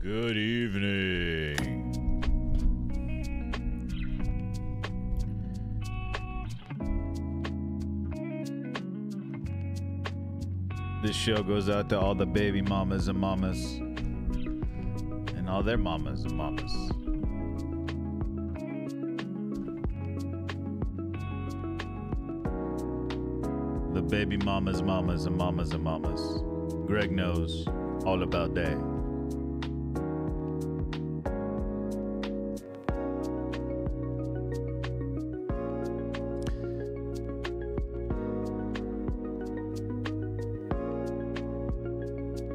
Good evening. This show goes out to all the baby mamas and mamas and all their mamas and mamas. The baby mamas, mamas and mamas and mamas. Greg knows all about that.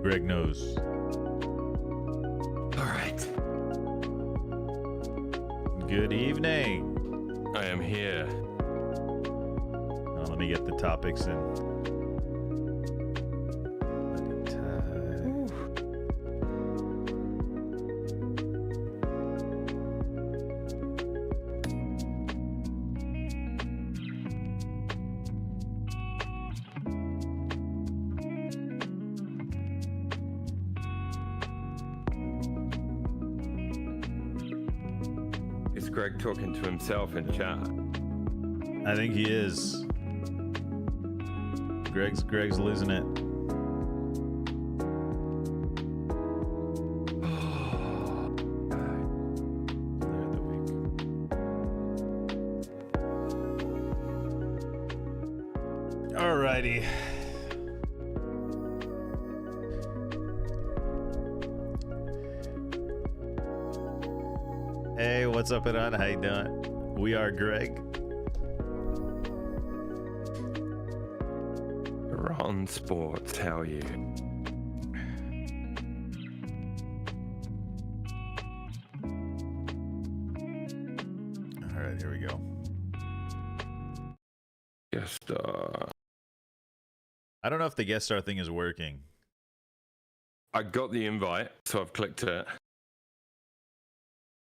Greg knows. All right. Good evening. I am here. Now, let me get the topics in. Is Greg talking to himself in chat? I think he is. Greg's losing it. Alrighty. Hey, what's up, Iran? How you doing? We are Greg. Ron Sports, how are you? right, here we go. Guest star. I don't know if the guest star thing is working. I got the invite, so I've clicked it. All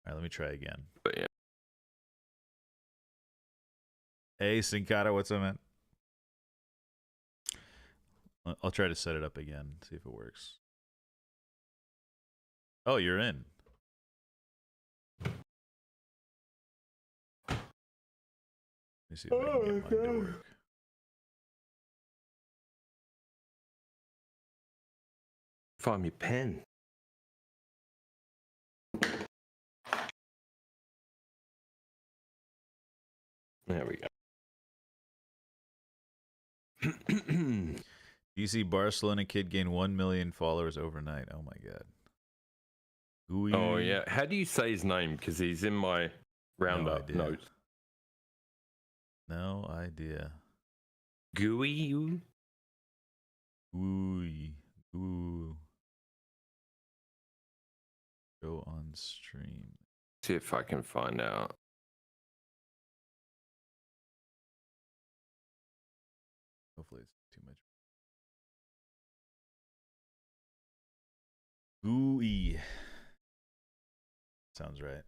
right, let me try again. But yeah. Hey, Sincata, what's up, man? I'll try to set it up again, see if it works. Oh, you're in. Let me see if I can get mine to work. Find me pen. There we go. DC Barcelona kid gained 1 million followers overnight. Oh my god. Gooey. Oh yeah. How do you say his name? Because he's in my roundup notes. No idea. Gooey. Gooey. Ooh. Go on stream. See if I can find out. Hopefully it's too much. Gooey. Sounds right.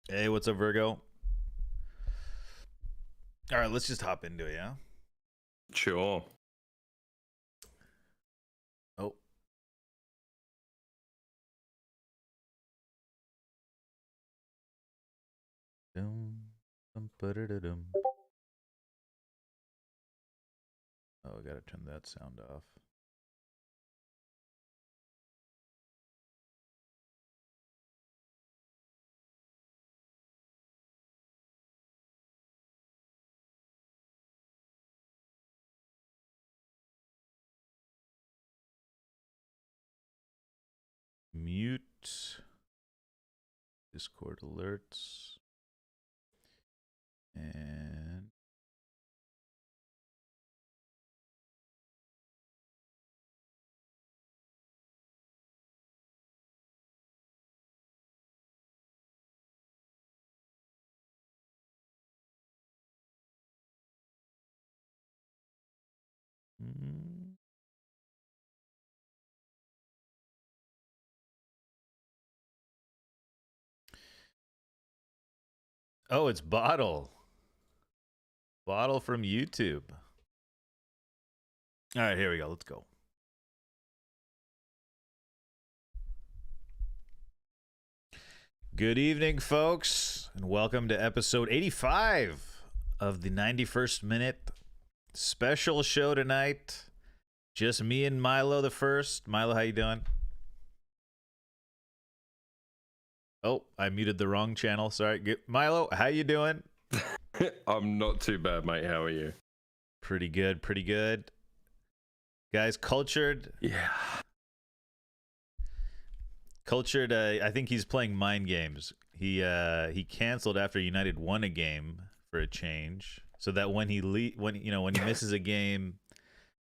Hey, what's up, Virgo? All right, let's just hop into it, yeah? Sure. Oh. Oh, I gotta turn that sound off. Mute Discord alerts and oh, it's Bottle. Bottle from YouTube. All right, here we go. Let's go. Good evening, folks, and welcome to episode 85 of the 91st Minute special show tonight. Just me and Milo the first. Milo, how you doing? Oh, I muted the wrong channel. Sorry. Milo, how you doing? I'm not too bad, mate. How are you? Pretty good, pretty good. Guys, Cultured. Yeah. Cultured, I think he's playing mind games. He canceled after United won a game for a change, so that when he misses a game,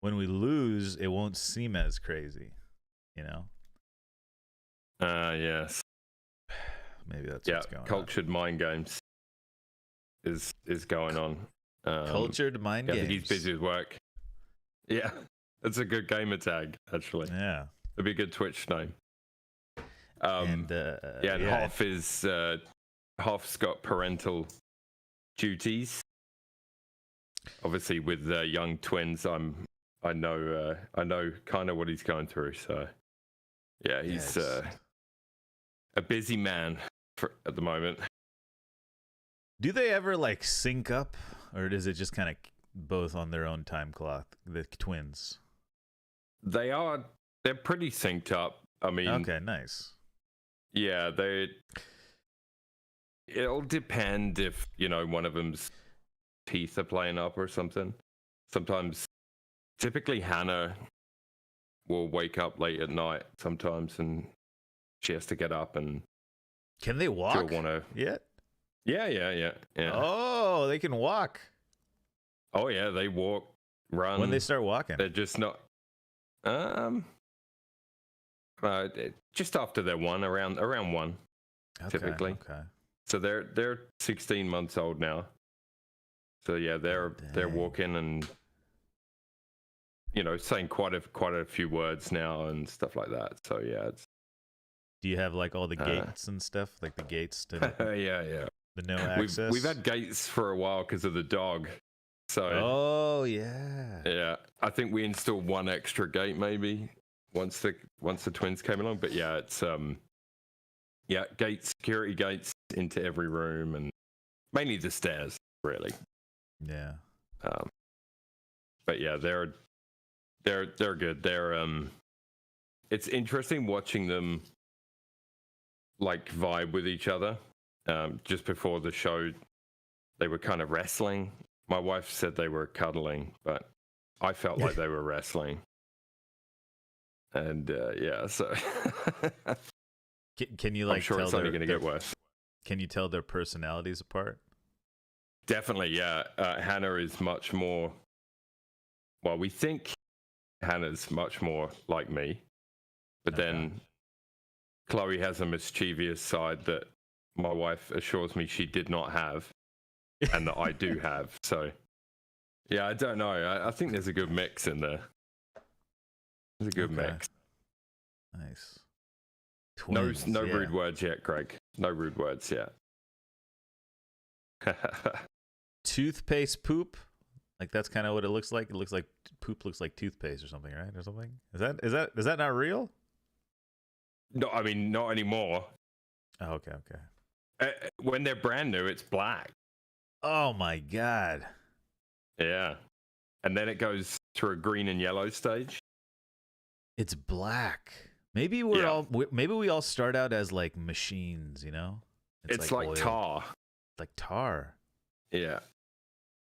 when we lose, it won't seem as crazy, you know. Yes. Maybe that's what's going Cultured mind games is going on. Cultured mind games. I think he's busy with work. Yeah, that's a good gamer tag, actually. Yeah, it'd be a good Twitch name. And half's got parental duties. Obviously, with young twins, I know kind of what he's going through. So, yeah, he's a busy man at the moment. Do they ever like sync up, or is it just kind of both on their own time clock? The twins. They're pretty synced up. I mean, okay, nice. Yeah, it'll depend if, one of them's teeth are playing up or something. Sometimes, typically Hannah will wake up late at night sometimes and she has to get up and... Can they walk yet? Yeah. Oh, they can walk. Oh, yeah, they walk run. When they start walking? They're just not. Just after they're one, around one, typically. Okay. So they're 16 months old now. So yeah, they're walking and saying quite a few words now and stuff like that. So yeah, it's. Do you have like all the gates and stuff, like the gates to yeah. the no access? We've had gates for a while because of the dog. So. Oh yeah. Yeah, I think we installed one extra gate maybe once the twins came along. But yeah, it's gates, security gates into every room and mainly the stairs, really. Yeah. But yeah, they're good. It's interesting watching them like vibe with each other. Just before the show, they were kind of wrestling. My wife said they were cuddling, but I felt like they were wrestling. And yeah, so can you like? I'm sure tell it's only going to get worse. Can you tell their personalities apart? Definitely, yeah. Hannah is much more. Well, we think Hannah's much more like me, but then Chloe has a mischievous side that my wife assures me she did not have, and that I do have. So, yeah, I don't know. I think there's a good mix in there. There's a good mix. Nice. Twins, no rude words yet, Greg. No rude words yet. Toothpaste poop? Like that's kind of what it looks like. It looks like poop looks like toothpaste or something, right? Or something. Is that not real? No, I mean not anymore. Oh, okay. When they're brand new, it's black. Oh my god. Yeah, and then it goes through a green and yellow stage. It's black. Maybe we all start out as like machines, you know? It's like tar. Like tar. Yeah.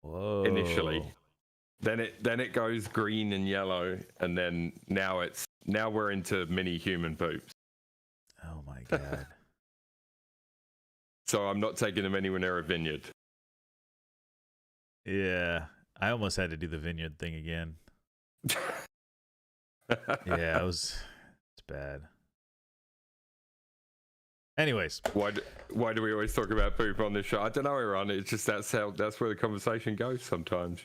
Whoa. Initially. Then it goes green and yellow, and then now we're into mini human poops. Oh my god. So I'm not taking them anywhere near a vineyard. Yeah. I almost had to do the vineyard thing again. Yeah, it's bad. Anyways, why do we always talk about poop on this show? I don't know, Aaron. It's just that's where the conversation goes sometimes.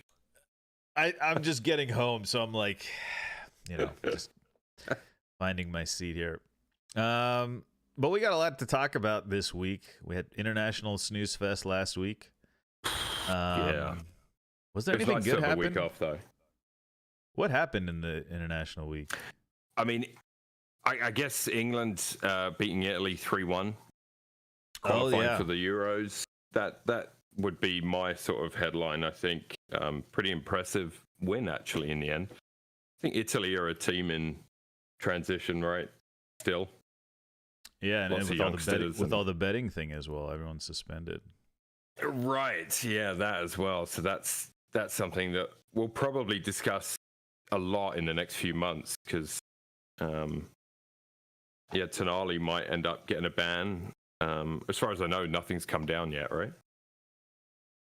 I'm just getting home, so I'm like, just finding my seat here. But we got a lot to talk about this week. We had International Snooze Fest last week. Yeah. Was there anything good happen? A week off though. What happened in the International Week? I mean, I guess England beating Italy 3-1, qualifying for the Euros. That would be my sort of headline. I think pretty impressive win actually in the end. I think Italy are a team in transition, right? Still. Yeah, and with all the betting thing as well, everyone's suspended. Right. Yeah, that as well. So that's something that we'll probably discuss a lot in the next few months because, Tonali might end up getting a ban. As far as I know, nothing's come down yet, right?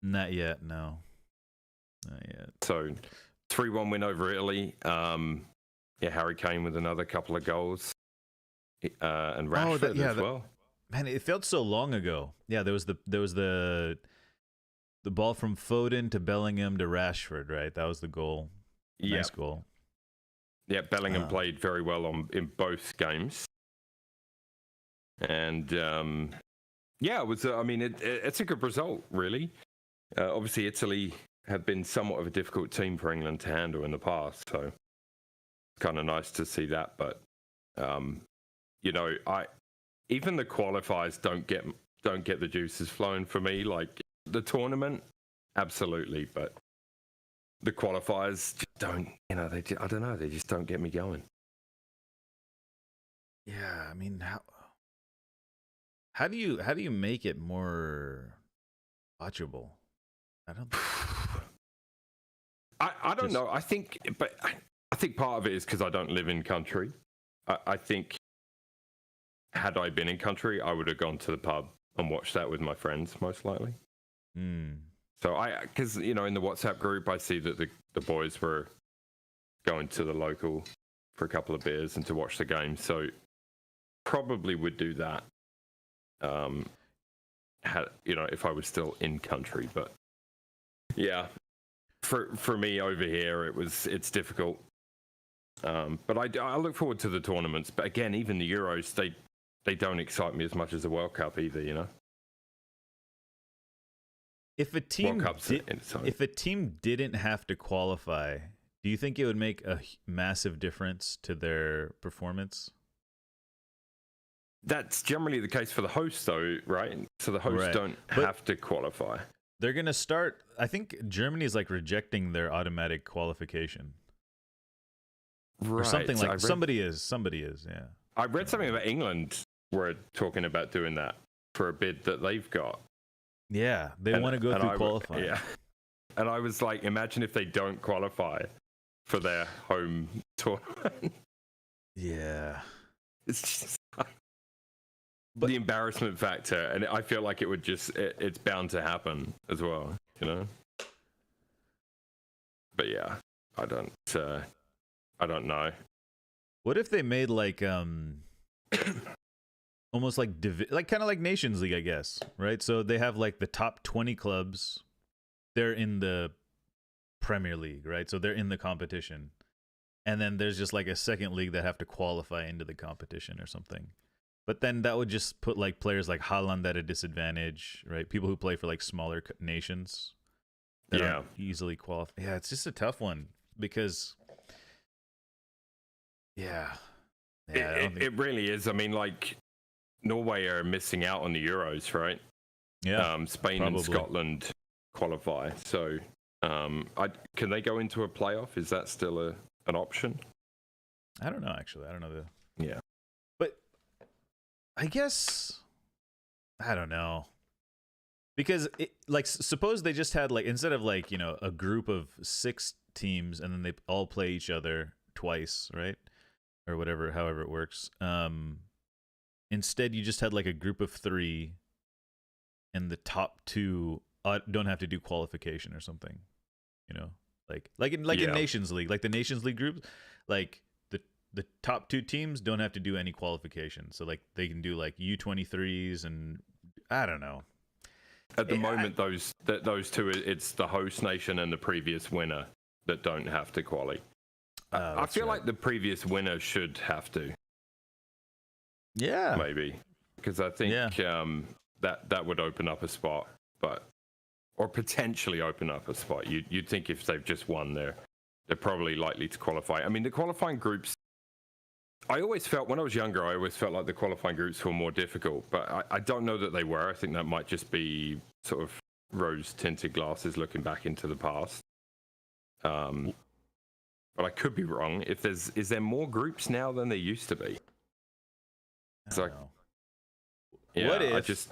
Not yet, no. Not yet. So, 3-1 win over Italy. Harry Kane with another couple of goals. And Rashford as well. Man, it felt so long ago. Yeah, there was the ball from Foden to Bellingham to Rashford, right? That was the goal. Nice goal. Yeah, Bellingham played very well in both games. And it was. It's a good result, really. Obviously, Italy have been somewhat of a difficult team for England to handle in the past, so it's kind of nice to see that. But even the qualifiers don't get the juices flowing for me. Like the tournament, absolutely, but the qualifiers just don't. I don't know. They just don't get me going. Yeah, I mean, how do you make it more watchable? I don't know. I think part of it is because I don't live in country. I think had I been in country, I would have gone to the pub and watched that with my friends, most likely. So because in the WhatsApp group, I see that the boys were going to the local for a couple of beers and to watch the game. So probably would do that. If I was still in country, but yeah, for me over here, it's difficult. But I look forward to the tournaments. But again, even the Euros, they don't excite me as much as the World Cup either. If a team didn't have to qualify, do you think it would make a massive difference to their performance? That's generally the case for the hosts, though, right? So the hosts don't have to qualify. They're going to start. I think Germany is like rejecting their automatic qualification. Right. Or something like somebody is, yeah. I read something about England were talking about doing that for a bid that they've got. Yeah, they want to go through qualifying. Yeah. And I was like, imagine if they don't qualify for their home tournament. Yeah. It's just the embarrassment factor, and I feel like it would it's bound to happen as well, But yeah, I don't know. What if they made like almost like kind of like Nations League, I guess, right? So they have like the top 20 clubs, they're in the Premier League, right? So they're in the competition. And then there's just like a second league that have to qualify into the competition or something. But then that would just put like players like Haaland at a disadvantage, right? People who play for like smaller nations that aren't easily qualify. Yeah, it's just a tough one because it really is. I mean, like Norway are missing out on the Euros, right? Yeah. Spain and Scotland qualify. So can they go into a playoff? Is that still an option? I don't know, actually. I don't know. Yeah. But I guess, I don't know. Because, suppose they just had, like, instead of, like, a group of 6 teams and then they all play each other twice, right? Or whatever, however it works. Instead, you just had, like, a group of 3 and the top 2 don't have to do qualification or something, Like in Nations League, like the Nations League groups, like the top 2 teams don't have to do any qualification, so like they can do like U23s and I don't know. At the moment, those 2, it's the host nation and the previous winner that don't have to quali. I feel like the previous winner should have to. Yeah, maybe because I think that would open up a spot, or potentially open up a spot. You'd think if they've just won, they're probably likely to qualify. I mean, the qualifying groups, I always felt, when I was younger, I always felt like the qualifying groups were more difficult, but I don't know that they were. I think that might just be sort of rose-tinted glasses looking back into the past. But I could be wrong. Is there more groups now than there used to be? I don't know. Yeah, what if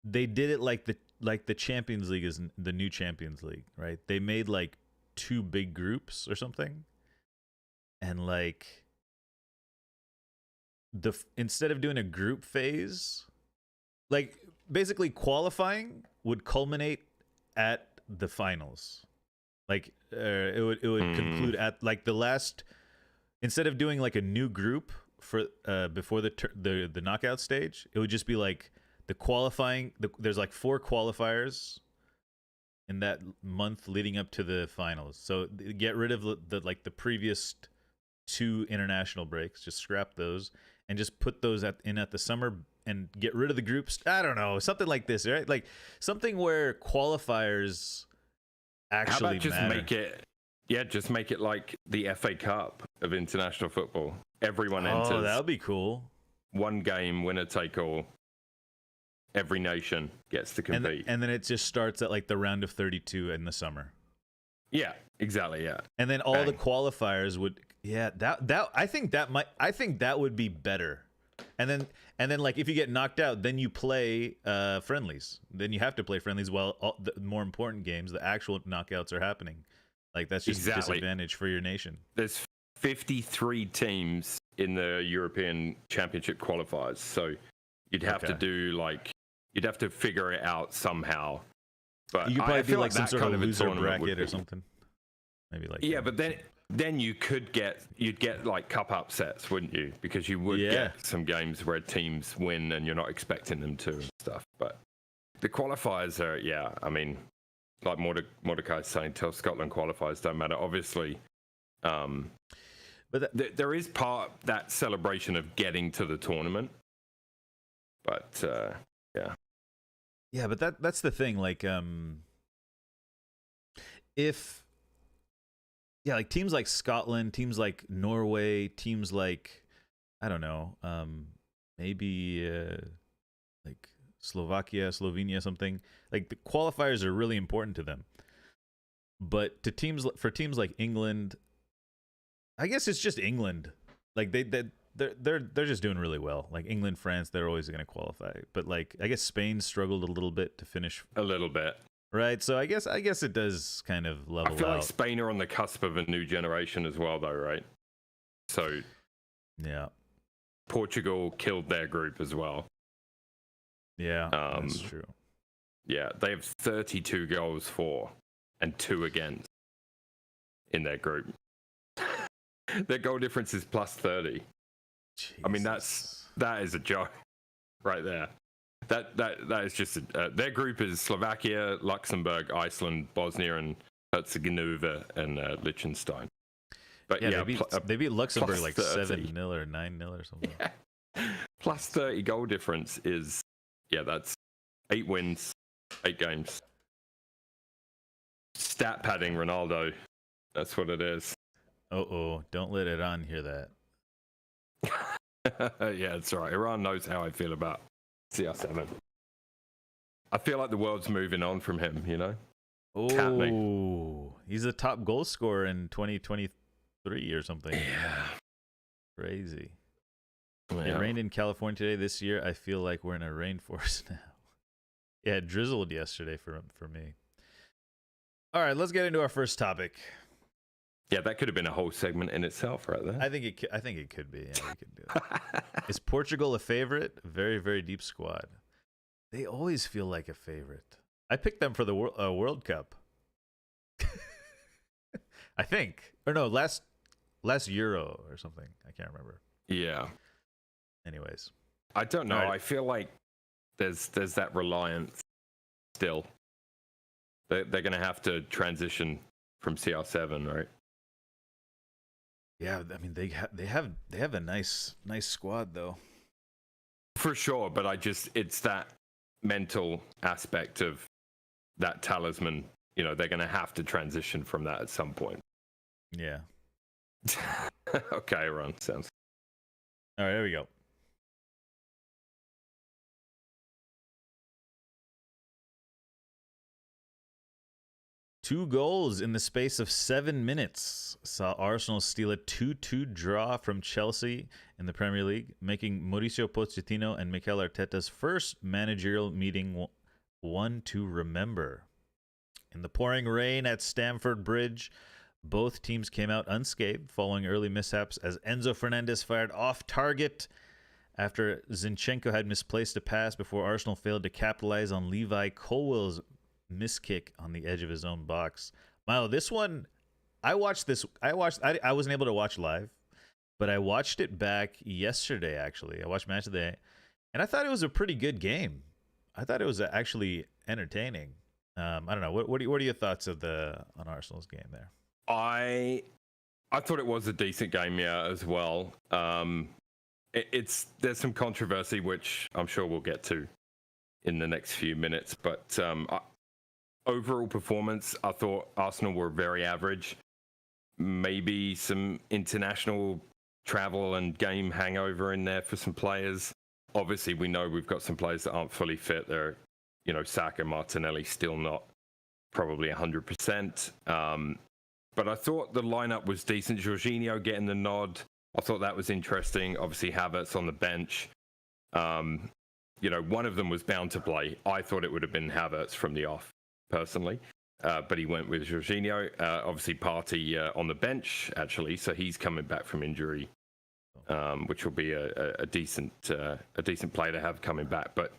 they did it like the Champions League is the new Champions League, right? They made like 2 big groups or something, and like instead of doing a group phase, like basically qualifying would culminate at the finals. Like it would conclude at like the last, instead of doing like a new group for before the knockout stage, it would just be like the qualifying. There's like 4 qualifiers in that month leading up to the finals. So get rid of the previous 2 international breaks, just scrap those and just put those at the summer and get rid of the groups. I don't know, something like this, right? Like something where qualifiers actually How about just matter. just make it like the FA Cup of international football. Everyone enters. Oh, that would be cool. 1 game, winner take all. Every nation gets to compete. And then it just starts at like the round of 32 in the summer. Yeah, exactly, yeah. And then all the qualifiers would I think that would be better. And then like if you get knocked out, then you play friendlies. Then you have to play friendlies while the more important games, the actual knockouts, are happening. Like that's just a disadvantage for your nation. There's 53 teams in the European Championship qualifiers, so you'd have to do you'd have to figure it out somehow But You could probably I be feel like some that sort kind of a loser tournament would bracket or be- something. Maybe like Yeah, but then you'd get like cup upsets, wouldn't you? Because you would Yeah. get some games where teams win and you're not expecting them to and stuff. But the qualifiers are, yeah, I mean, like Mordecai's saying, till Scotland qualifiers don't matter. Obviously, but there is that celebration of getting to the tournament. But yeah. Yeah, but that's the thing. Like, if like teams like Scotland, teams like Norway, teams like I don't know, maybe like Slovakia, Slovenia, something like the qualifiers are really important to them. But for teams like England, I guess it's just England. Like they're just doing really well. Like England, France, they're always going to qualify. But like I guess Spain struggled a little bit to finish. A little bit. Right. So I guess it does kind of level out. I feel like Spain are on the cusp of a new generation as well, though, right? So yeah, Portugal killed their group as well. Yeah, that's true. Yeah, they have 32 goals for and 2 against in their group. Their goal difference is plus 30. Jesus. I mean, that is a joke right there. That is just their group is Slovakia, Luxembourg, Iceland, Bosnia and Herzegovina, and Liechtenstein. But yeah, they beat Luxembourg like 30. 7-0 or 9-0 or something. Yeah. Plus 30 goal difference is that's 8 wins, 8 games. Stat padding Ronaldo. That's what it is. Don't let Iran hear that. Yeah, that's right. Iran knows how I feel about CR7. I feel like the world's moving on from him, you know? Oh, he's a top goal scorer in 2023 or something. Yeah. Crazy. Yeah. It rained in California today. This year, I feel like we're in a rainforest now. Yeah, it drizzled yesterday for me. All right, let's get into our first topic. Yeah, that could have been a whole segment in itself, right there. I think it could be. Yeah, we could do it. Is Portugal a favorite? Very, very deep squad. They always feel like a favorite. I picked them for the World Cup. I think, or no, last Euro or something. I can't remember. Yeah. Anyways, I don't know. Right. I feel like there's that reliance still. They're going to have to transition from CR7, right? yeah. I mean, they have a nice squad though. For sure, but it's that mental aspect of that talisman. You know, they're going to have to transition from that at some point. Yeah. Okay, Ron. Sounds. All right, there we go. Two goals in the space of 7 minutes saw Arsenal steal a 2-2 draw from Chelsea in the Premier League, making Mauricio Pochettino and Mikel Arteta's first managerial meeting one to remember. In the pouring rain at Stamford Bridge, both teams came out unscathed following early mishaps as Enzo Fernandez fired off target after Zinchenko had misplaced a pass before Arsenal failed to capitalize on Levi Colwell's miskick on the edge of his own box. Milo, this one, I wasn't able to watch live, but I watched it back yesterday, actually. I watched Match of the Day, and I thought it was a pretty good game. I thought it was actually entertaining. I don't know. What are your thoughts on Arsenal's game there? I thought it was a decent game, yeah, as well. There's some controversy, which I'm sure we'll get to in the next few minutes, but overall performance, I thought Arsenal were very average. Maybe some international travel and game hangover in there for some players. Obviously, we know we've got some players that aren't fully fit. They're, Saka, Martinelli still not probably 100%. But I thought the lineup was decent. Jorginho getting the nod. I thought that was interesting. Obviously, Havertz on the bench. One of them was bound to play. I thought it would have been Havertz from the off, personally. But he went with Jorginho. Obviously, Partey on the bench, actually. So he's coming back from injury, which will be a decent player to have coming back. But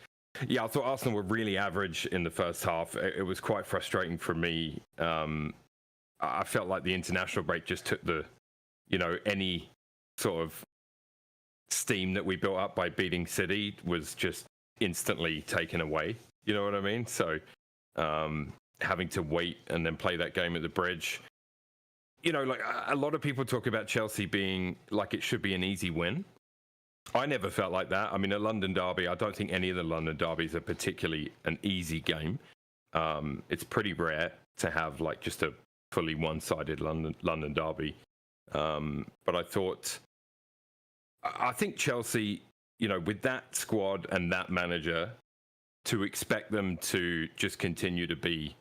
Yeah, I thought Arsenal were really average in the first half. It was quite frustrating for me. I felt like the international break just took any sort of steam that we built up by beating City was just instantly taken away. You know what I mean? So having to wait and then play that game at the Bridge. Like a lot of people talk about Chelsea being like it should be an easy win. I never felt like that. I mean, a London derby, I don't think any of the London derbies are particularly an easy game. It's pretty rare to have like just a fully one-sided London derby. But I think Chelsea, with that squad and that manager, to expect them to just continue to be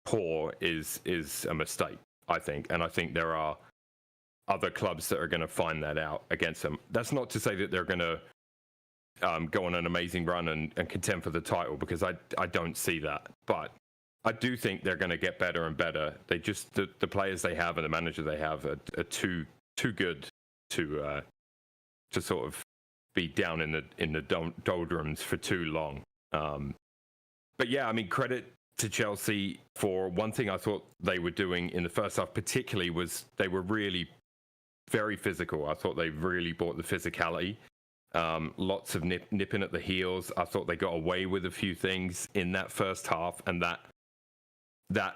poor is a mistake, I think. And I think there are other clubs that are going to find that out against them. That's not to say that they're going to go on an amazing run and contend for the title, because I don't see that. But I do think they're going to get better and better. They just the players they have and the manager they have are too good to sort of be down in the doldrums for too long. But yeah, I mean, credit to Chelsea for one thing I thought they were doing in the first half particularly was they were really very physical. I thought they really brought the physicality. Lots of nipping at the heels. I thought they got away with a few things in that first half, and that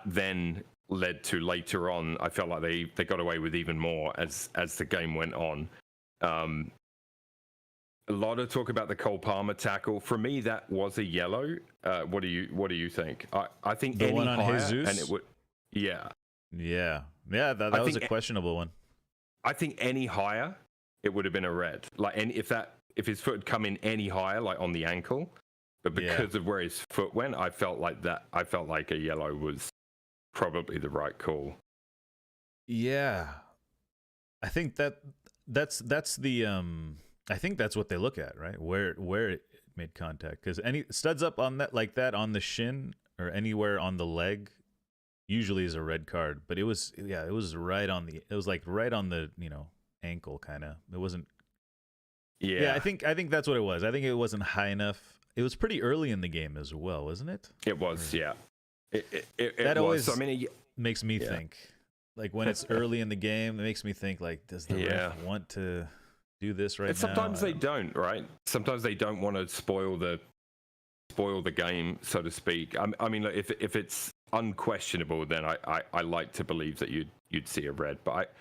then led to later on. I felt like they got away with even more as the game went on. A lot of talk about the Cole Palmer tackle. For me, that was a yellow. What do you think? I think the any one on higher, Jesus? and it would. Yeah. That was a questionable one. I think any higher, it would have been a red. Like, if his foot had come in any higher, like on the ankle, but because of where his foot went, I felt like a yellow was probably the right call. Yeah, I think that's the I think that's what they look at, right? Where it made contact, because any studs up on that like that on the shin or anywhere on the leg usually is a red card, but it was right on the ankle kind of. It wasn't. Yeah, I think that's what it was. I think it wasn't high enough. It was pretty early in the game as well, wasn't it? It was, yeah. It that was. always So, I mean, makes me think. Like when it's early in the game, it makes me think like, does the ref want to do this right now? Sometimes they don't, right? Sometimes they don't want to spoil the game, so to speak. I mean, look, if it's unquestionable, then I like to believe that you'd see a red. But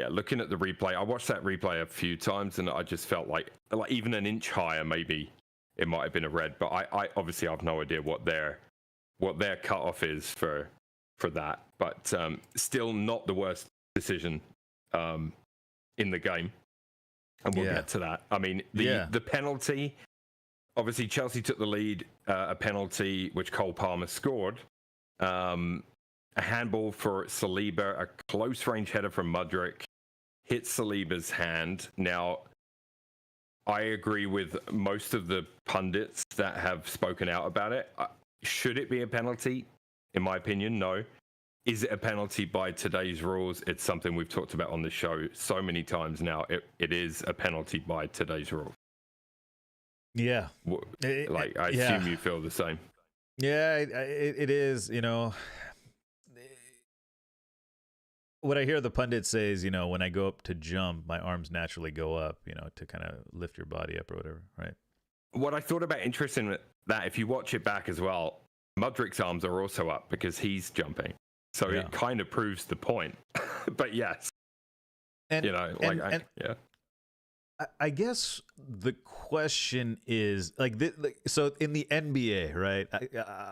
looking at the replay, I watched that replay a few times, and I just felt like even an inch higher, maybe it might have been a red. But I obviously have no idea what their cutoff is for that. But still not the worst decision in the game, and we'll get to that. I mean, the penalty. Obviously, Chelsea took the lead, a penalty which Cole Palmer scored. A handball for Saliba, a close-range header from Mudryk, hits Saliba's hand. Now, I agree with most of the pundits that have spoken out about it. Should it be a penalty? In my opinion, no. Is it a penalty by today's rules? It's something we've talked about on the show so many times now. It is a penalty by today's rules. Yeah. I assume you feel the same. Yeah, it is, What I hear the pundits say is, when I go up to jump, my arms naturally go up, to kind of lift your body up or whatever, right? What I thought about interesting that if you watch it back as well, Mudryk's arms are also up because he's jumping. So it kind of proves the point. But yes. And, I guess the question is so in the NBA, right?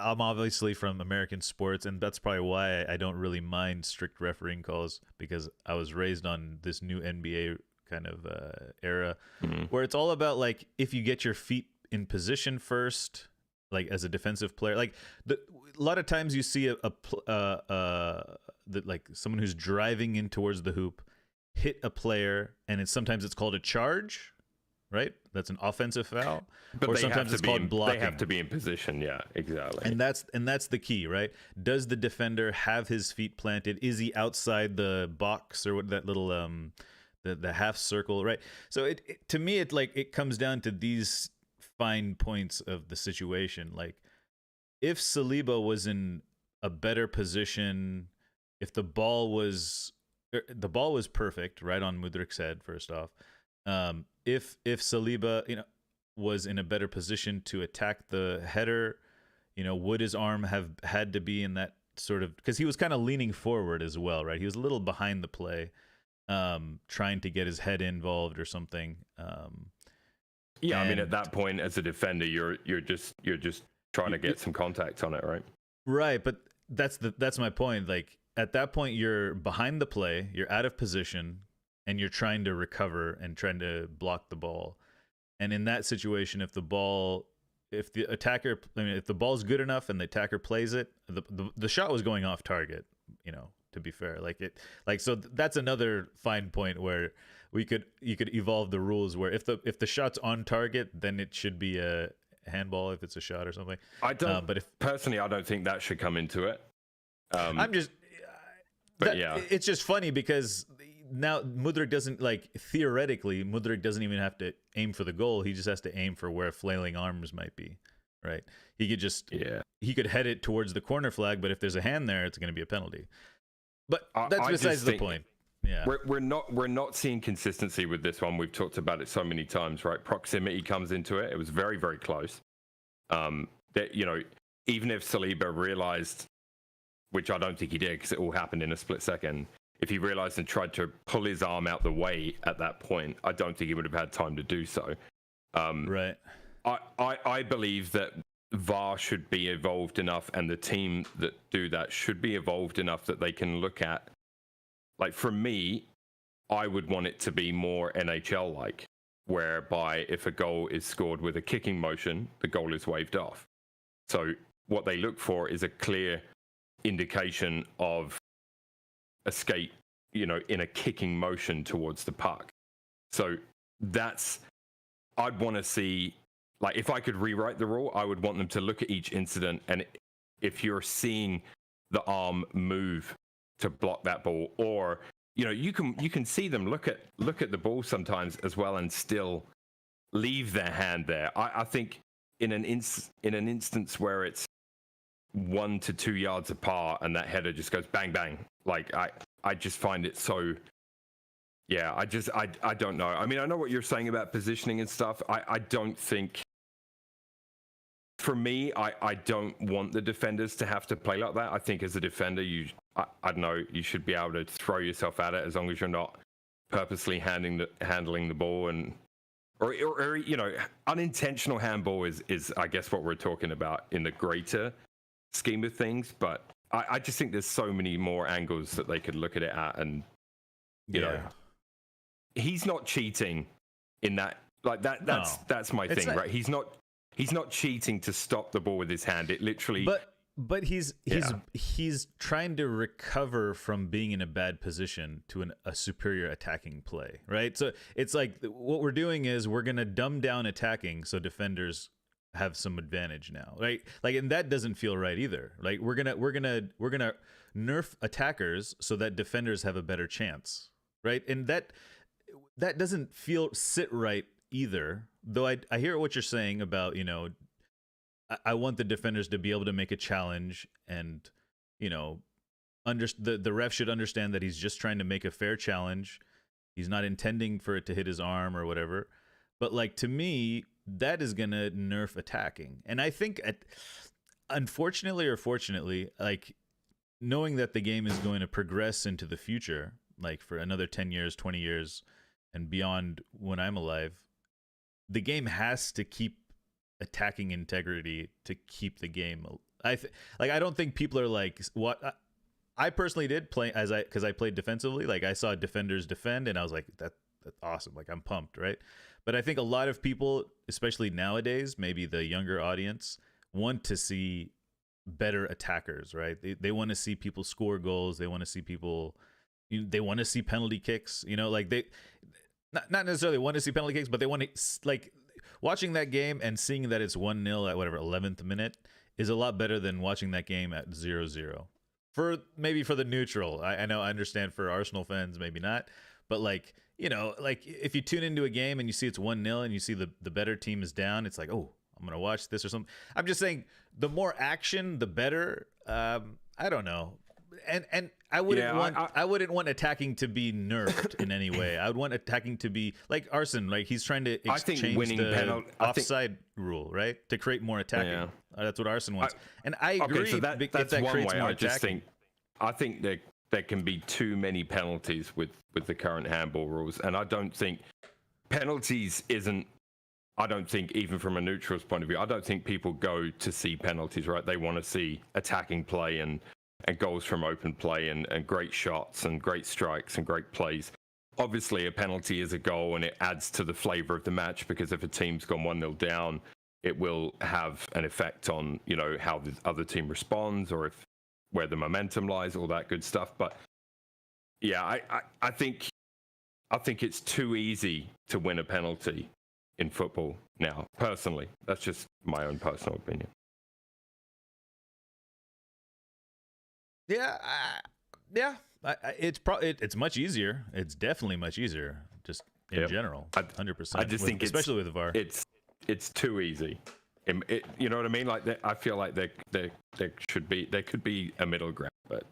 I'm obviously from American sports, and that's probably why I don't really mind strict refereeing calls, because I was raised on this new NBA kind of era where it's all about if you get your feet in position first, as a defensive player, a lot of times you see someone who's driving in towards the hoop hit a player, and sometimes it's called a charge, right? That's an offensive foul. But or sometimes it's called blocking. They have to be in position, yeah, exactly. And that's the key, right? Does the defender have his feet planted? Is he outside the box or what, that little the half circle, right? So to me it comes down to these fine points of the situation. Like if Saliba was in a better position, if the ball was perfect, right on Mudrik's head. First off, if Saliba, was in a better position to attack the header, would his arm have had to be in that sort of, because he was kind of leaning forward as well, right? He was a little behind the play, trying to get his head involved or something. Yeah, I mean, at that point, as a defender, you're just trying to get some contact on it, right? Right, but that's my point. Like at that point, you're behind the play, you're out of position, and you're trying to recover and trying to block the ball. And in that situation, if the ball's good enough and the attacker plays it, the shot was going off target. To be fair, so that's another fine point where you could evolve the rules where if the shot's on target, then it should be a handball if it's a shot or something. Personally, I don't think that should come into it. It's just funny because now Mudryk doesn't, theoretically Mudryk doesn't even have to aim for the goal. He just has to aim for where flailing arms might be, right? He could head it towards the corner flag, but if there's a hand there, it's going to be a penalty. But that's besides the point. Yeah, we're not seeing consistency with this one. We've talked about it so many times, right? Proximity comes into it. It was very, very close. That even if Saliba realized, which I don't think he did, because it all happened in a split second. If he realized and tried to pull his arm out the way at that point, I don't think he would have had time to do so. Right. I believe that VAR should be evolved enough, and the team that do that should be evolved enough that they can look at. Like for me, I would want it to be more NHL-like, whereby if a goal is scored with a kicking motion, the goal is waved off. So what they look for is a clear indication of escape, in a kicking motion towards the puck. So I'd want to see, if I could rewrite the rule, I would want them to look at each incident, and if you're seeing the arm move to block that ball, or you can see them look at the ball sometimes as well and still leave their hand there. I think in an instance where it's 1 to 2 yards apart and that header just goes bang bang, I just find it so. Yeah, I don't know. I mean, I know what you're saying about positioning and stuff. I don't think. For me, I don't want the defenders to have to play like that. I think as a defender, I don't know, you should be able to throw yourself at it as long as you're not purposely handling the ball, or unintentional handball is I guess what we're talking about in the greater scheme of things. But I just think there's so many more angles that they could look at it at, and he's not cheating in that. That's my thing, right? He's not cheating to stop the ball with his hand. It literally. But he's trying to recover from being in a bad position to a superior attacking play, right? So it's like what we're doing is we're gonna dumb down attacking so defenders have some advantage now, right? And that doesn't feel right either. We're gonna nerf attackers so that defenders have a better chance, right? And that doesn't sit right either. Though I hear what you're saying about, I want the defenders to be able to make a challenge, and the ref should understand that he's just trying to make a fair challenge. He's not intending for it to hit his arm or whatever. But to me, that is gonna nerf attacking. And I think unfortunately or fortunately, knowing that the game is going to progress into the future, for another 10 years, 20 years and beyond when I'm alive, the game has to keep attacking integrity to keep the game. I don't think people are what I personally did play because I played defensively. I saw defenders defend and I was like, that's awesome. I'm pumped, right? But I think a lot of people, especially nowadays, maybe the younger audience, want to see better attackers, right? They want to see people score goals. They want to see people. They want to see penalty kicks. They not necessarily want to see penalty kicks, but they want to watching that game and seeing that it's 1-0 at whatever 11th minute is a lot better than watching that game at 0-0. Maybe for the neutral, I know, I understand for Arsenal fans, maybe not, but you know, like if you tune into a game and you see it's 1-0 and you see the better team is down, it's like, oh, I'm gonna watch this or something. I'm just saying, the more action, the better. I don't know, and I wouldn't want attacking to be nerfed in any way. I would want attacking to be like Arson, like he's trying to change the offside rule, right, to create more attacking. Yeah. That's what Arson wants, and I agree. Okay, so that's that one creates way. more attacking. I think there can be too many penalties with the current handball rules, and I don't think penalties isn't. I don't think, even from a neutral's point of view, I don't think people go to see penalties, right? They want to see attacking play and goals from open play and great shots and great strikes and great plays. Obviously, a penalty is a goal and it adds to the flavor of the match, because if a team's gone 1-0 down, it will have an effect on, you know, how the other team responds, or where the momentum lies, all that good stuff. But yeah, I think it's too easy to win a penalty in football now. Personally, that's just my own personal opinion. Yeah, it's much easier. It's definitely much easier, just in general. 100%. I just think, especially with the VAR, it's too easy. You know what I mean? Like, I feel like there could be a middle ground. But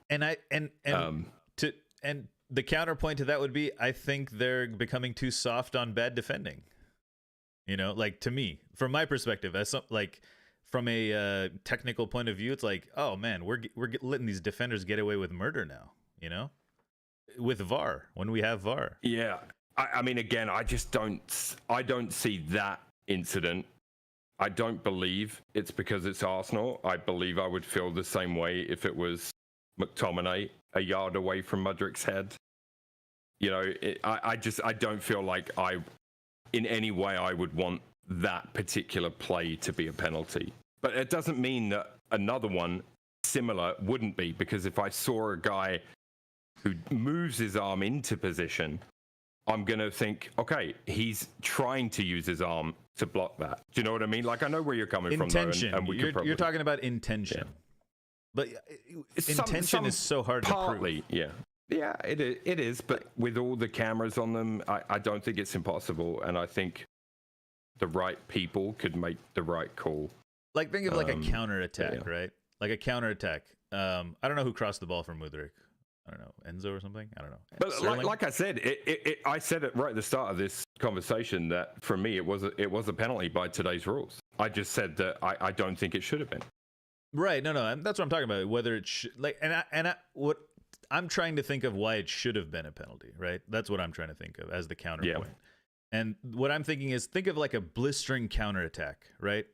the counterpoint to that would be, I think they're becoming too soft on bad defending. You know, like, to me, from my perspective, from a technical point of view, it's like, oh man, we're letting these defenders get away with murder now. You know, with VAR, when we have VAR. Yeah, I mean, again, I don't see that incident. I don't believe it's because it's Arsenal. I believe I would feel the same way if it was McTominay a yard away from Mudryk's head. You know, I don't feel like in any way I would want that particular play to be a penalty. But it doesn't mean that another one similar wouldn't be, because if I saw a guy who moves his arm into position, I'm going to think, okay, he's trying to use his arm to block that. Do you know what I mean? Like, I know where you're coming from, though, and you're talking about intention. Yeah. But intention is so hard to prove. Yeah, it is. But with all the cameras on them, I don't think it's impossible. And I think the right people could make the right call. Like, think of like a counterattack, right? Like a counterattack. I don't know who crossed the ball from Mudryk. I don't know, Enzo or something. I don't know. But like I said, I said it right at the start of this conversation that for me it was a penalty by today's rules. I just said that I don't think it should have been. Right. No. That's what I'm talking about. Whether it should, like, what I'm trying to think of why it should have been a penalty. Right. That's what I'm trying to think of as the counterpoint. Yeah. And what I'm thinking is, think of like a blistering counterattack, right?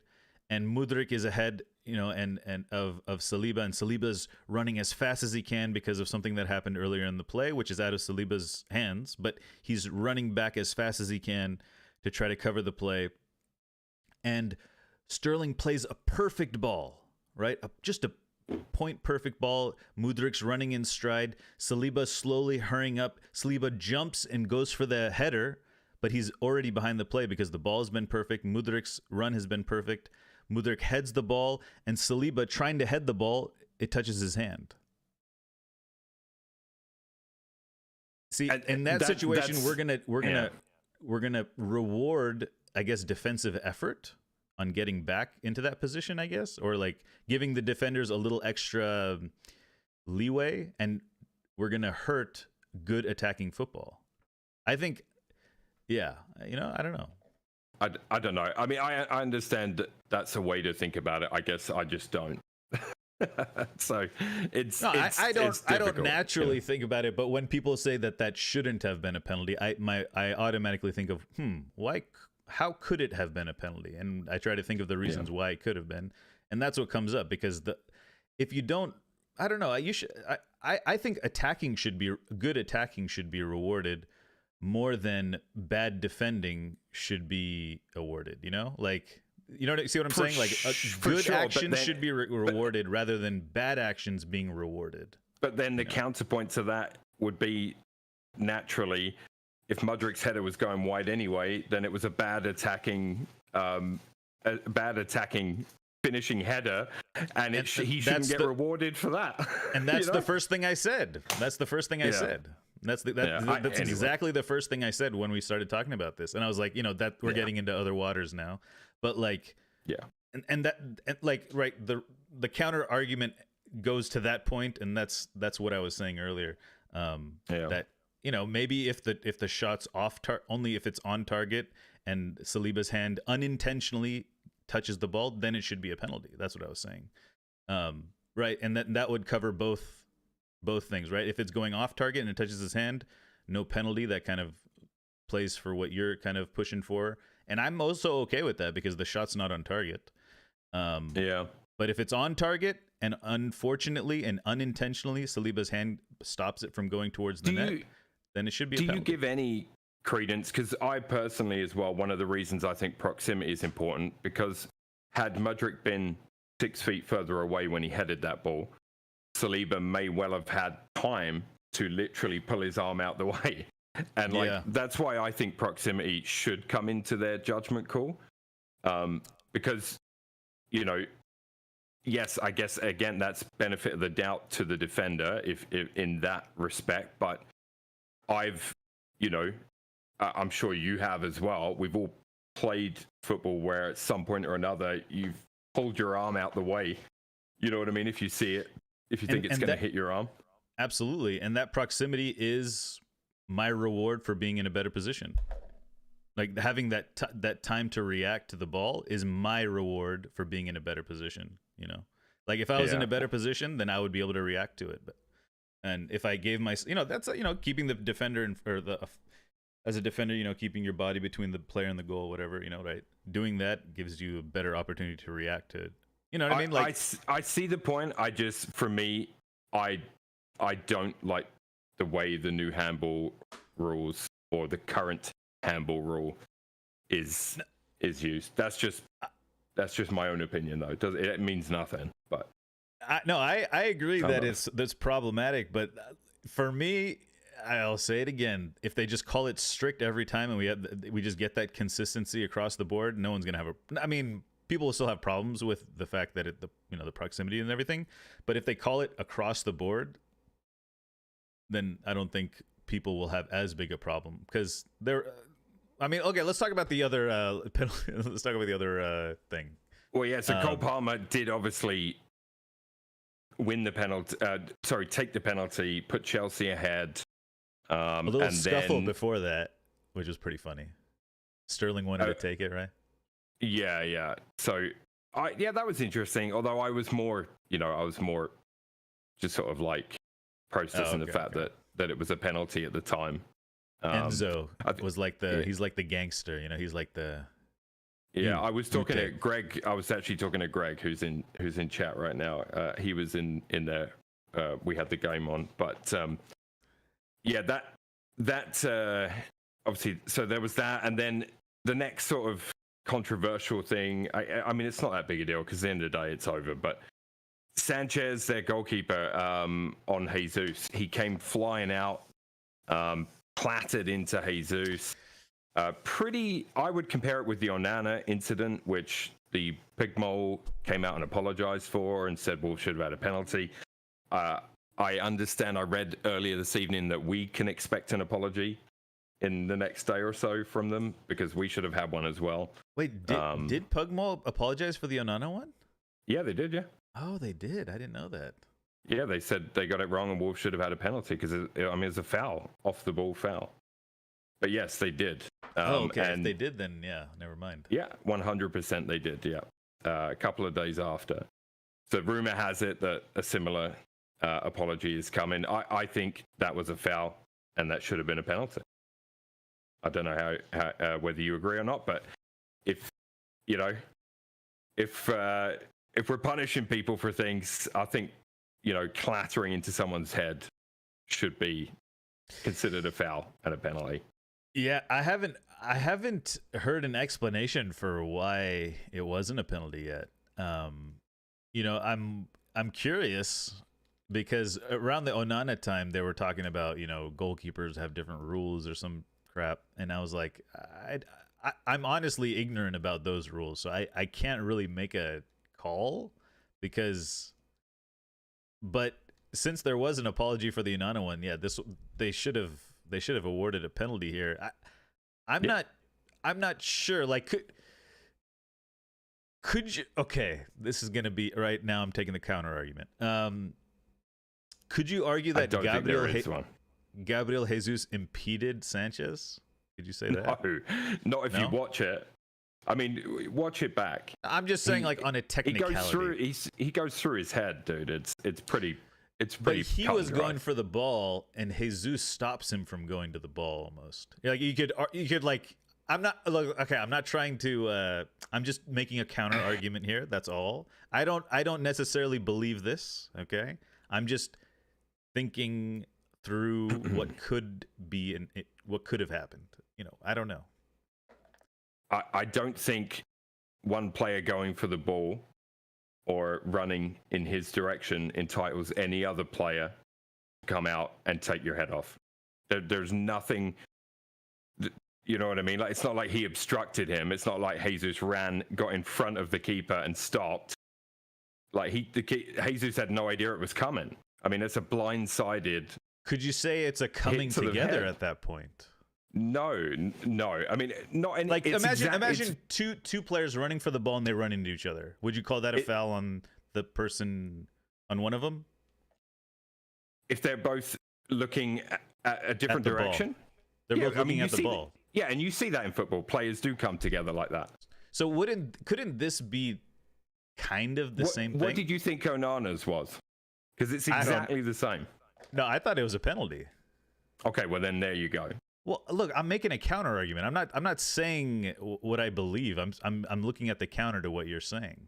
And Mudryk is ahead, you know, and of Saliba, and Saliba's running as fast as he can because of something that happened earlier in the play, which is out of Saliba's hands, but he's running back as fast as he can to try to cover the play. And Sterling plays a perfect ball, right? Just a point perfect ball. Mudryk's running in stride. Saliba slowly hurrying up. Saliba jumps and goes for the header, but he's already behind the play because the ball has been perfect. Mudryk's run has been perfect. Mudryk heads the ball, and Saliba, trying to head the ball, it touches his hand. See, in that situation, we're gonna reward, I guess, defensive effort on getting back into that position, I guess, or like giving the defenders a little extra leeway, and we're gonna hurt good attacking football. I think, yeah, you know, I don't know. I don't know. I mean, I understand that that's a way to think about it. I guess I just don't. So I don't naturally think about it, but when people say that shouldn't have been a penalty, I automatically think of how could it have been a penalty? And I try to think of the reasons why it could have been, and that's what comes up, because if you don't, I don't know, I think good attacking should be rewarded more than bad defending should be awarded, you know? Like, you know, see what I'm saying? Like, good actions should be rewarded rather than bad actions being rewarded. But then the counterpoint to that would be, naturally, if Mudryk's header was going wide anyway, then it was a bad attacking finishing header, and he shouldn't get rewarded for that. And that's the first thing I said. That's the first thing I said. That's exactly the first thing I said when we started talking about this, and I was like, that we're getting into other waters now, but like, and like, right, the counter argument goes to that point, and that's what I was saying earlier. That maybe if the shot's only if it's on target and Saliba's hand unintentionally touches the ball, then it should be a penalty. That's what I was saying. Right, and that would cover both things, right? If it's going off target and it touches his hand, no penalty. That kind of plays for what you're kind of pushing for, and I'm also okay with that because the shot's not on target. But if it's on target and unfortunately and unintentionally Saliba's hand stops it from going towards the net, then it should be a penalty. Do you give any credence? Because I personally as well, one of the reasons I think proximity is important, because had Mudryk been 6 feet further away when he headed that ball, Saliba may well have had time to literally pull his arm out the way. And that's why I think proximity should come into their judgment call. Because, yes, I guess, again, that's benefit of the doubt to the defender if in that respect. But I'm sure you have as well. We've all played football where at some point or another, you've pulled your arm out the way. You know what I mean? If you see it, if you think it's going to hit your arm. Absolutely. And that proximity is my reward for being in a better position. Like having that time to react to the ball is my reward for being in a better position. Like if I was in a better position, then I would be able to react to it. And if I gave that's keeping the defender as a defender, keeping your body between the player and the goal, whatever, right? Doing that gives you a better opportunity to react to it. You know what I mean? Like I see the point. For me, I don't like the way the new handball rules or the current handball rule is used. That's just my own opinion, though. It means nothing. But I agree that that's problematic. But for me, I'll say it again: if they just call it strict every time, and we just get that consistency across the board, no one's gonna have I mean, people will still have problems with the fact that the proximity and everything. But if they call it across the board, then I don't think people will have as big a problem because let's talk about the other penalty. Let's talk about the other thing. Well, yeah. So Cole Palmer did obviously win the penalty. Take the penalty, put Chelsea ahead. A little scuffle before that, which was pretty funny. Sterling wanted to take it, right? Yeah. So, that was interesting. Although I was more just sort of like processing the fact that it was a penalty at the time. Enzo was like he's like the gangster, he's like the. Yeah, I was talking to Greg. I was actually talking to Greg, who's in chat right now. He was in there. We had the game on, but that obviously. So there was that, and then the next sort of controversial thing. I mean, it's not that big a deal because at the end of the day, it's over. But Sanchez, their goalkeeper, on Jesus, he came flying out, clattered into Jesus. I would compare it with the Onana incident, which the Pigmole came out and apologized for and said, well, should have had a penalty. I understand, I read earlier this evening that we can expect an apology in the next day or so from them because we should have had one as well. Wait, did Pugmole apologize for the Onana one? Yeah, they did, yeah. Oh, they did? I didn't know that. Yeah, they said they got it wrong and Wolves should have had a penalty because, it's a foul, off the ball foul. But yes, they did. Okay. If they did, then yeah, never mind. Yeah, 100% they did, yeah. A couple of days after. So rumor has it that a similar apology is coming. I think that was a foul and that should have been a penalty. I don't know how whether you agree or not, but if we're punishing people for things, I think, clattering into someone's head should be considered a foul and a penalty. Yeah, I haven't heard an explanation for why it wasn't a penalty yet. I'm curious because around the Onana time they were talking about, goalkeepers have different rules or some crap, and I was like, I'm honestly ignorant about those rules, so I can't really make a call but since there was an apology for the Onana one, yeah, they should have awarded a penalty here. I'm not sure. Like, could you? Okay, this is gonna be right now. I'm taking the counter argument. Could you argue that Gabriel Jesus impeded Sanchez? Could you say that? No, not if you watch it. I mean, watch it back. I'm just saying, like, on a technicality. He goes through his head, dude. It's pretty. But he was going for the ball, and Jesus stops him from going to the ball almost. Like, you could like. I'm not trying to. I'm just making a counter argument here. That's all. I don't necessarily believe this. Okay. I'm just thinking through what could be and what could have happened. You know, I don't know. I don't think one player going for the ball or running in his direction entitles any other player to come out and take your head off. There's nothing, you know what I mean? Like, it's not like he obstructed him. It's not like Jesus got in front of the keeper and stopped. Like, Jesus had no idea it was coming. I mean, it's a blindsided. Could you say it's a coming together at that point? No. I mean, not any. Like, imagine two players running for the ball and they run into each other. Would you call that a foul on the person, on one of them? If they're both looking at a different direction? They're both looking at the ball. Yeah, and you see that in football. Players do come together like that. So couldn't this be kind of the same thing? What did you think Onana's was? Because it's exactly the same. No, I thought it was a penalty. Okay, well then there you go. Well, look, I'm making a counter argument. I'm not saying what I believe. I'm looking at the counter to what you're saying.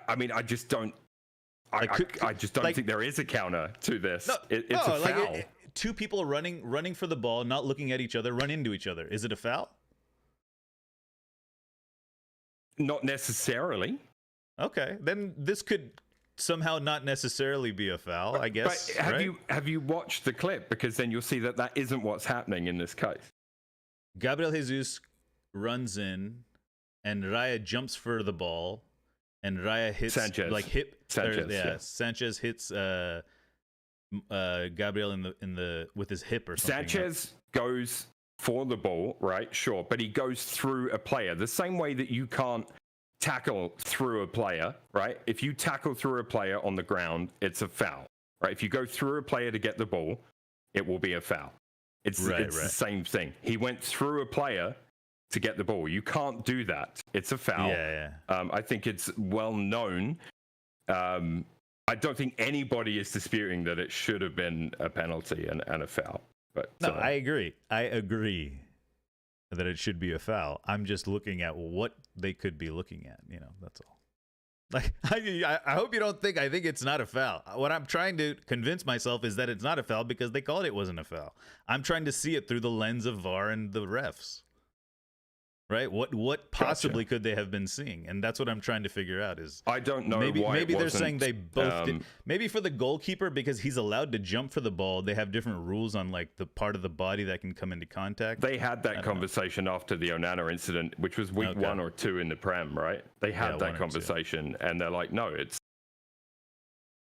I mean, I just don't. I just don't think there is a counter to this. No, it's a foul. Two people running for the ball, not looking at each other, run into each other. Is it a foul? Not necessarily. Okay, then this could somehow not necessarily be a foul, I guess. But have you watched the clip? Because then you'll see that isn't what's happening in this case. Gabriel Jesus runs in, and Raya jumps for the ball, and Raya hits Sanchez. Sanchez hits Gabriel with his hip or something. Sanchez goes for the ball, right? Sure, but he goes through a player the same way that you can't tackle through a player, right? If you tackle through a player on the ground, it's a foul, right? If you go through a player to get the ball, it will be a foul. It's the same thing. He went through a player to get the ball. You can't do that. It's a foul. Yeah. I think it's well known. I don't think anybody is disputing that it should have been a penalty and a foul. But no, I agree. I agree that it should be a foul. I'm just looking at what they could be looking at. You know, that's all. Like, I hope you don't think I think it's not a foul. What I'm trying to convince myself is that it's not a foul because they called it wasn't a foul. I'm trying to see it through the lens of VAR and the refs. Right? What possibly could they have been seeing? And that's what I'm trying to figure out is I don't know maybe why they're saying they both did. Maybe for the goalkeeper, because he's allowed to jump for the ball, they have different rules on like the part of the body that can come into contact. They had that conversation after the Onana incident, which was week 1 or 2 in the Prem, right? They had that conversation and they're like, no, it's,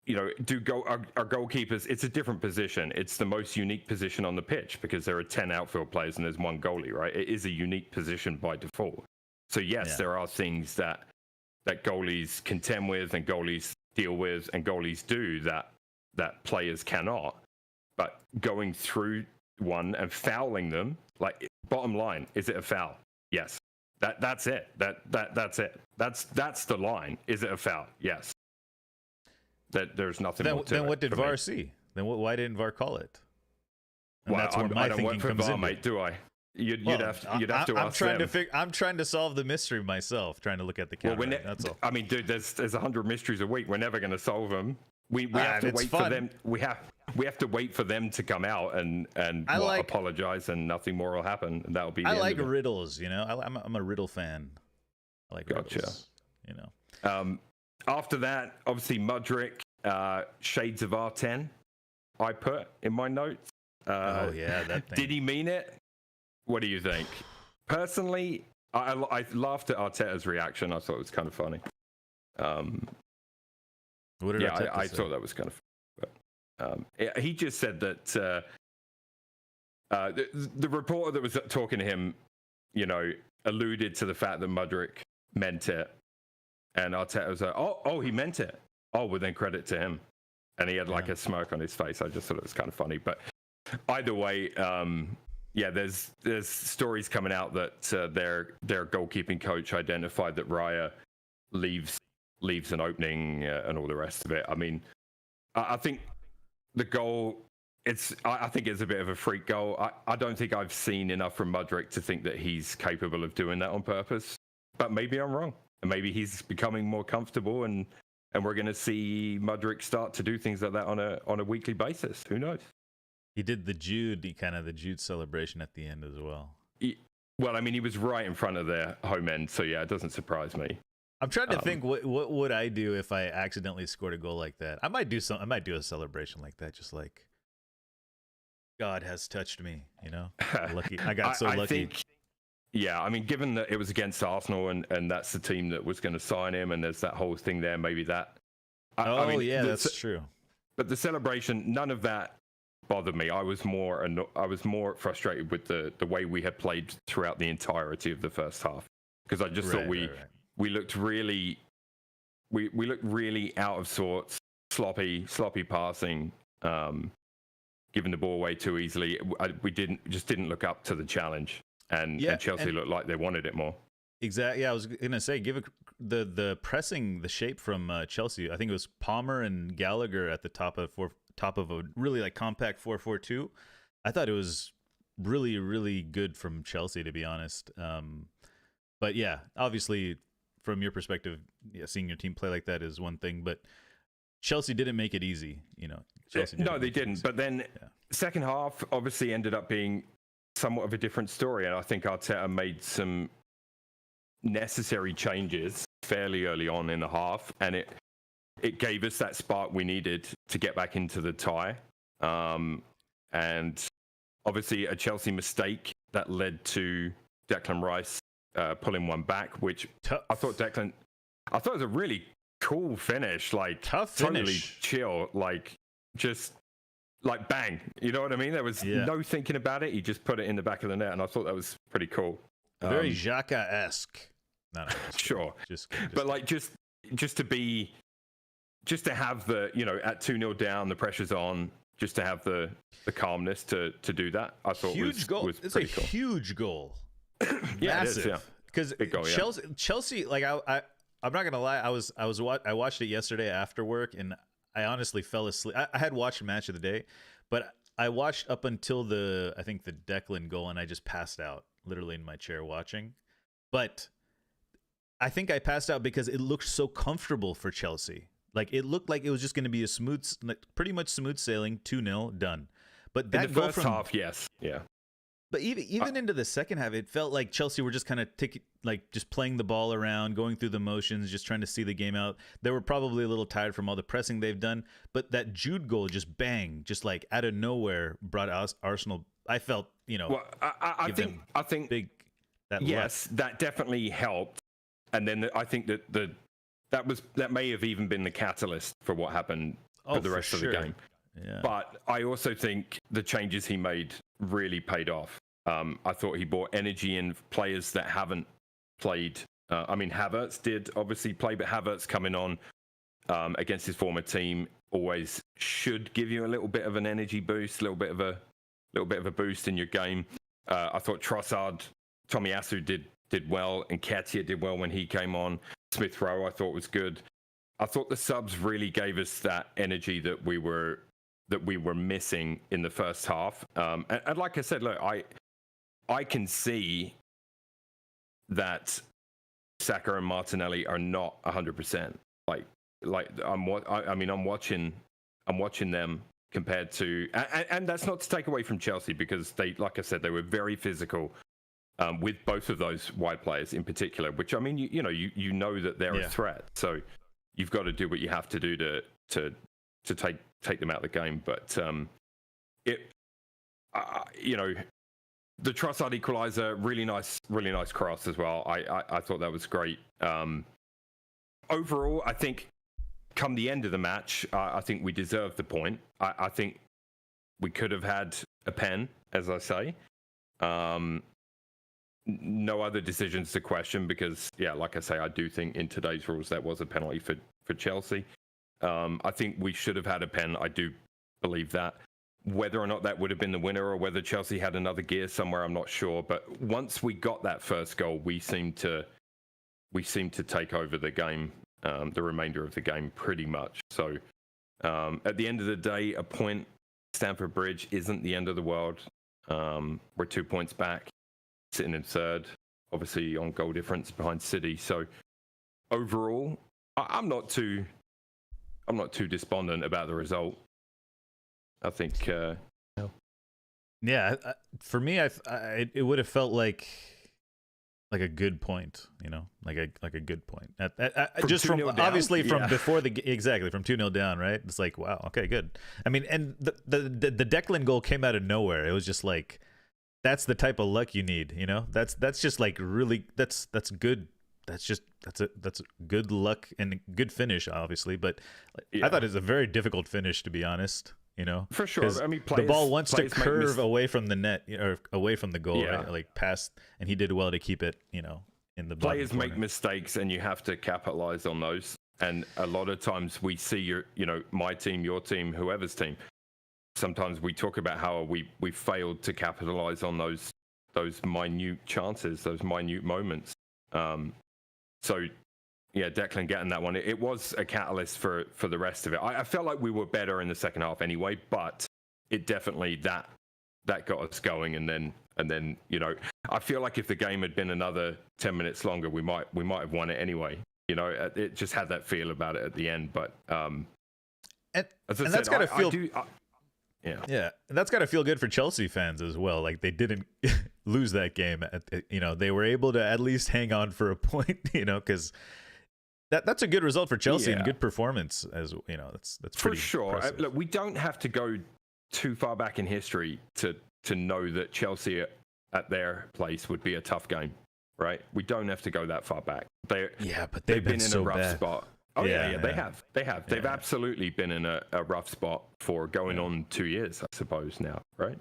you know, our goalkeepers, it's a different position. It's the most unique position on the pitch because there are 10 outfield players and there's one goalie, right? It is a unique position by default. So yes, there are things that goalies contend with and goalies deal with and goalies do that players cannot. But going through one and fouling them, like, bottom line, is it a foul? Yes. That's it. That's it. That's the line. Is it a foul? Yes. That there's nothing more to it. Then what did VAR see? Then why didn't VAR call it? And well, that's where my I don't work for VAR, mate, do I? You'd have to ask them. I'm trying to solve the mystery myself, trying to look at the camera. That's all. I mean, dude, there's 100 mysteries a week. We're never going to solve them. We have to wait for them. We have to wait for them to come out and apologize, and nothing more will happen. And that'll be. I like riddles. You know, I'm a riddle fan. I like riddles. You know. After that, obviously, Mudryk, shades of R10, I put in my notes. That thing. Did he mean it? What do you think? Personally, I laughed at Arteta's reaction. I thought it was kind of funny. What did Arteta say? I thought that was kind of He just said that the reporter that was talking to him, alluded to the fact that Mudryk meant it, and Arteta was like, "Oh, he meant it. Oh, well then credit to him." And he had like a smirk on his face. I just thought it was kind of funny. But either way, there's stories coming out that their goalkeeping coach identified that Raya leaves an opening and all the rest of it. I mean, I think the goal, I think it's a bit of a freak goal. I don't think I've seen enough from Mudryk to think that he's capable of doing that on purpose. But maybe I'm wrong. And maybe he's becoming more comfortable, and we're going to see Mudryk start to do things like that on a weekly basis. Who knows? He did the Jude celebration at the end as well. He was right in front of their home end, so yeah, it doesn't surprise me. I'm trying to think what would I do if I accidentally scored a goal like that. I might do a celebration like that, just like God has touched me, Lucky. I got so lucky. Given that it was against Arsenal and that's the team that was going to sign him, and there's that whole thing there, maybe that. That's true. But the celebration, none of that bothered me. I was more frustrated with the way we had played throughout the entirety of the first half, because I just thought we looked really out of sorts, sloppy passing, giving the ball away too easily. We didn't look up to the challenge. And Chelsea looked like they wanted it more. Exactly. Yeah, I was gonna say, give it the pressing, the shape from Chelsea. I think it was Palmer and Gallagher at the top of a really like compact 4-4-2. I thought it was really, really good from Chelsea, to be honest. But yeah, obviously from your perspective, seeing your team play like that is one thing, but Chelsea didn't make it easy. They didn't. But then second half obviously ended up being somewhat of a different story, and I think Arteta made some necessary changes fairly early on in the half, and it gave us that spark we needed to get back into the tie. And obviously a Chelsea mistake that led to Declan Rice pulling one back, which I thought it was a really cool finish, like tough totally finish. Chill, like just like bang, you know what I mean? There was no thinking about it. He just put it in the back of the net, and I thought that was pretty cool. Very Xhaka-esque. No, sure. But like just to have the, at 2-0 down, the pressure's on, just to have the calmness to do that, I thought huge goal. Was it's pretty a cool. Huge goal. Yeah, massive. it is, because Chelsea, like I'm not gonna lie, I watched it yesterday after work, and I honestly fell asleep. I had watched Match of the Day, but I watched up until the Declan goal, and I just passed out literally in my chair watching. But I think I passed out because it looked so comfortable for Chelsea. Like it looked like it was just going to be pretty much smooth sailing, 2-0 done. But that in the first half, yes, yeah. But even into the second half, it felt like Chelsea were just kind of just playing the ball around, going through the motions, just trying to see the game out. They were probably a little tired from all the pressing they've done. But that Jude goal, just bang, just like out of nowhere, brought Arsenal. I felt, Well, I think big. That definitely helped. And then I think that may have even been the catalyst for what happened for the rest of the game. Yeah. But I also think the changes he made really paid off. I thought he brought energy in players that haven't played. Havertz did obviously play, but Havertz coming on against his former team always should give you a little bit of an energy boost, a little bit of a boost in your game. I thought Trossard, Tomiyasu did well, and Nketiah did well when he came on. Smith Rowe I thought was good. I thought the subs really gave us that energy that we were missing in the first half. And like I said, look, I can see that Saka and Martinelli are not 100%. I'm watching them compared to, and that's not to take away from Chelsea, because they, like I said, they were very physical with both of those wide players in particular. Which you know that they're a threat, so you've got to do what you have to do to take them out of the game. But the Trossard equalizer, really nice cross as well. I thought that was great. Overall, I think come the end of the match, I think we deserved the point. I think we could have had a pen, as I say. No other decisions to question because, yeah, like I say, I do think in today's rules that was a penalty for Chelsea. I think we should have had a pen. I do believe that. Whether or not that would have been the winner or whether Chelsea had another gear somewhere, I'm not sure. But once we got that first goal, we seemed to take over the game, the remainder of the game pretty much. So at the end of the day, a point Stamford Bridge isn't the end of the world. We're 2 points back, sitting in third, obviously on goal difference behind City. So overall, I'm not too despondent about the result. I think, yeah, for me, it would have felt like a good point, you know, like a good point. Just from obviously down? From before from 2-0 down, right? It's like, wow, okay, good. I mean, and the Declan goal came out of nowhere. It was just like, that's the type of luck you need, you know. That's just like really that's good. That's good luck and good finish, obviously. But I thought it was a very difficult finish, to be honest. You know, for sure. I mean, the ball wants to curve away from the net or away from the goal, right? Like past, and he did well to keep it, you know, in the players make mistakes, and you have to capitalize on those. And a lot of times we see my team, your team, whoever's team. Sometimes we talk about how we failed to capitalize on those minute chances, those minute moments. So. Yeah, Declan getting that one. It was a catalyst for the rest of it. I felt like we were better in the second half anyway, but it definitely that got us going. And then you know, I feel like if the game had been another 10 minutes longer, we might have won it anyway. You know, it just had that feel about it at the end. But and that's got to feel. Yeah, and that's got to feel good for Chelsea fans as well. Like they didn't lose that game. You know, they were able to at least hang on for a point. You know, because. That's a good result for Chelsea and good performance, as you know. That's for sure. Look, we don't have to go too far back in history to know that Chelsea at their place would be a tough game, right? We don't have to go that far back. But they've been in a rough spot. Oh yeah, they have. They've absolutely been in a rough spot for going on 2 years, I suppose now, right?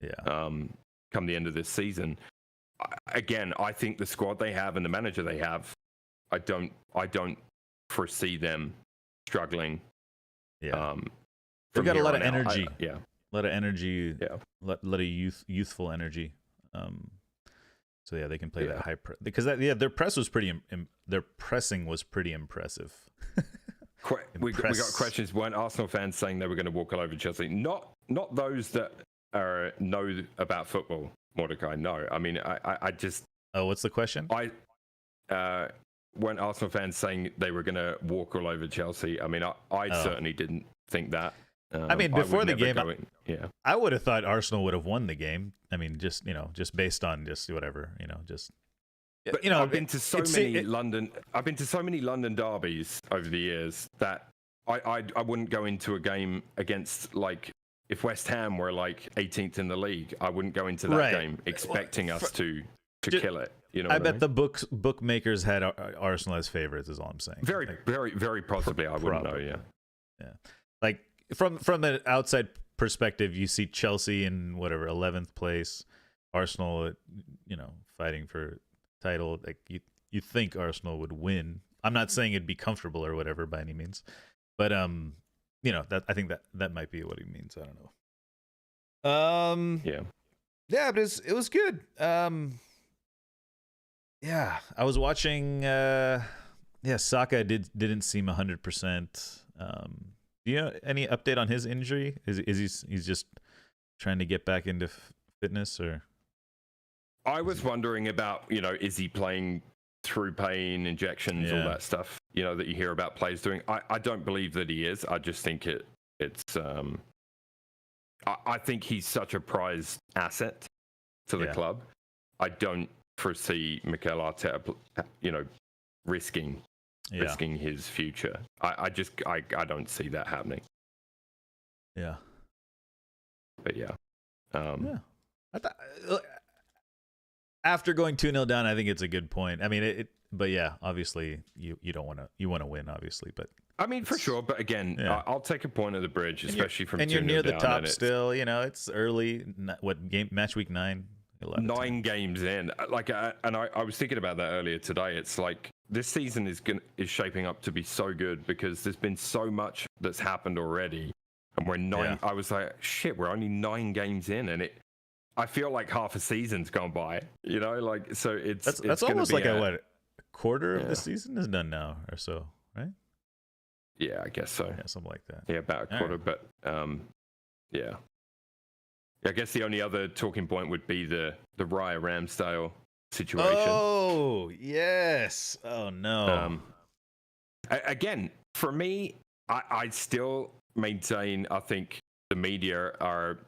Yeah. Come the end of this season, again, I think the squad they have and the manager they have. I don't foresee them struggling. Yeah, they've got a lot of energy. A lot of energy. Yeah, lot of youthful energy. So yeah, they can play that high because their press was their pressing was pretty impressive. We got questions. Weren't Arsenal fans saying they were going to walk all over Chelsea? Not those that know about football, Mordecai. No, I mean I just. Oh, what's the question? Weren't Arsenal fans saying they were going to walk all over Chelsea? I mean, I certainly didn't think that. I mean, before the game, I would have thought Arsenal would have won the game. I mean, just based on just whatever, just. But, you know, I've been to so many London derbies over the years that I wouldn't go into a game against, like, if West Ham were like 18th in the league, I wouldn't go into that game expecting us to kill it. You know, I bet the bookmakers had Arsenal as favorites. Is all I'm saying. Very, very, very possibly. I wouldn't know. Yeah. Like from an outside perspective, you see Chelsea in whatever 11th place, Arsenal, fighting for title. Like you think Arsenal would win. I'm not saying it'd be comfortable or whatever by any means, but that I think that might be what he means. I don't know. Yeah, but it was good. Yeah, I was watching. Saka didn't seem 100%. Do you know any update on his injury? Is he's just trying to get back into fitness, or? I was wondering about, is he playing through pain, injections, all that stuff, that you hear about players doing. I don't believe that he is. I just think it's. I think he's such a prized asset to the club. I don't foresee Mikel Arteta, risking his future. I don't see that happening. Yeah. But yeah. I thought After going 2-0 down, I think it's a good point. I mean, but yeah, obviously you don't want to, you want to win, obviously, but I mean, for sure. But again, yeah. I'll take a point of the bridge, especially from 2-0 and you're near the down, top still. You know, it's early. Match week 9? 9 games in. Like, I was thinking about that earlier today. It's like this season is shaping up to be so good because there's been so much that's happened already, and we're 9. Yeah. I was like, shit, we're only 9 games in, and I feel like half a season's gone by. You know, like so that's almost like a quarter of the season is done now or so, right? Yeah, I guess so. Yeah, something like that. Yeah, about a quarter, right. But yeah. I guess the only other talking point would be the Raya Ramsdale situation. Oh, yes. Oh, no. Again, for me, I still maintain, I think the media are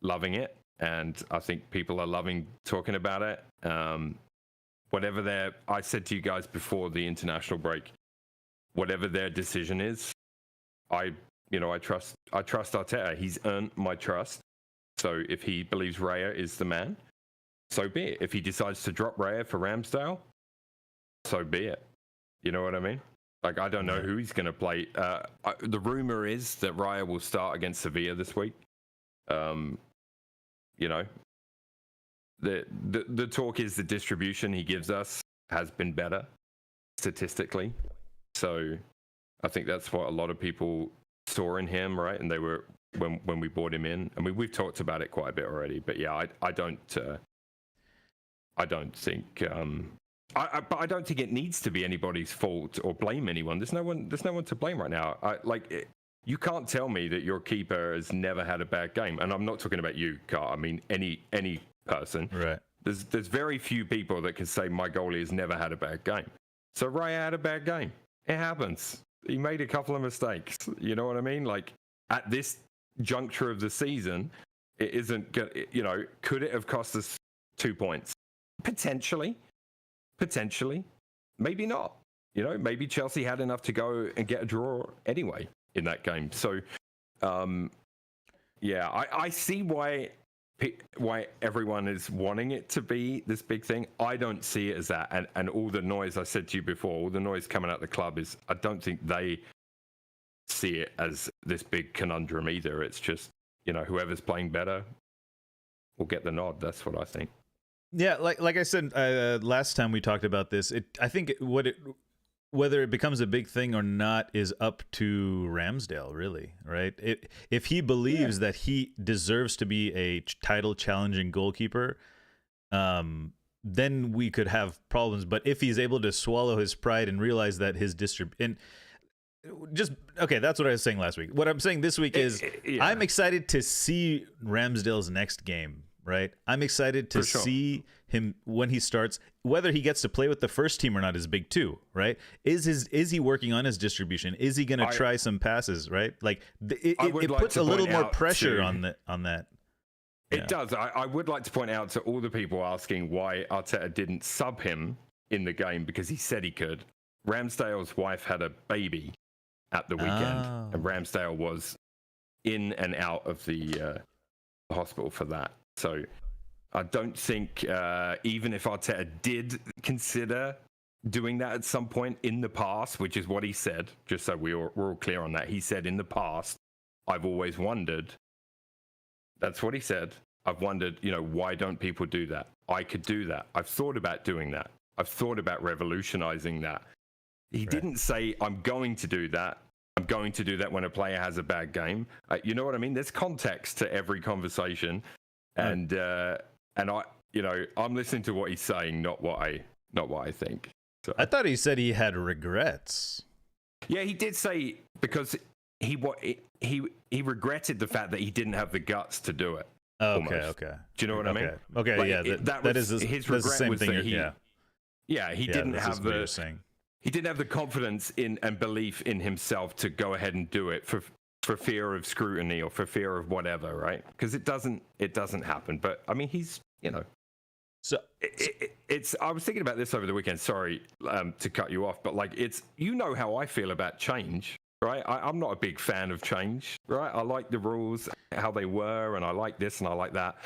loving it, and I think people are loving talking about it. Whatever I said to you guys before the international break, whatever their decision is, I trust Arteta. He's earned my trust. So if he believes Raya is the man, so be it. If he decides to drop Raya for Ramsdale, so be it. You know what I mean? Like, I don't know who he's going to play. The rumor is that Raya will start against Sevilla this week. You know, the talk is the distribution he gives us has been better statistically. So I think that's what a lot of people saw in him, right? And they were when we brought him in. I mean, we've talked about it quite a bit already, but yeah, I don't think but I don't think it needs to be anybody's fault or blame anyone. There's no one to blame right now. You can't tell me that your keeper has never had a bad game, and I'm not talking about you, Carl. I mean any person. Right. There's very few people that can say my goalie has never had a bad game. So Raya had a bad game. It happens. He made a couple of mistakes. You know what I mean? Like, at this juncture of the season, it isn't good. You know, could it have cost us 2 points? Potentially, maybe not. You know, maybe Chelsea had enough to go and get a draw anyway in that game. So, yeah, I see why everyone is wanting it to be this big thing. I don't see it as that. And all the noise I said to you before, all the noise coming out of the club is, I don't think they see it as this big conundrum either. It's just, you know, whoever's playing better will get the nod. That's what I think. Yeah, like I said last time we talked about this, I think whether it becomes a big thing or not is up to Ramsdale, really, right? If he believes that he deserves to be a title challenging goalkeeper, then we could have problems. But if he's able to swallow his pride and realize that his that's what I was saying last week. What I'm saying this week is I'm excited to see Ramsdale's next game, right? I'm excited to see him when he starts. Whether he gets to play with the first team or not is big too, right? Is he working on his distribution? Is he going to try some passes, right? Like it puts a little more pressure on that. It does. I would like to point out to all the people asking why Arteta didn't sub him in the game because he said he could. Ramsdale's wife had a baby at the weekend, and Ramsdale was in and out of the hospital for that. So I don't think even if Arteta did consider doing that at some point in the past, which is what he said, just so we're all clear on that. He said in the past, I've always wondered. That's what he said. I've wondered, you know, why don't people do that? I could do that. I've thought about doing that. I've thought about revolutionizing that. He didn't say, I'm going to do that. I'm going to do that when a player has a bad game. You know what I mean? There's context to every conversation. And I, you know, I'm listening to what he's saying, not what I think. So. I thought he said he had regrets. Yeah, he did say because he regretted the fact that he didn't have the guts to do it. Okay. Do you know what I mean? Okay, like, yeah. That is his regret. The same was thing. He didn't have the confidence in and belief in himself to go ahead and do it for fear of scrutiny or for fear of whatever, right? Because it doesn't happen. But I mean, he's, you know. So it's. I was thinking about this over the weekend. Sorry to cut you off, but like you know how I feel about change, right? I'm not a big fan of change, right? I like the rules how they were, and I like this and I like that.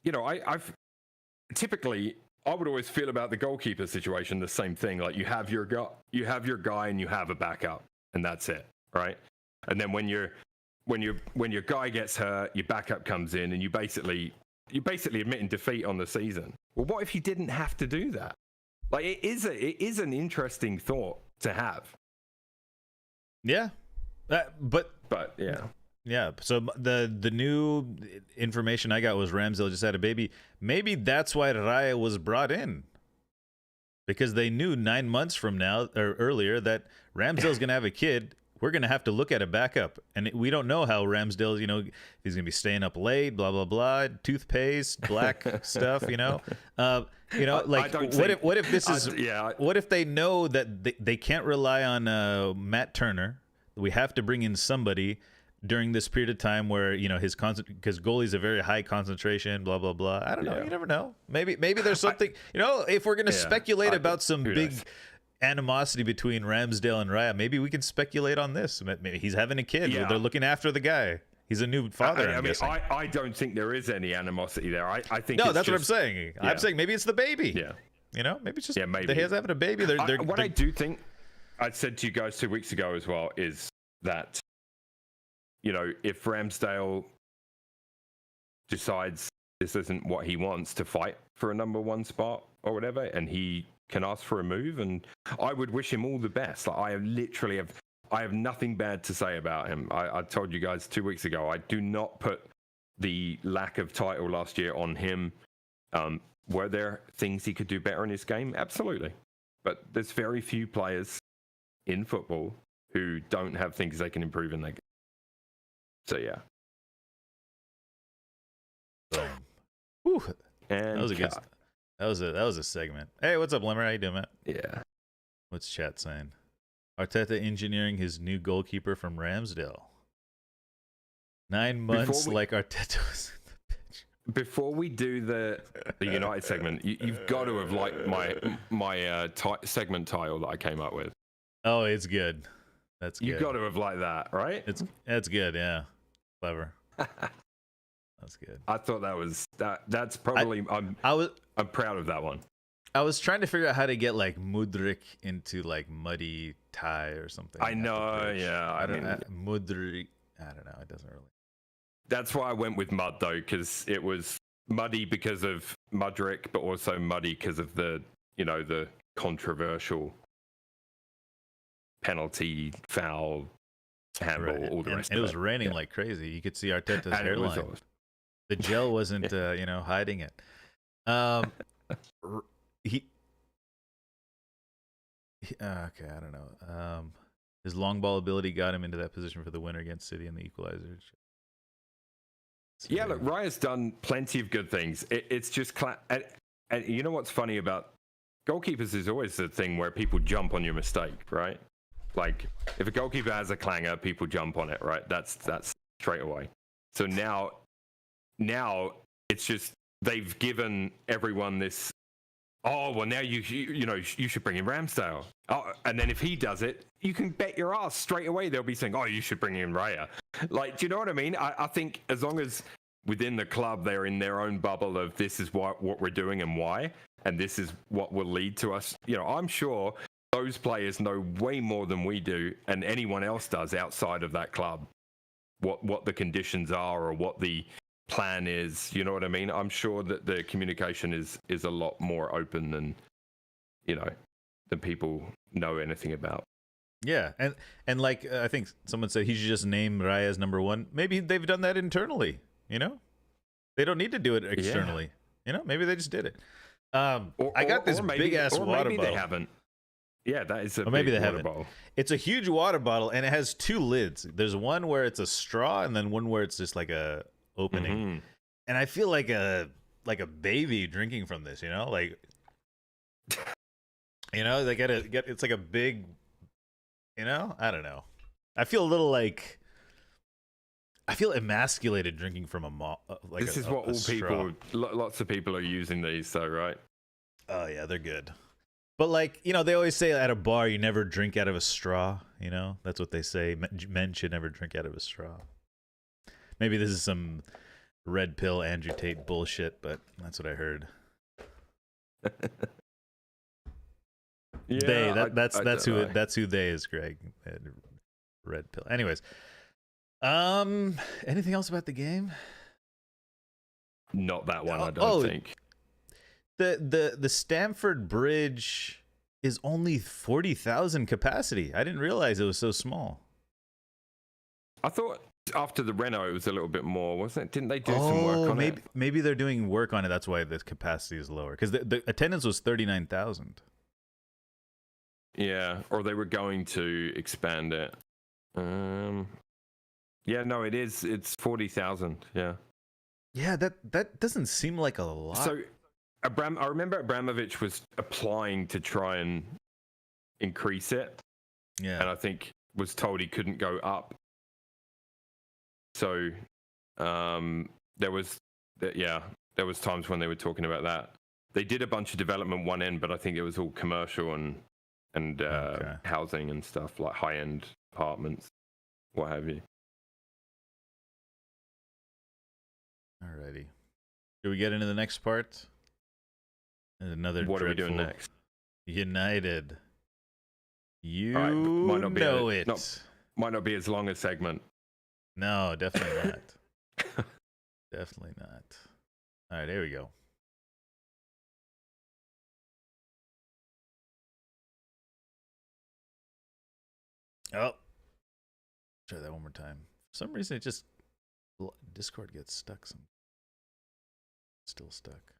I've typically I would always feel about the goalkeeper situation the same thing. Like you have your guy, and you have a backup, and that's it, right? And then when your guy gets hurt, your backup comes in, and you basically admitting defeat on the season. Well, what if you didn't have to do that? Like it is an interesting thought to have. Yeah, but yeah. Yeah, so the new information I got was Ramsdale just had a baby. Maybe that's why Raya was brought in, because they knew 9 months from now or earlier that Ramsdale's going to have a kid. We're going to have to look at a backup, and we don't know how Ramsdale, if he's going to be staying up late, blah blah blah, toothpaste, black stuff, what if this is what if they know that they can't rely on Matt Turner? We have to bring in somebody during this period of time where because goalie's a very high concentration, blah blah blah. I don't know. You never know. Maybe there's something. If we're gonna speculate about some big animosity between Ramsdale and Raya, maybe we can speculate on this. Maybe he's having a kid. They're looking after the guy. He's a new father. I don't think there is any animosity there. I think no. That's what I'm saying. Yeah. I'm saying maybe it's the baby. Yeah. Maybe it's just maybe he's having a baby. I do think I said to you guys 2 weeks ago as well is that. If Ramsdale decides this isn't what he wants to fight for a number one spot or whatever, and he can ask for a move, and I would wish him all the best. Like, I have nothing bad to say about him. I told you guys 2 weeks ago, I do not put the lack of title last year on him. Were there things he could do better in his game? Absolutely. But there's very few players in football who don't have things they can improve in their game. So yeah. Whew. And that was a good. That was a segment. Hey, what's up, Limmer? How you doing, Matt? Yeah. What's chat saying? Arteta engineering his new goalkeeper from Ramsdale. 9 months like Arteta was in the pitch. Before we do the United segment, you've got to have liked my segment title that I came up with. Oh, it's good. That's good. You've got to have liked that, right? That's good. Yeah. Clever. That's good. I thought that was that's probably I'm proud of that one. I was trying to figure out how to get like Mudryk into like muddy tie or something. I know, yeah. Mudryk. I don't know. It doesn't really. That's why I went with mud though, because it was muddy because of Mudryk, but also muddy because of the the controversial penalty, foul, handball, all the rest of it. It was raining like crazy. You could see Arteta's hairline. The gel wasn't, hiding it. Okay, I don't know. His long ball ability got him into that position for the winner against City and the equalizer. Yeah, look, Raya's done plenty of good things. It's just, and you know what's funny about goalkeepers is always the thing where people jump on your mistake, right? Like, if a goalkeeper has a clanger, people jump on it, right? That's straight away. So now it's just they've given everyone this. Oh well, now you should bring in Ramsdale. Oh, and then if he does it, you can bet your ass straight away they'll be saying, oh, you should bring in Raya. Like, do you know what I mean? I think as long as within the club they're in their own bubble of this is what we're doing and why, and this is what will lead to us. I'm sure those players know way more than we do and anyone else does outside of that club what the conditions are or what the plan is. You know what I mean? I'm sure that the communication is a lot more open than than people know anything about. Yeah, and like I think someone said he should just name Raya as number one. Maybe they've done that internally. They don't need to do it externally. Yeah. Maybe they just did it. I got this big ass water bottle. Maybe they haven't. Yeah, that is a big maybe they water haven't. bottle. It's a huge water bottle, and it has two lids. There's one where it's a straw, and then one where it's just like a opening. Mm-hmm. And I feel like a baby drinking from this. Like they get it's like a big. I don't know. I feel a little like. I feel emasculated drinking from this is what all straw. Lots of people are using these, though, right? Oh yeah, they're good. But like, they always say at a bar, you never drink out of a straw. That's what they say. Men should never drink out of a straw. Maybe this is some red pill Andrew Tate bullshit, but that's what I heard. Yeah, that's who they is, Greg. Red pill. Anyways, anything else about the game? Not that one, I don't think. The Stamford Bridge is only 40,000 capacity. I didn't realize it was so small. I thought after the reno it was a little bit more, wasn't it? Didn't they do some work on it? Maybe they're doing work on it. That's why the capacity is lower, because the attendance was 39,000. Yeah, or they were going to expand it. Yeah, no, it is. It's 40,000. Yeah. Yeah, that doesn't seem like a lot. So, I remember Abramovich was applying to try and increase it. Yeah. And I think was told he couldn't go up. So, there was times when they were talking about that. They did a bunch of development one end, but I think it was all commercial and housing and stuff, like high-end apartments, what have you. Alrighty. Do we get into the next part? Another. What are we doing next? United. You might not be know it. Might not be as long a segment. No, definitely not. Definitely not. All right, here we go. Oh, try that one more time. For some reason, it just Discord gets stuck. Still stuck.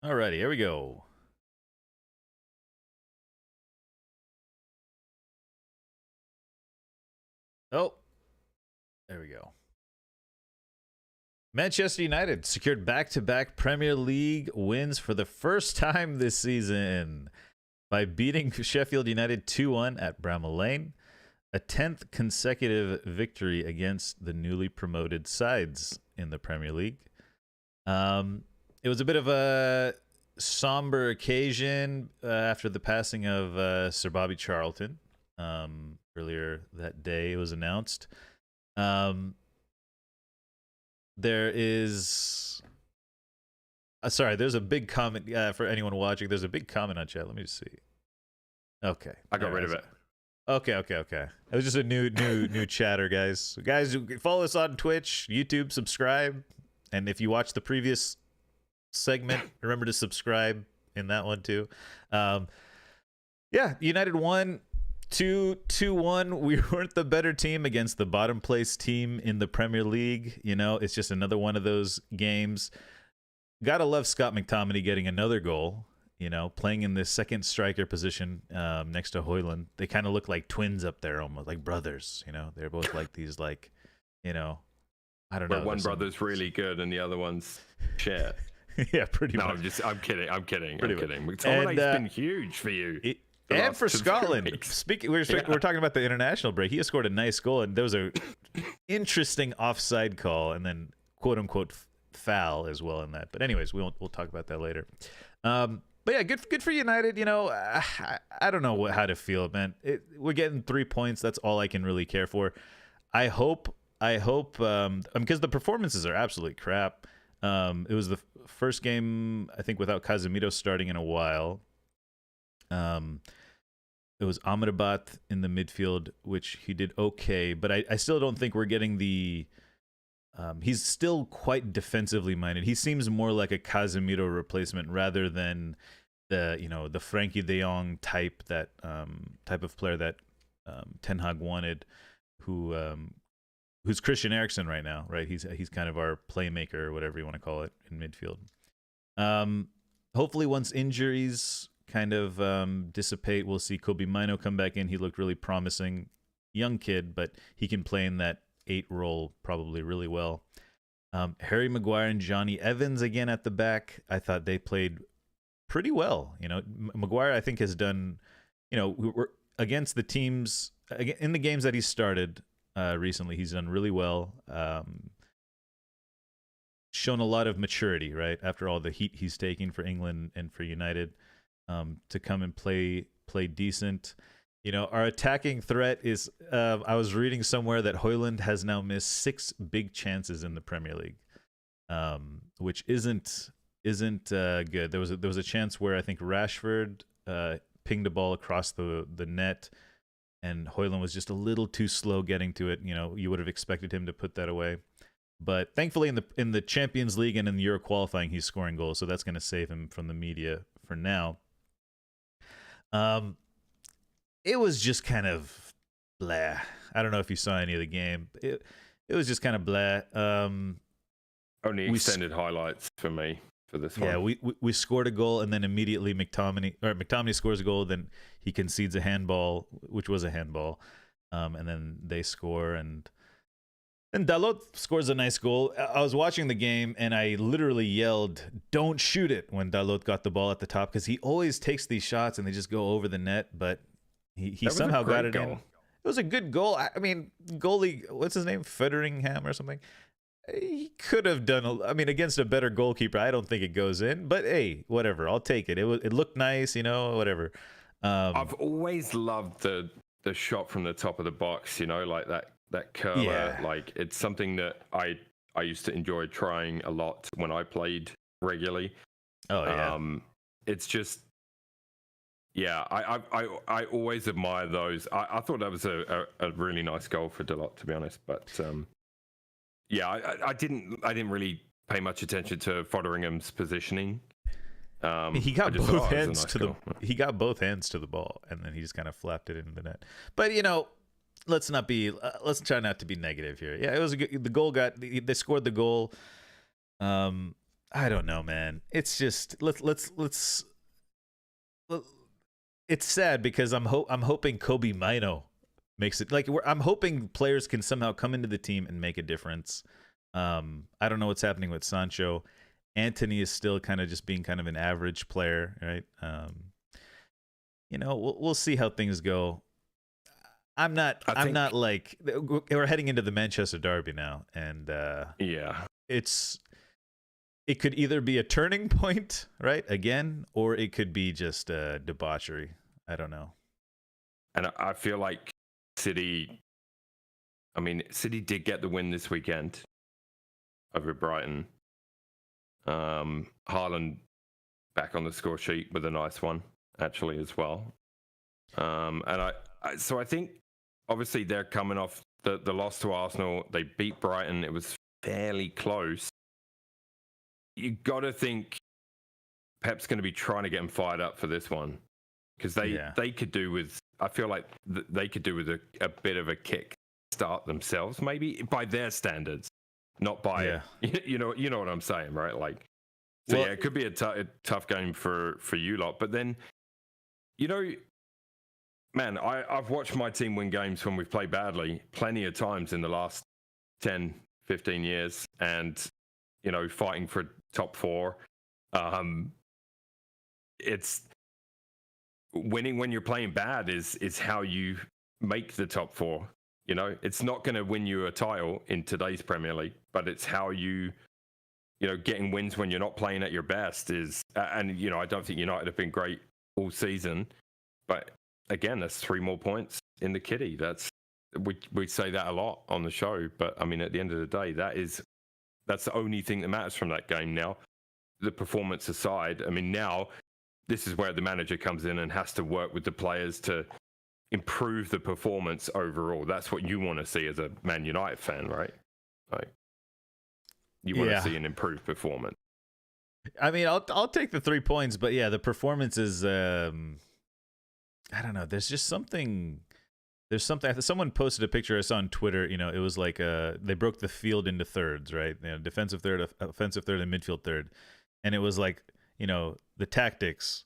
Alrighty, here we go. Oh, there we go. Manchester United secured back-to-back Premier League wins for the first time this season by beating Sheffield United 2-1 at Bramall Lane, a 10th consecutive victory against the newly promoted sides in the Premier League. It was a bit of a somber occasion after the passing of Sir Bobby Charlton. Earlier that day, it was announced. There is... sorry, there's a big comment for anyone watching. There's a big comment on chat. Let me just see. Okay. I got rid of it. Okay. It was just a new chatter, guys. Guys, follow us on Twitch, YouTube, subscribe. And if you watch the previous segment, remember to subscribe in that one too. Yeah, United won 2-1. We weren't the better team against the bottom place team in the Premier League. You know, it's just another one of those games. Gotta love Scott McTominay getting another goal. You know, playing in this second striker position next to Højlund. They kind of look like twins up there, almost like brothers. You know, they're both like these, like, you know, I don't know. One brother's really good and the other one's shit. Yeah, pretty much. No, I'm kidding. McTominay's been huge for you. And for Scotland. We're talking about the international break. He scored a nice goal, and there was a interesting offside call, and then quote unquote foul as well in that. But anyways, we'll talk about that later. But yeah, good for United. You know, I don't know how to feel, man. We're getting 3 points. That's all I can really care for. I hope, because the performances are absolutely crap. It was the first game, I think, without Casemiro starting in a while. It was Amrabat in the midfield, which he did okay, but I still don't think we're getting the... he's still quite defensively minded. He seems more like a Casemiro replacement rather than the Frankie de Jong type of player that Ten Hag wanted, who's Christian Eriksen right now, right? He's kind of our playmaker or whatever you want to call it in midfield. Hopefully, once injuries kind of dissipate, we'll see Kobe Mino come back in. He looked really promising, young kid, but he can play in that 8 role probably really well. Harry Maguire and Johnny Evans again at the back. I thought they played pretty well. You know, Maguire I think has done. You know, we're against the teams in the games that he started recently. He's done really well. Shown a lot of maturity, right? After all the heat he's taking for England and for United, to come and play decent. Our attacking threat is. I was reading somewhere that Højlund has now missed 6 big chances in the Premier League, which isn't good. There was a chance where I think Rashford pinged a ball across the net, and Højlund was just a little too slow getting to it. You would have expected him to put that away, but thankfully in the Champions League and in the Euro qualifying, he's scoring goals, so that's going to save him from the media for now. It was just kind of blah. I don't know if you saw any of the game. It was just kind of blah. Only extended highlights for me for this one. Yeah, we scored a goal, and then immediately McTominay scores a goal. Then he concedes a handball, which was a handball, and then they score, and Dalot scores a nice goal. I was watching the game, and I literally yelled, "Don't shoot it!" when Dalot got the ball at the top, because he always takes these shots and they just go over the net, but he somehow got it in. It was a good goal. I mean, goalie, what's his name? Federingham or something. He could have done. Against a better goalkeeper, I don't think it goes in. But hey, whatever. I'll take it. It looked nice, whatever. I've always loved the shot from the top of the box. Like that curler. Yeah. Like it's something that I used to enjoy trying a lot when I played regularly. Oh yeah. It's just. Yeah, I always admire those. I thought that was a really nice goal for Dalot, to be honest. But yeah, I didn't really pay much attention to Fotheringham's positioning. He got both hands to the ball, and then he just kind of flapped it into the net. But let's try not to be negative here. Yeah, it was they scored the goal. I don't know, man. It's just let's. It's sad because I'm hoping Kobe Mino makes it. I'm hoping players can somehow come into the team and make a difference. I don't know what's happening with Sancho. Antony is still kind of just being kind of an average player, right? We'll see how things go. I'm not like we're heading into the Manchester Derby now, and yeah, it could either be a turning point, right, again, or it could be just debauchery. I don't know. And I feel like City did get the win this weekend over Brighton. Haaland back on the score sheet with a nice one, actually, as well. And I think, obviously, they're coming off the loss to Arsenal. They beat Brighton. It was fairly close. You got to think Pep's going to be trying to get them fired up for this one, because they could do with. I feel like they could do with a bit of a kick start themselves, maybe by their standards, not by you know what I'm saying, right? Like, so yeah, it could be a tough game for you lot. But then, man, I've watched my team win games when we've played badly plenty of times in the last 10, 15 years, and fighting for top 4. It's winning when you're playing bad is how you make the top 4. It's not going to win you a title in today's Premier League, but it's how getting wins when you're not playing at your best is. And I don't think United have been great all season, but again, that's 3 more points in the kitty. We say that a lot on the show, but at the end of the day, that's the only thing that matters from that game now. The performance aside, now this is where the manager comes in and has to work with the players to improve the performance overall. That's what you want to see as a Man United fan, right? Like, you want to see an improved performance. I'll take the 3 points, but yeah, the performance is I don't know. There's just something. There's something. Someone posted a picture I saw on Twitter. It was like they broke the field into thirds, right? Defensive third, offensive third, and midfield third. And it was like, the tactics.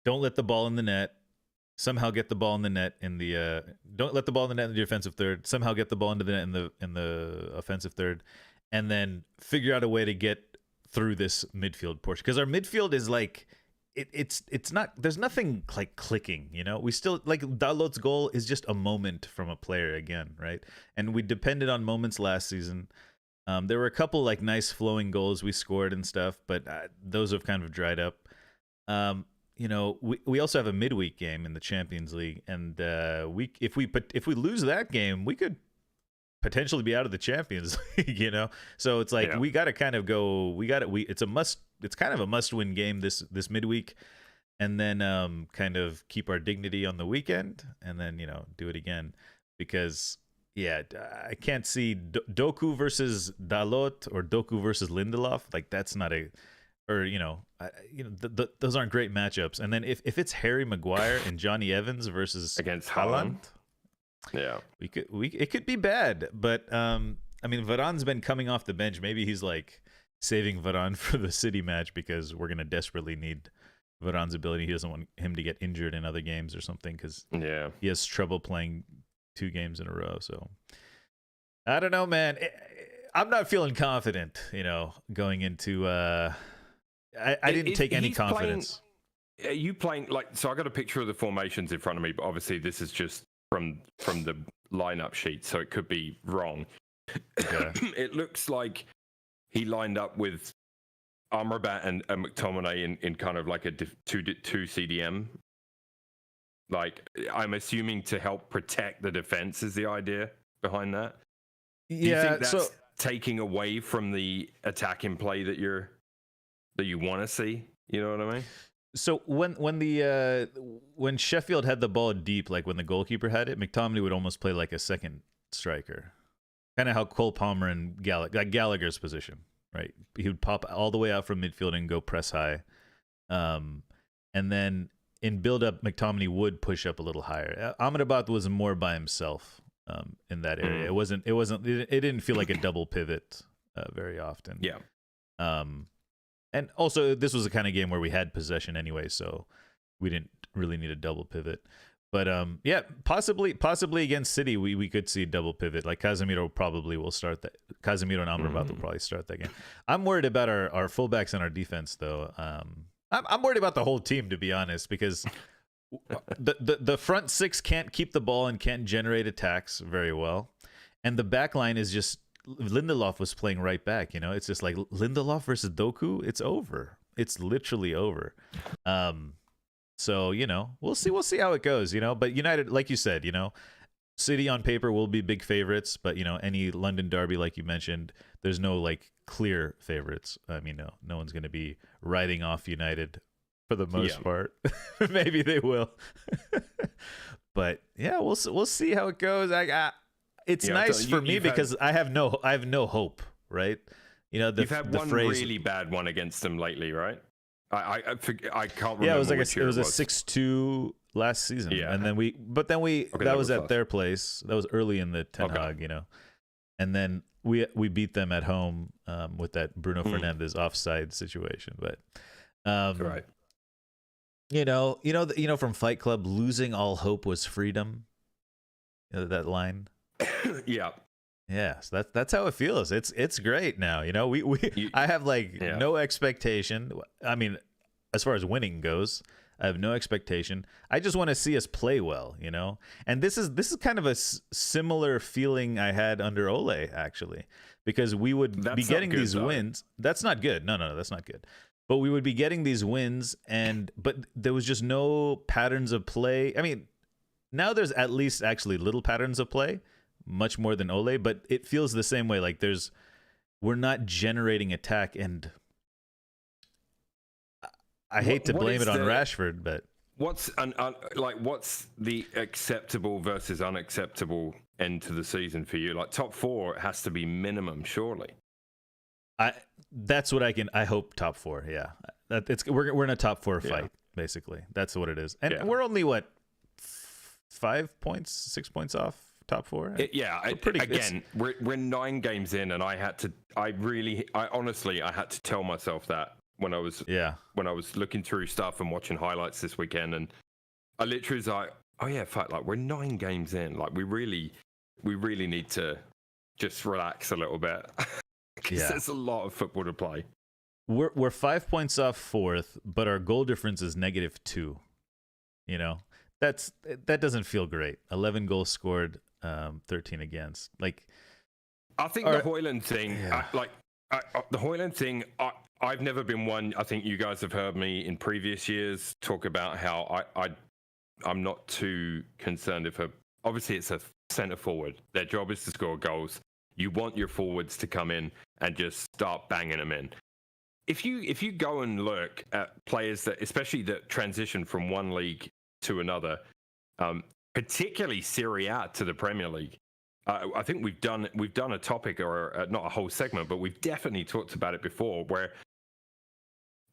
Don't let the ball in the net. Somehow get the ball in the net in the. Don't let the ball in the net in the defensive third. Somehow get the ball into the net in the offensive third, and then figure out a way to get through this midfield portion. Because our midfield is like. It's not. There's nothing like clicking. We still like Dalot's goal is just a moment from a player again, right? And we depended on moments last season. There were a couple like nice flowing goals we scored and stuff, but those have kind of dried up. we also have a midweek game in the Champions League, and if we lose that game, we could potentially be out of the Champions League. So it's like we got to kind of go. It's kind of a must-win game this midweek, and then kind of keep our dignity on the weekend, and then do it again, because I can't see Doku versus Dalot or Doku versus Lindelof. Like that's not those aren't great matchups. And then if it's Harry Maguire and Johnny Evans versus against Haaland, it could be bad. But Varane's been coming off the bench. Maybe he's like saving Varane for the City match because we're gonna desperately need Varane's ability. He doesn't want him to get injured in other games or something because he has trouble playing 2 games in a row. So I don't know, man. I'm not feeling confident, going into I didn't take any confidence. Are you playing so I got a picture of the formations in front of me, but obviously this is just from the lineup sheet, so it could be wrong. Okay. It looks like he lined up with Amrabat and McTominay in kind of like a 2 CDM. Like, I'm assuming to help protect the defense is the idea behind that. Do you think that's taking away from the attacking play that you want to see? You know what I mean? So when Sheffield had the ball deep, like when the goalkeeper had it, McTominay would almost play like a second striker, kind of how Cole Palmer and Gallagher's position, right? He would pop all the way out from midfield and go press high, and then in build-up, McTominay would push up a little higher. Amrabat was more by himself in that area. It didn't feel like a double pivot very often. Yeah. And also, this was the kind of game where we had possession anyway, so we didn't really need a double pivot. But possibly against City, we could see a double pivot. Like Casemiro probably will start that. Casemiro and Amrabat will probably start that game. I'm worried about our fullbacks and our defense, though. I'm worried about the whole team, to be honest, because the front 6 can't keep the ball and can't generate attacks very well, and the back line is just. Lindelof was playing right back, it's just like Lindelof versus Doku. It's over. It's literally over. So we'll see how it goes. But United, like you said, City on paper will be big favorites, but any London derby, like you mentioned, there's no like clear favorites. I mean, no one's going to be riding off United for the most part. Maybe they will, but we'll see how it goes. It's nice for me because I have no hope, right? You've had one really bad one against them lately, right? I can't remember. Yeah, it was like it was a 6-2 last season, and then that was at their place. That was early in the Ten Hag, and then we beat them at home with that Bruno Fernandes offside situation. But right, from Fight Club, losing all hope was freedom. That line. Yeah, so that's how it feels. It's great now. I have no expectation. I mean, as far as winning goes, I have no expectation. I just want to see us play well, And this is kind of a similar feeling I had under Ole, actually, because we would be getting these wins. That's not good. No, that's not good. But we would be getting these wins, but there was just no patterns of play. I mean, now there's at least actually little patterns of play. Much more than Ole, but it feels the same way. Like we're not generating attack, and I hate to blame it on Rashford, but what's the acceptable versus unacceptable end to the season for you? Like top 4 has to be minimum, surely. That's what I hope top 4. Yeah, we're in a top 4 fight basically. That's what it is, and we're only 5 points, 6 points off. Top 4. We're 9 games in, and I had to tell myself that when I was looking through stuff and watching highlights this weekend, and I literally was like, oh yeah, fuck, like we're 9 games in, like we really need to just relax a little bit because there's a lot of football to play. We're 5 points off 4th, but our goal difference is -2. That doesn't feel great. 11 goals scored. 13 against. Like, I think the Højlund thing, The Hoyland thing, I've never been one. I think you guys have heard me in previous years talk about how I'm not too concerned if obviously it's a centre forward. Their job is to score goals. You want your forwards to come in and just start banging them in. If you go and look at players that, especially that transition from one league to another, particularly Serie A to the Premier League, I think we've done a topic or not a whole segment, but we've definitely talked about it before, where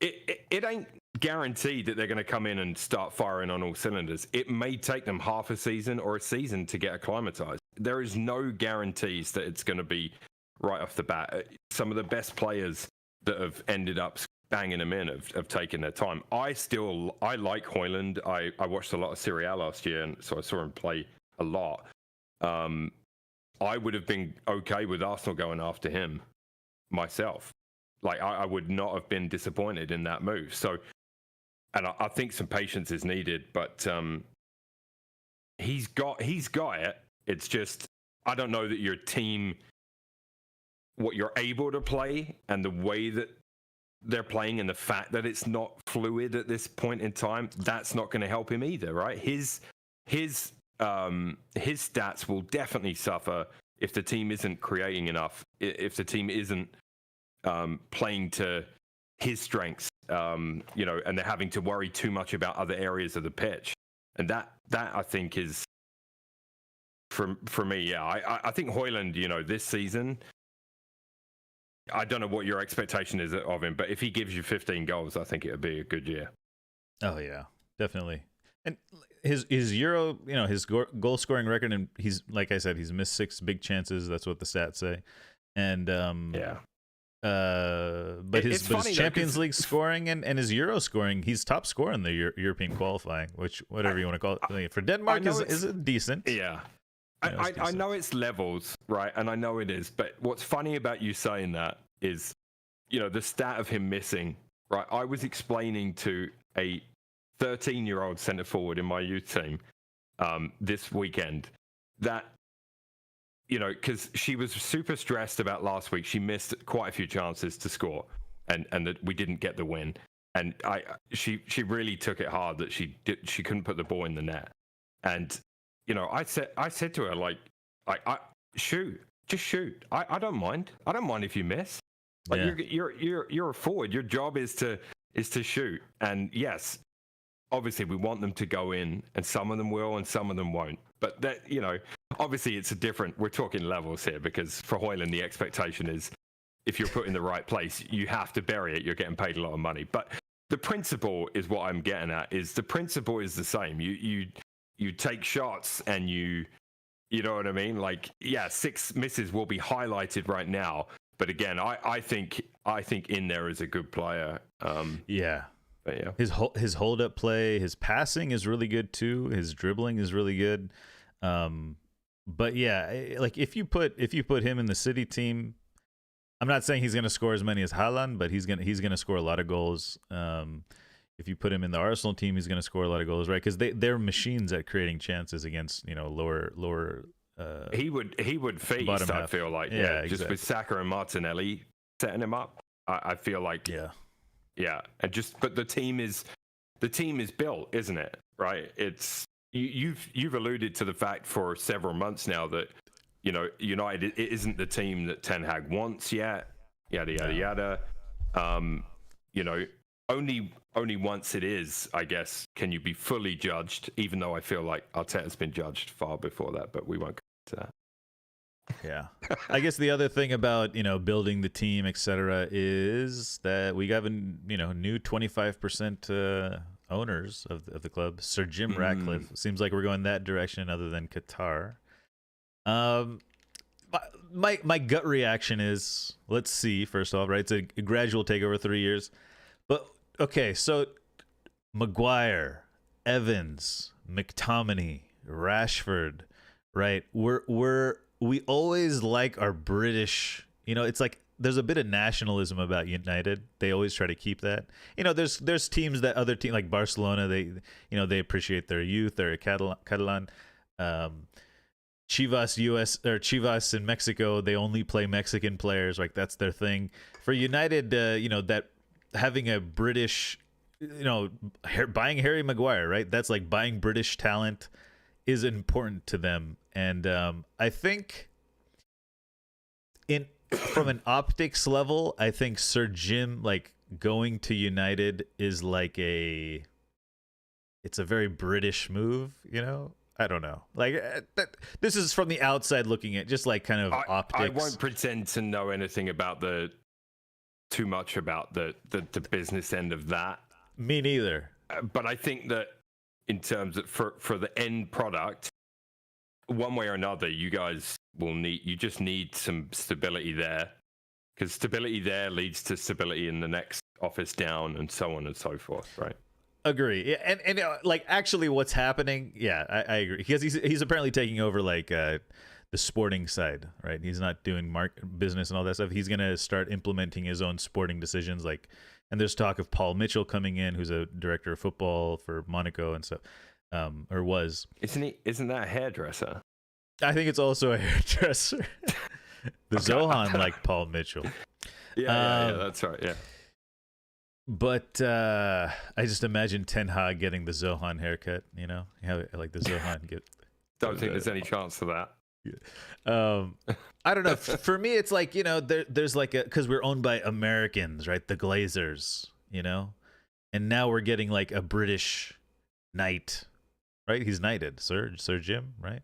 it ain't guaranteed that they're going to come in and start firing on all cylinders. It may take them half a season or a season to get acclimatized. There is no guarantees that it's going to be right off the bat. Some of the best players that have ended up banging them in have taken their time. I like Hoyland. I watched a lot of Serie A last year, and so I saw him play a lot. I would have been okay with Arsenal going after him myself. Like, I would not have been disappointed in that move. So, and I think some patience is needed, but he's got it. It's just, I don't know that your team, what you're able to play and the way that they're playing and the fact that it's not fluid at this point in time, that's not going to help him either, right? His stats will definitely suffer if the team isn't creating enough, if the team isn't playing to his strengths, and they're having to worry too much about other areas of the pitch. And that I think is, for me, yeah, I think Hoyland, this season, I don't know what your expectation is of him, but if he gives you 15 goals, I think it would be a good year. Oh yeah, definitely. And his Euro, his goal scoring record, and he's, like I said, he's missed 6 big chances. That's what the stats say. And but his Champions League scoring and his Euro scoring, he's top scorer in the European qualifying, which whatever you want to call it. For Denmark, is it decent? Yeah. I know it's levels, right? And I know it is. But what's funny about you saying that is, the stat of him missing, right? I was explaining to a 13-year-old centre forward in my youth team this weekend that, because she was super stressed about last week. She missed quite a few chances to score and that we didn't get the win. And she really took it hard that she couldn't put the ball in the net. And I said to her, like, shoot, just shoot. I don't mind. I don't mind if you miss. Like, you're a forward. Your job is to shoot. And yes, obviously we want them to go in, and some of them will, and some of them won't. But that, obviously we're talking levels here, because for Hoyland the expectation is, if you're put in the right place, you have to bury it. You're getting paid a lot of money. But the principle is what I'm getting at. Is the principle is the same. You take shots and you know what I mean? Like, yeah, 6 misses will be highlighted right now. But again, I think in there is a good player. Yeah. But yeah. His hold up play, his passing is really good too. His dribbling is really good. But yeah, like if you put him in the City team, I'm not saying he's going to score as many as Haaland, but he's going to score a lot of goals. If you put him in the Arsenal team, he's going to score a lot of goals, right? Because they're machines at creating chances against lower. He would feast. I feel like exactly. Just with Saka and Martinelli setting him up, I feel like yeah, and but the team is built, isn't it? Right? It's you've alluded to the fact for several months now that United it isn't the team that Ten Hag wants yet. Yada yada yada. Only once it is, I guess, can you be fully judged, even though I feel like Arteta's been judged far before that, but we won't go to that. Yeah. I guess the other thing about, building the team, etc., is that we have a, new 25% owners of the club. Sir Jim Ratcliffe. Seems like we're going that direction other than Qatar. My gut reaction is, let's see, first off, right? It's a gradual takeover, 3 years. But okay, so Maguire, Evans, McTominay, Rashford, right? We always like our British, it's like there's a bit of nationalism about United. They always try to keep that. There's teams that other teams like Barcelona, they appreciate their youth, they're Catalan. Chivas US or Chivas in Mexico, they only play Mexican players, like that's their thing. For United, that having a British, buying Harry Maguire, right? That's like buying British talent is important to them, and I think from an optics level, I think Sir Jim like going to United is like it's a very British move, I don't know. Like this is from the outside looking at, just like kind of optics. I won't pretend to know anything about too much about the business end of that. Me neither. But I think that in terms of for the end product, one way or another, you guys you just need some stability there, because stability there leads to stability in the next office down, and so on and so forth, right? Agree. Yeah, and like actually what's happening, yeah, I agree, because he's apparently taking over like the sporting side, right? He's not doing business and all that stuff. He's gonna start implementing his own sporting decisions, like, and there's talk of Paul Mitchell coming in, who's a director of football for Monaco and stuff, or was. Isn't that a hairdresser? I think it's also a hairdresser. The Zohan like Paul Mitchell. Yeah, that's right. Yeah. But I just imagine Ten Hag getting the Zohan haircut, like the Zohan get. Don't think there's any chance for that. I don't know. For me, it's like, there's like because we're owned by Americans, right? The Glazers, and now we're getting like a British knight, right? He's knighted, Sir Jim, right?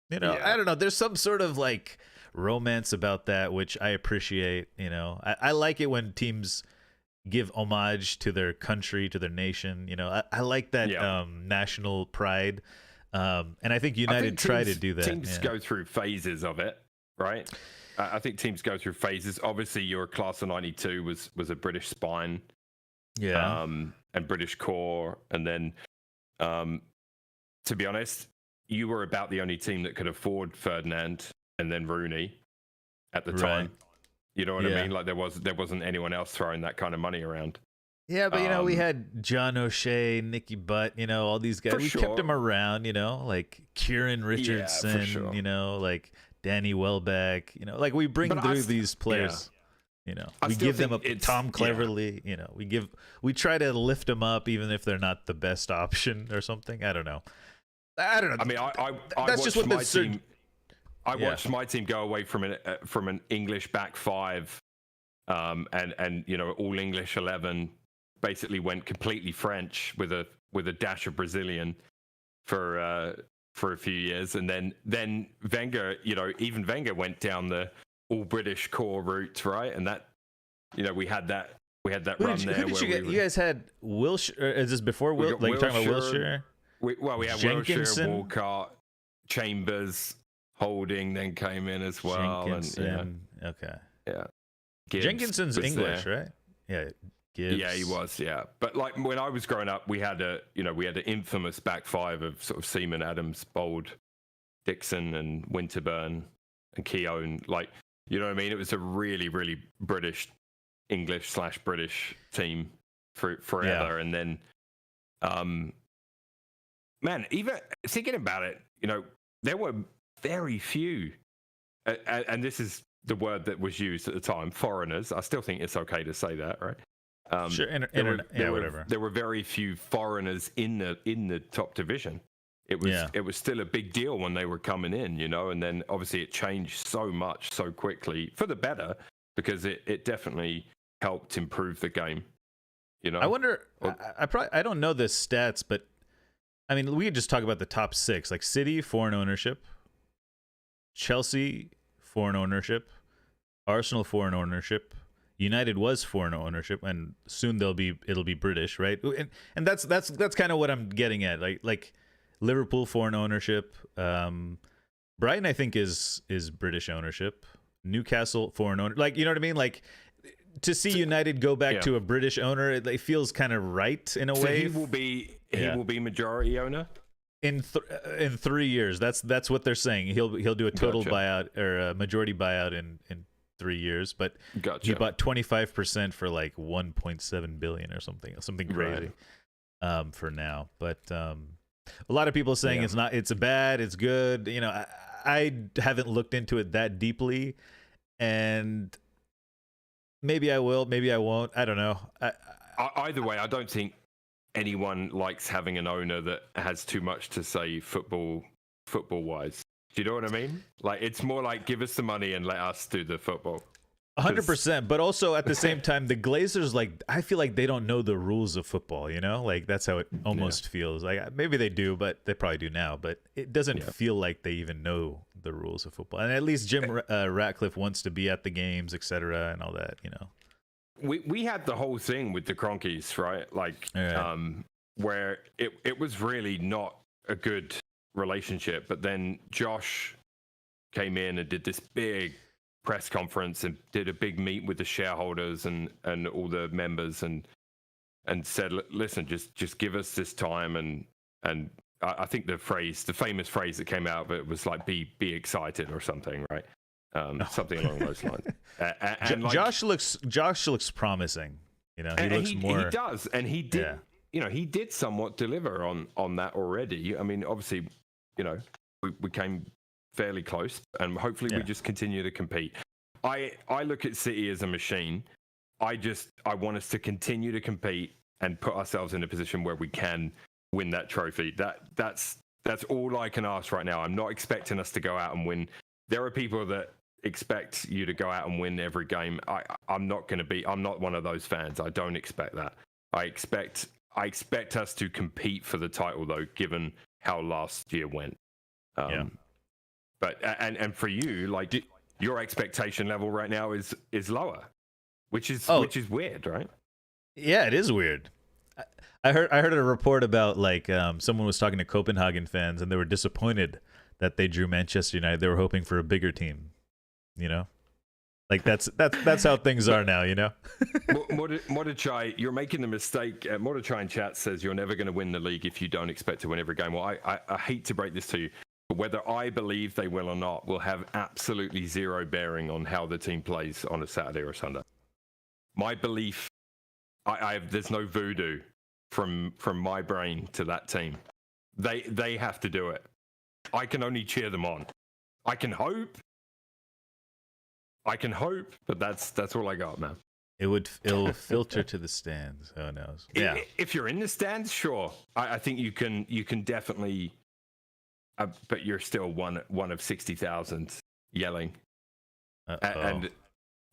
Yeah. I don't know. There's some sort of like romance about that, which I appreciate. I like it when teams give homage to their country, to their nation. I like that national pride. And I think United try to do that. Teams go through phases of it, right? I think teams go through phases. Obviously, your class of '92 was a British spine, and British core, and then, to be honest, you were about the only team that could afford Ferdinand and then Rooney at the time. You know what I mean? Like there wasn't anyone else throwing that kind of money around. Yeah, but we had John O'Shea, Nicky Butt, all these guys. We kept them around, like Kieran Richardson, like Danny Welbeck, like we bring through these players. We give them Tom Cleverley. We try to lift them up, even if they're not the best option or something. I don't know. I mean, I that's just what my team. I watched my team go away from an English back five, and all English 11. Basically went completely French with a dash of Brazilian for a few years, and then Wenger, even Wenger went down the all British core route, right? And that, we had that run there. Who did you get? You guys had Wilshere. Is this before Wilshere? Like you're talking about Wilshere? We had Jenkinson? Wilshere, Walcott, Chambers, Holding then came in as well. Jenkinson. Okay. Yeah. Jenkinson's English, right? Yeah. Gibbs. Yeah, he was. Yeah, but like when I was growing up, we had an infamous back five of sort of Seaman, Adams, Bold, Dixon, and Winterburn and Keown. Like, you know what I mean? It was a really, really British, English/British team forever. And then, man, even thinking about it, there were very few, and this is the word that was used at the time, foreigners. I still think it's okay to say that, right? Sure, whatever. There were very few foreigners in the top division. It was still a big deal when they were coming in, and then obviously it changed so much so quickly for the better, because it definitely helped improve the game. I wonder. I don't know the stats, but I mean, we could just talk about the top six, like City, foreign ownership, Chelsea, foreign ownership, Arsenal, foreign ownership. United was foreign ownership, and soon it'll be British, right? And that's kind of what I'm getting at. Like Liverpool foreign ownership, Brighton I think is British ownership. Newcastle foreign owner, like, you know what I mean? Like, to see United go back to a British owner, it feels kind of right in a way. He will be majority owner in 3 years. That's what they're saying. He'll do a total buyout or a majority buyout in 3 years, but he bought 25% for like 1.7 billion or something crazy, for now. But A lot of people saying Yeah. it's not, it's bad, it's good. You know, I haven't looked into it that deeply, and maybe I will, maybe I won't. I don't know. Either way, I don't think anyone likes having an owner that has too much to say football wise. Do you know what I mean? Like, it's more like, give us the money and let us do the football. 100%, but also at the same time, the Glazers, like, I feel like they don't know the rules of football, you know? Like, that's how it almost feels. Like, maybe they do, but they probably do now, but it doesn't feel like they even know the rules of football. And at least Jim Ratcliffe wants to be at the games, etc., and all that, you know? We had the whole thing with the Cronkies, right? Like, where it was really not a good relationship, but then Josh came in and did this big press conference and did a big meet with the shareholders and all the members and said, listen, just give us this time. And I think the famous phrase that came out of it was like, be excited or something, right? Something along those lines. And like, Josh looks promising. You know, he looks more. He does, and he did. Yeah. You know, he did somewhat deliver on that already. I mean, obviously, you know, we came fairly close, and hopefully we just continue to compete. I look at City as a machine. I want us to continue to compete and put ourselves in a position where we can win that trophy. That's all I can ask right now. I'm not expecting us to go out and win. There are people that expect you to go out and win every game. I'm not one of those fans. I don't expect that. I expect us to compete for the title, though, given how last year went. But and for you, like, your expectation level right now is lower, which is weird, right? Yeah, it is weird. I heard a report about, like, someone was talking to Copenhagen fans, and they were disappointed that they drew Manchester United. They were hoping for a bigger team, you know? Like, that's how things are now, you know? Mordechai, you're making the mistake. Mordechai in chat says you're never going to win the league if you don't expect to win every game. Well, I hate to break this to you, but whether I believe they will or not will have absolutely zero bearing on how the team plays on a Saturday or Sunday. My belief, there's no voodoo from my brain to that team. They have to do it. I can only cheer them on. I can hope, but that's all I got, man. It'll filter to the stands. Who knows? Yeah. If you're in the stands, sure. I think you can definitely. But you're still one of 60,000 yelling. And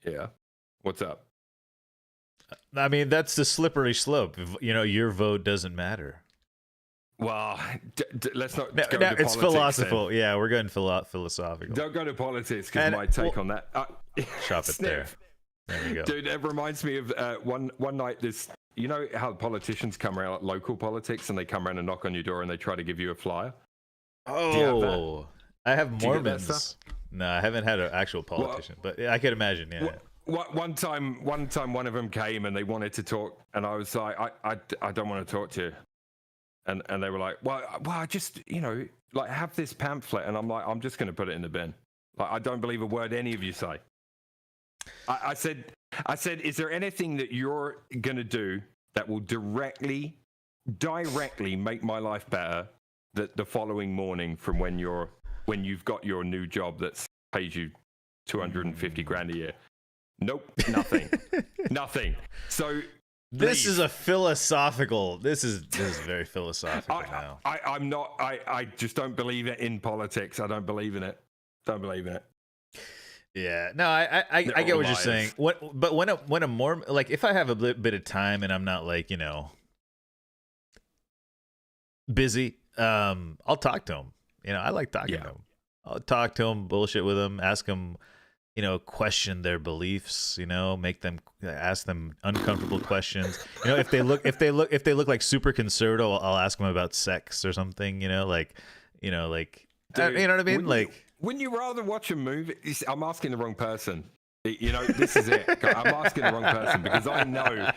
yeah, what's up? I mean, that's the slippery slope. You know, your vote doesn't matter. Well, let's not go to it's politics. Philosophical. Then. Yeah, we're going philosophical. Don't go to politics, because my take on that. Shop it there. There you go. Dude, it reminds me of one night. You know how politicians come around, like local politics, and they come around and knock on your door and they try to give you a flyer? Oh, I have Mormons. No, I haven't had an actual politician, but I can imagine. Yeah. One time, one of them came and they wanted to talk, and I was like, I don't want to talk to you. And they were like, well, I just, you know, like, have this pamphlet. And I'm like, I'm just going to put it in the bin. Like, I don't believe a word any of you say. I said, is there anything that you're going to do that will directly make my life better the following morning from when you've got your new job that pays you 250 grand a year? Nope, nothing. Nothing. So this is philosophical. This is very philosophical now. I just don't believe it in politics. I don't believe in it. Don't believe in it. Yeah. No, I get what you're saying. But when a Mormon, like, if I have a bit of time and I'm not, like, you know, busy, I'll talk to him. You know, I like talking to him. I'll talk to him, bullshit with him, ask him, you know, question their beliefs, you know, ask them uncomfortable questions. You know, if they look like super conservative, I'll ask them about sex or something, you know, like, Dude, you know what I mean? Wouldn't you rather watch a movie? I'm asking the wrong person. You know, this is it. I'm asking the wrong person, because I know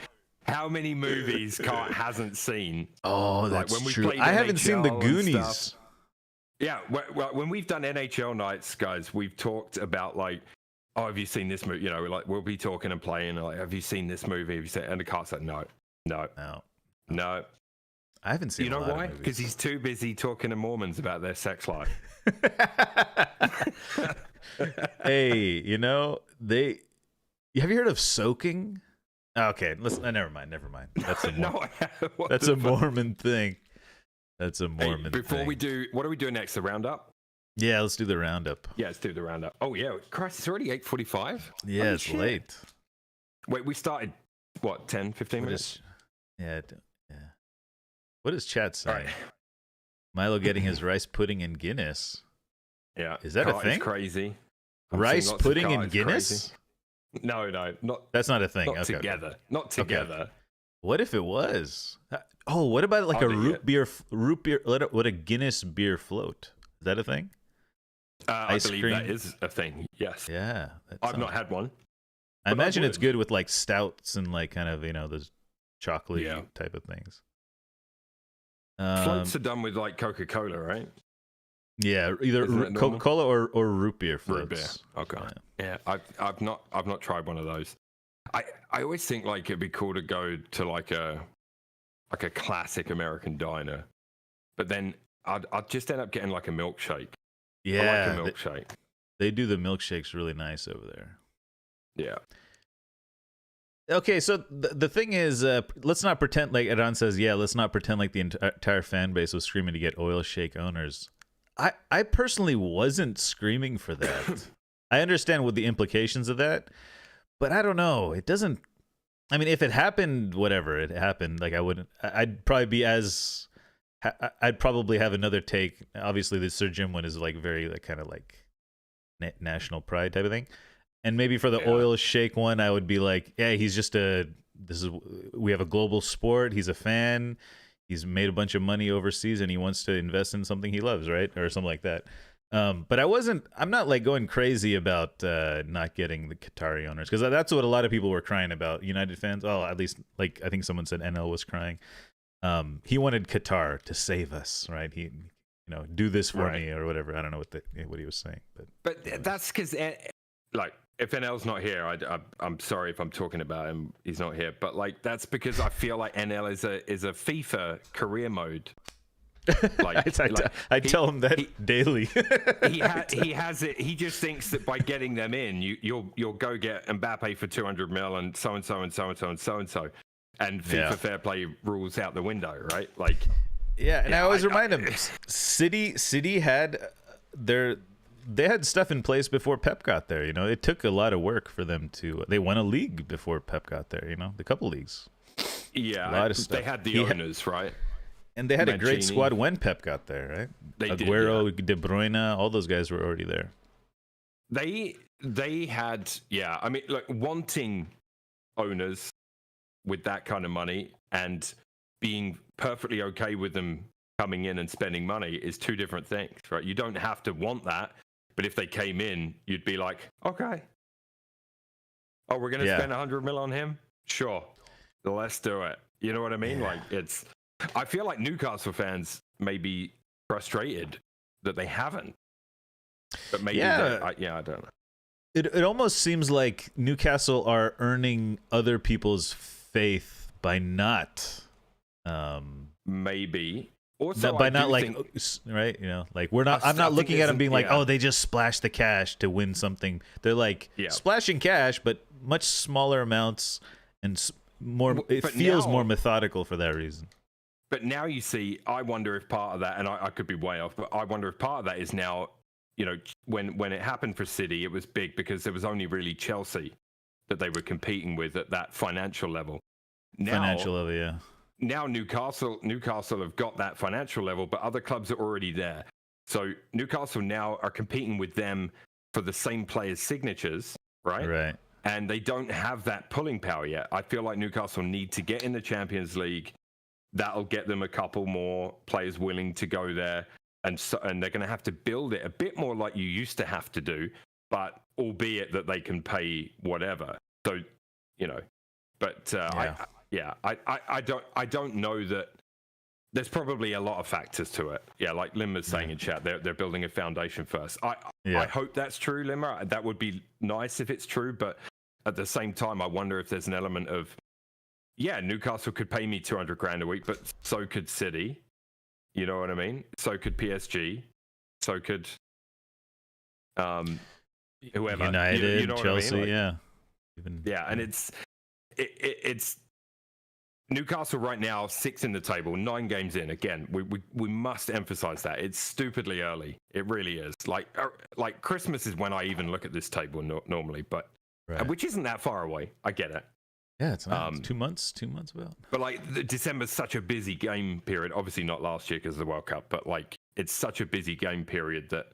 how many movies Cart hasn't seen. Oh, that's like when true. I haven't seen The Goonies. Yeah, well, when we've done NHL nights, guys, we've talked about, like, oh, have you seen this movie? You know, like, we'll be talking and playing, like, have you seen this movie? Have you seen? And the Cart's like, no. I I haven't seen. You know a lot why? of movies. Because he's too busy talking to Mormons about their sex life. Hey, you know they. Have you heard of soaking? Okay, let's. Never mind. That's a No, that's a Mormon thing. That's a Mormon before thing. we do, what are we doing next? The roundup? Yeah, let's do the roundup. Yeah, let's do the roundup. Oh yeah, Christ, it's already 8:45. Yeah, it's late. Wait, we started what 10, 15 minutes? Yeah. What is chat saying? Right. Milo getting his rice pudding in Guinness. Yeah, Is that a Cart thing? Is crazy. Rice pudding in Guinness? No, not. That's not a thing. Not together. Not together. Okay. What if it was? Oh, what about like a root beer? What a Guinness beer float? Is that a thing? I believe that is a thing. Yes. Yeah. I've not had one. I imagine it's good with like stouts and like kind of those chocolate type of things. Floats are done with like Coca-Cola, right? Yeah, either Coca-Cola or root beer floats. Root beer. Okay. Yeah, I've not tried one of those. I always think like it'd be cool to go to like a classic American diner, but then I'd just end up getting like a milkshake. Yeah, I like a milkshake. They do the milkshakes really nice over there. Yeah. Okay, so the thing is, let's not pretend like Adon says. Yeah, let's not pretend like the entire fan base was screaming to get oil shake owners. I personally wasn't screaming for that. I understand what the implications of that, but I don't know. It doesn't. I mean, if it happened, whatever it happened. Like I wouldn't. I'd probably be as. I'd probably have another take. Obviously, the Sir Jim one is like very like kind of like national pride type of thing. And maybe for the oil shake one, I would be like, yeah, he's just we have a global sport. He's a fan. He's made a bunch of money overseas and he wants to invest in something he loves, right? Or something like that. But I'm not like going crazy about not getting the Qatari owners, because that's what a lot of people were crying about. United fans, at least like I think someone said NL was crying. He wanted Qatar to save us, right? He, do this for me or whatever. I don't know what he was saying, but that's because like if NL's not here, I'm sorry if I'm talking about him. He's not here, but like that's because I feel like NL is a FIFA career mode. Like, I tell him that daily. he has it. He just thinks that by getting them in, you'll go get Mbappe for 200 mil and so and so and so and so and so and so, and FIFA fair play rules out the window, right? Like, and I always remind him, City had they had stuff in place before Pep got there. It took a lot of work for them to. They won a league before Pep got there. The couple leagues. Yeah, a lot of stuff. They had the owners, right? And they had a great squad when Pep got there, right? Aguero, did, De Bruyne, all those guys were already there. They had, I mean, like wanting owners with that kind of money and being perfectly okay with them coming in and spending money is two different things, right? You don't have to want that, but if they came in, you'd be like, okay. Oh, we're going to spend 100 mil on him? Sure. Let's do it. You know what I mean? Like I feel like Newcastle fans may be frustrated that they haven't. But maybe I don't know. It almost seems like Newcastle are earning other people's faith by not maybe also by not like right, like we're not. I'm not looking at them being like, oh, they just splashed the cash to win something. They're like splashing cash, but much smaller amounts and more. It feels more methodical for that reason. But now you see, I wonder if part of that, and I could be way off, but I wonder if part of that is now, when it happened for City, it was big because there was only really Chelsea that they were competing with at that financial level. Now Newcastle have got that financial level, but other clubs are already there. So Newcastle now are competing with them for the same players' signatures, right? Right. And they don't have that pulling power yet. I feel like Newcastle need to get in the Champions League. That'll get them a couple more players willing to go there. And they're going to have to build it a bit more like you used to have to do, but albeit that they can pay whatever. So, but I don't know that. There's probably a lot of factors to it. Yeah, like Lim was saying in chat, they're building a foundation first. I hope that's true, Limmer. That would be nice if it's true, but at the same time, I wonder if there's an element of yeah, Newcastle could pay me 200 grand a week, but so could City. You know what I mean? So could PSG. So could whoever. United, you know Chelsea, what I mean? yeah. And it's Newcastle right now, 6 in the table, 9 games in. Again, we must emphasize that it's stupidly early. It really is. Like Christmas is when I even look at this table normally, but which isn't that far away. I get it. Yeah, it's not. It's 2 months. 2 months about. But like December's such a busy game period. Obviously not last year because of the World Cup, but like it's such a busy game period that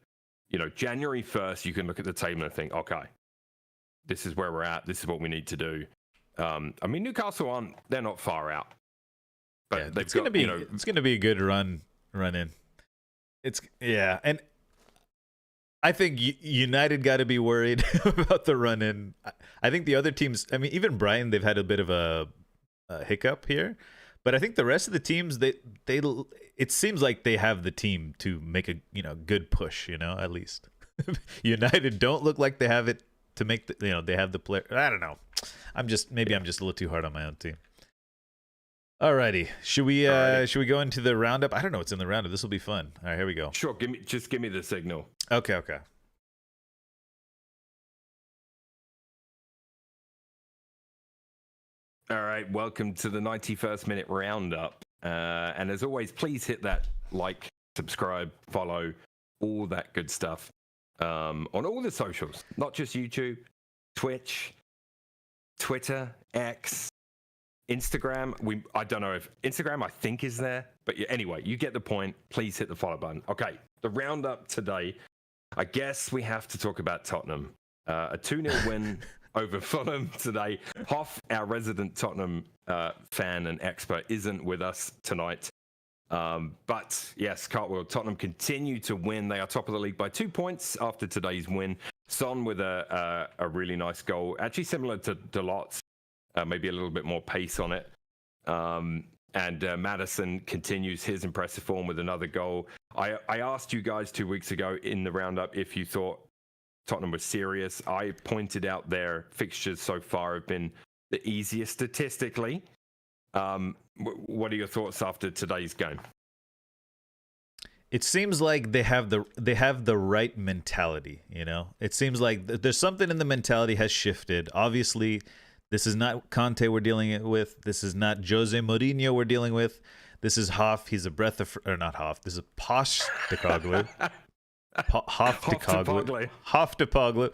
January 1st you can look at the table and think, okay, this is where we're at. This is what we need to do. I mean, Newcastle they're not far out, but it's going to be it's going to be a good run in. And I think United got to be worried about the run in. I think the other teams, I mean, even Brighton, they've had a bit of a hiccup here, but I think the rest of the teams, it seems like they have the team to make a good push. At least United don't look like they have it to make they have the player. I don't know. I'm just a little too hard on my own team. Alrighty, should we go into the roundup? I don't know what's in the roundup. This will be fun. All right, here we go. Sure, give me the signal. Okay. All right, welcome to the 91st minute roundup. And as always, please hit that like, subscribe, follow, all that good stuff on all the socials, not just YouTube, Twitch, Twitter, X, Instagram. I don't know if Instagram I think is there, but anyway, you get the point. Please hit the follow button. Okay, the roundup today. I guess we have to talk about Tottenham. A 2-0 win over Fulham today. Hoff, our resident Tottenham fan and expert, isn't with us tonight. But yes, Cartwheel, Tottenham continue to win. They are top of the league by 2 points after today's win. Son with a really nice goal, actually similar to Dalot, maybe a little bit more pace on it. And Maddison continues his impressive form with another goal. I asked you guys 2 weeks ago in the roundup if you thought Tottenham was serious. I pointed out their fixtures so far have been the easiest statistically. What are your thoughts after today's game? It seems like they have the right mentality. It seems like there's something in the mentality has shifted. Obviously, this is not Conte we're dealing with. This is not Jose Mourinho we're dealing with. This is Hoff. He's a breath of, or not Hoff. This is Postecoglou. Hoff-Topoglu.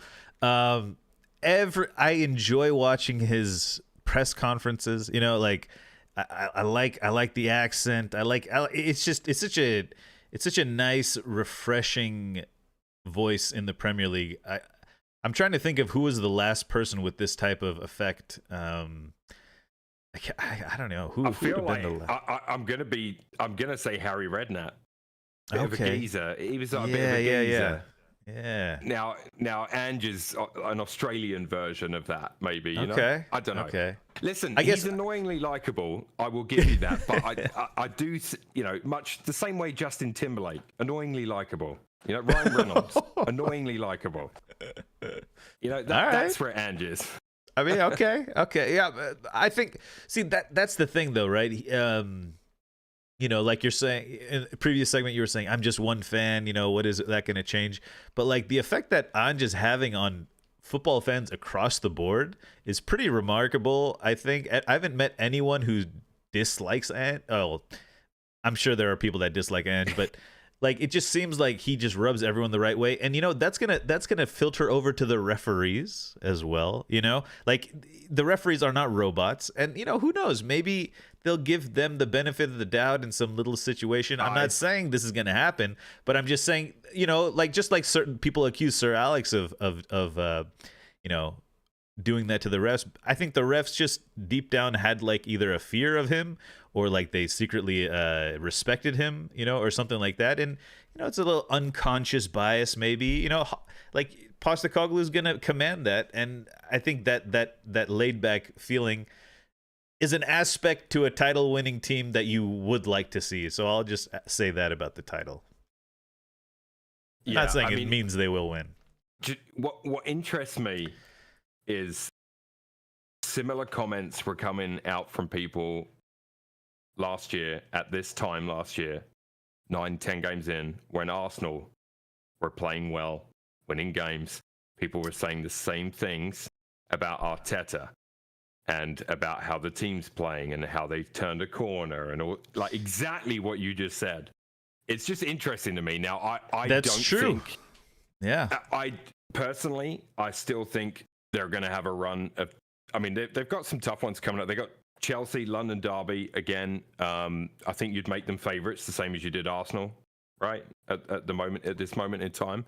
I enjoy watching his press conferences. I like the accent. It's such a nice, refreshing voice in the Premier League. I'm trying to think of who was the last person with this type of effect. I don't know who. I feel like I'm gonna say Harry Redknapp. Bit of a geezer. He was a bit of a geezer. Yeah. Now Ange is an Australian version of that, maybe. You okay. know? I don't know. Okay. Listen, he's annoyingly likable. I will give you that, but I do, much the same way Justin Timberlake, annoyingly likable. Ryan Reynolds, annoyingly likable. That's where Ange is. I mean, okay, yeah. I think that's the thing, though, right? Like you're saying in the previous segment, you were saying, I'm just one fan, what is that going to change? But like the effect that Ange is having on football fans across the board is pretty remarkable. I think I haven't met anyone who dislikes Ange. Oh, I'm sure there are people that dislike Ange, but like, it just seems like he just rubs everyone the right way. And, that's gonna filter over to the referees as well. Like the referees are not robots. And, who knows? Maybe they'll give them the benefit of the doubt in some little situation. I'm not saying this is going to happen, but I'm just saying, just like certain people accuse Sir Alex of doing that to the refs. I think the refs just deep down had like either a fear of him or like they secretly respected him, or something like that. And, it's a little unconscious bias, maybe, like Postecoglou is going to command that. And I think that laid back feeling is an aspect to a title winning team that you would like to see. So I'll just say that about the title. I'm not saying it means they will win. What interests me is similar comments were coming out from people last year at this time last year, 9-10 games in, when Arsenal were playing well, winning games. People were saying the same things about Arteta and about how the team's playing and how they've turned a corner and all, like exactly what you just said. It's just interesting to me. Now, I That's don't true. think... Yeah. I personally, I still think they're going to have a run of... I mean, they've got some tough ones coming up. They got Chelsea, London Derby again. I think you'd make them favourites, the same as you did Arsenal, right? At this moment in time.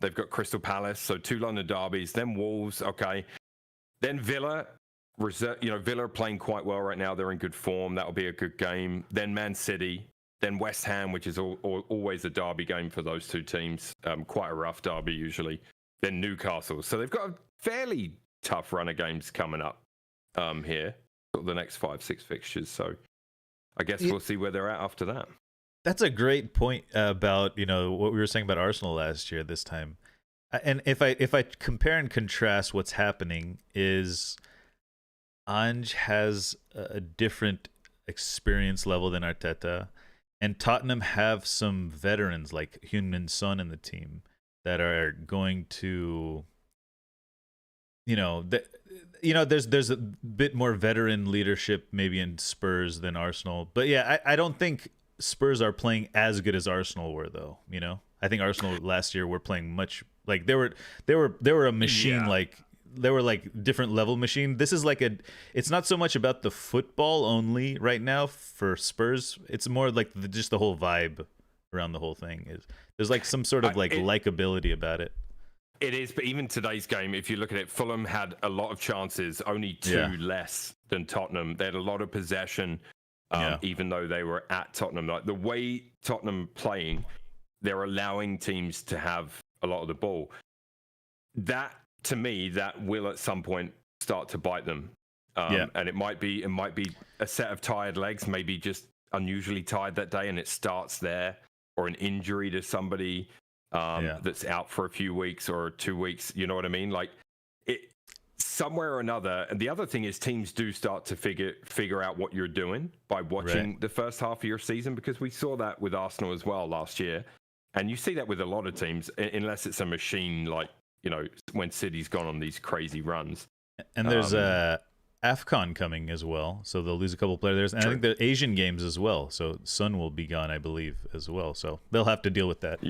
They've got Crystal Palace, so 2 London derbies, then Wolves, okay. Then Villa, Villa are playing quite well right now. They're in good form. That'll be a good game. Then Man City, then West Ham, which is always a derby game for those 2 teams. Quite a rough derby usually. Then Newcastle. So they've got a fairly tough run of games coming up here. Sort of the next 5-6 fixtures. So I guess we'll see where they're at after that. That's a great point about, what we were saying about Arsenal last year this time. And if I compare and contrast what's happening is Ange has a different experience level than Arteta, and Tottenham have some veterans like Heung-min Son in the team that are going to, there's a bit more veteran leadership maybe in Spurs than Arsenal. But yeah, I don't think Spurs are playing as good as Arsenal were, though. I think Arsenal last year were playing much like they were a machine. Yeah. They were like different level machine. This is like it's not so much about the football only right now for Spurs. It's more like just the whole vibe around the whole thing. There's like some sort of likability about it. It is, but even today's game, if you look at it, Fulham had a lot of chances, only 2 less than Tottenham. They had a lot of possession, even though they were at Tottenham. Like the way Tottenham playing, they're allowing teams to have a lot of the ball. That, to me, that will at some point start to bite them. And it might be a set of tired legs, maybe just unusually tired that day, and it starts there, or an injury to somebody that's out for a few weeks or 2 weeks. You know what I mean? Like it somewhere or another. And the other thing is teams do start to figure out what you're doing by watching the first half of your season, because we saw that with Arsenal as well last year. And you see that with a lot of teams, unless it's a machine like, when City's gone on these crazy runs. And there's AFCON coming as well, so they'll lose a couple players. And I think the Asian games as well, so Sun will be gone, I believe, as well. So they'll have to deal with that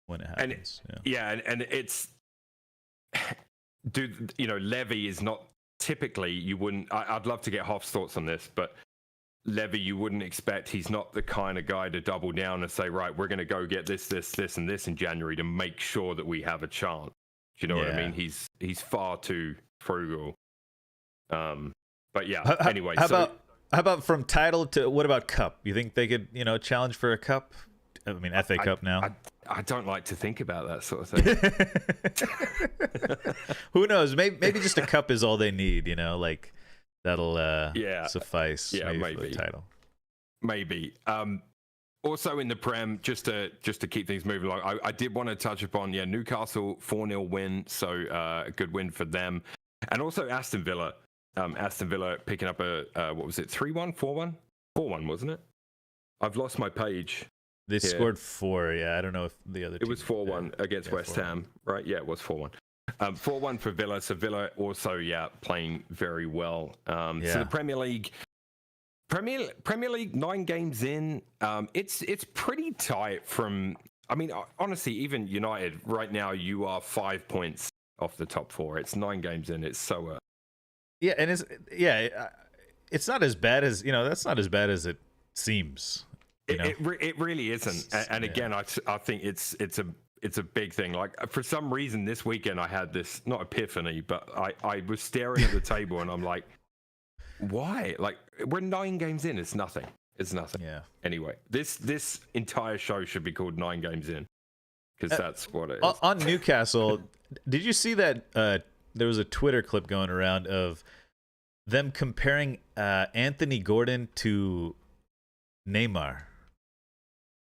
when it happens. And it's... Levy is not typically, you wouldn't... I'd love to get Hoff's thoughts on this, but Levy, you wouldn't expect, he's not the kind of guy to double down and say, right, we're going to go get this, and this in January to make sure that we have a chance. Do you know what I mean? He's far too frugal. But yeah, anyway. How about from title to, what about cup? You think they could, challenge for a cup? I mean, FA Cup now. I don't like to think about that sort of thing. Who knows? Maybe just a cup is all they need, like that'll suffice maybe for the title. Maybe. Also in the Prem, just to keep things moving along, I did want to touch upon, Newcastle 4-0 win, so a good win for them. And also Aston Villa. Aston Villa picking up a, what was it, 3-1, 4-1? 4-1, wasn't it? I've lost my page. They scored 4, I don't know if the other team... It was 4-1 against West Ham, right? Yeah, it was 4-1. 4-1 for Villa, so Villa also, playing very well. So the Premier League, 9 games in, it's pretty tight from... I mean, honestly, even United, right now, you are 5 points off the top 4. It's 9 games in, it's so... and it's not as bad as, that's not as bad as it seems. It really isn't. And again, I think it's a big thing. Like, for some reason this weekend I had this, not epiphany, but I was staring at the table and I'm like, why? Like, we're 9 games in. It's nothing. Yeah. Anyway, this entire show should be called 9 games in, because that's what it is. On Newcastle, did you see that there was a Twitter clip going around of them comparing Anthony Gordon to Neymar?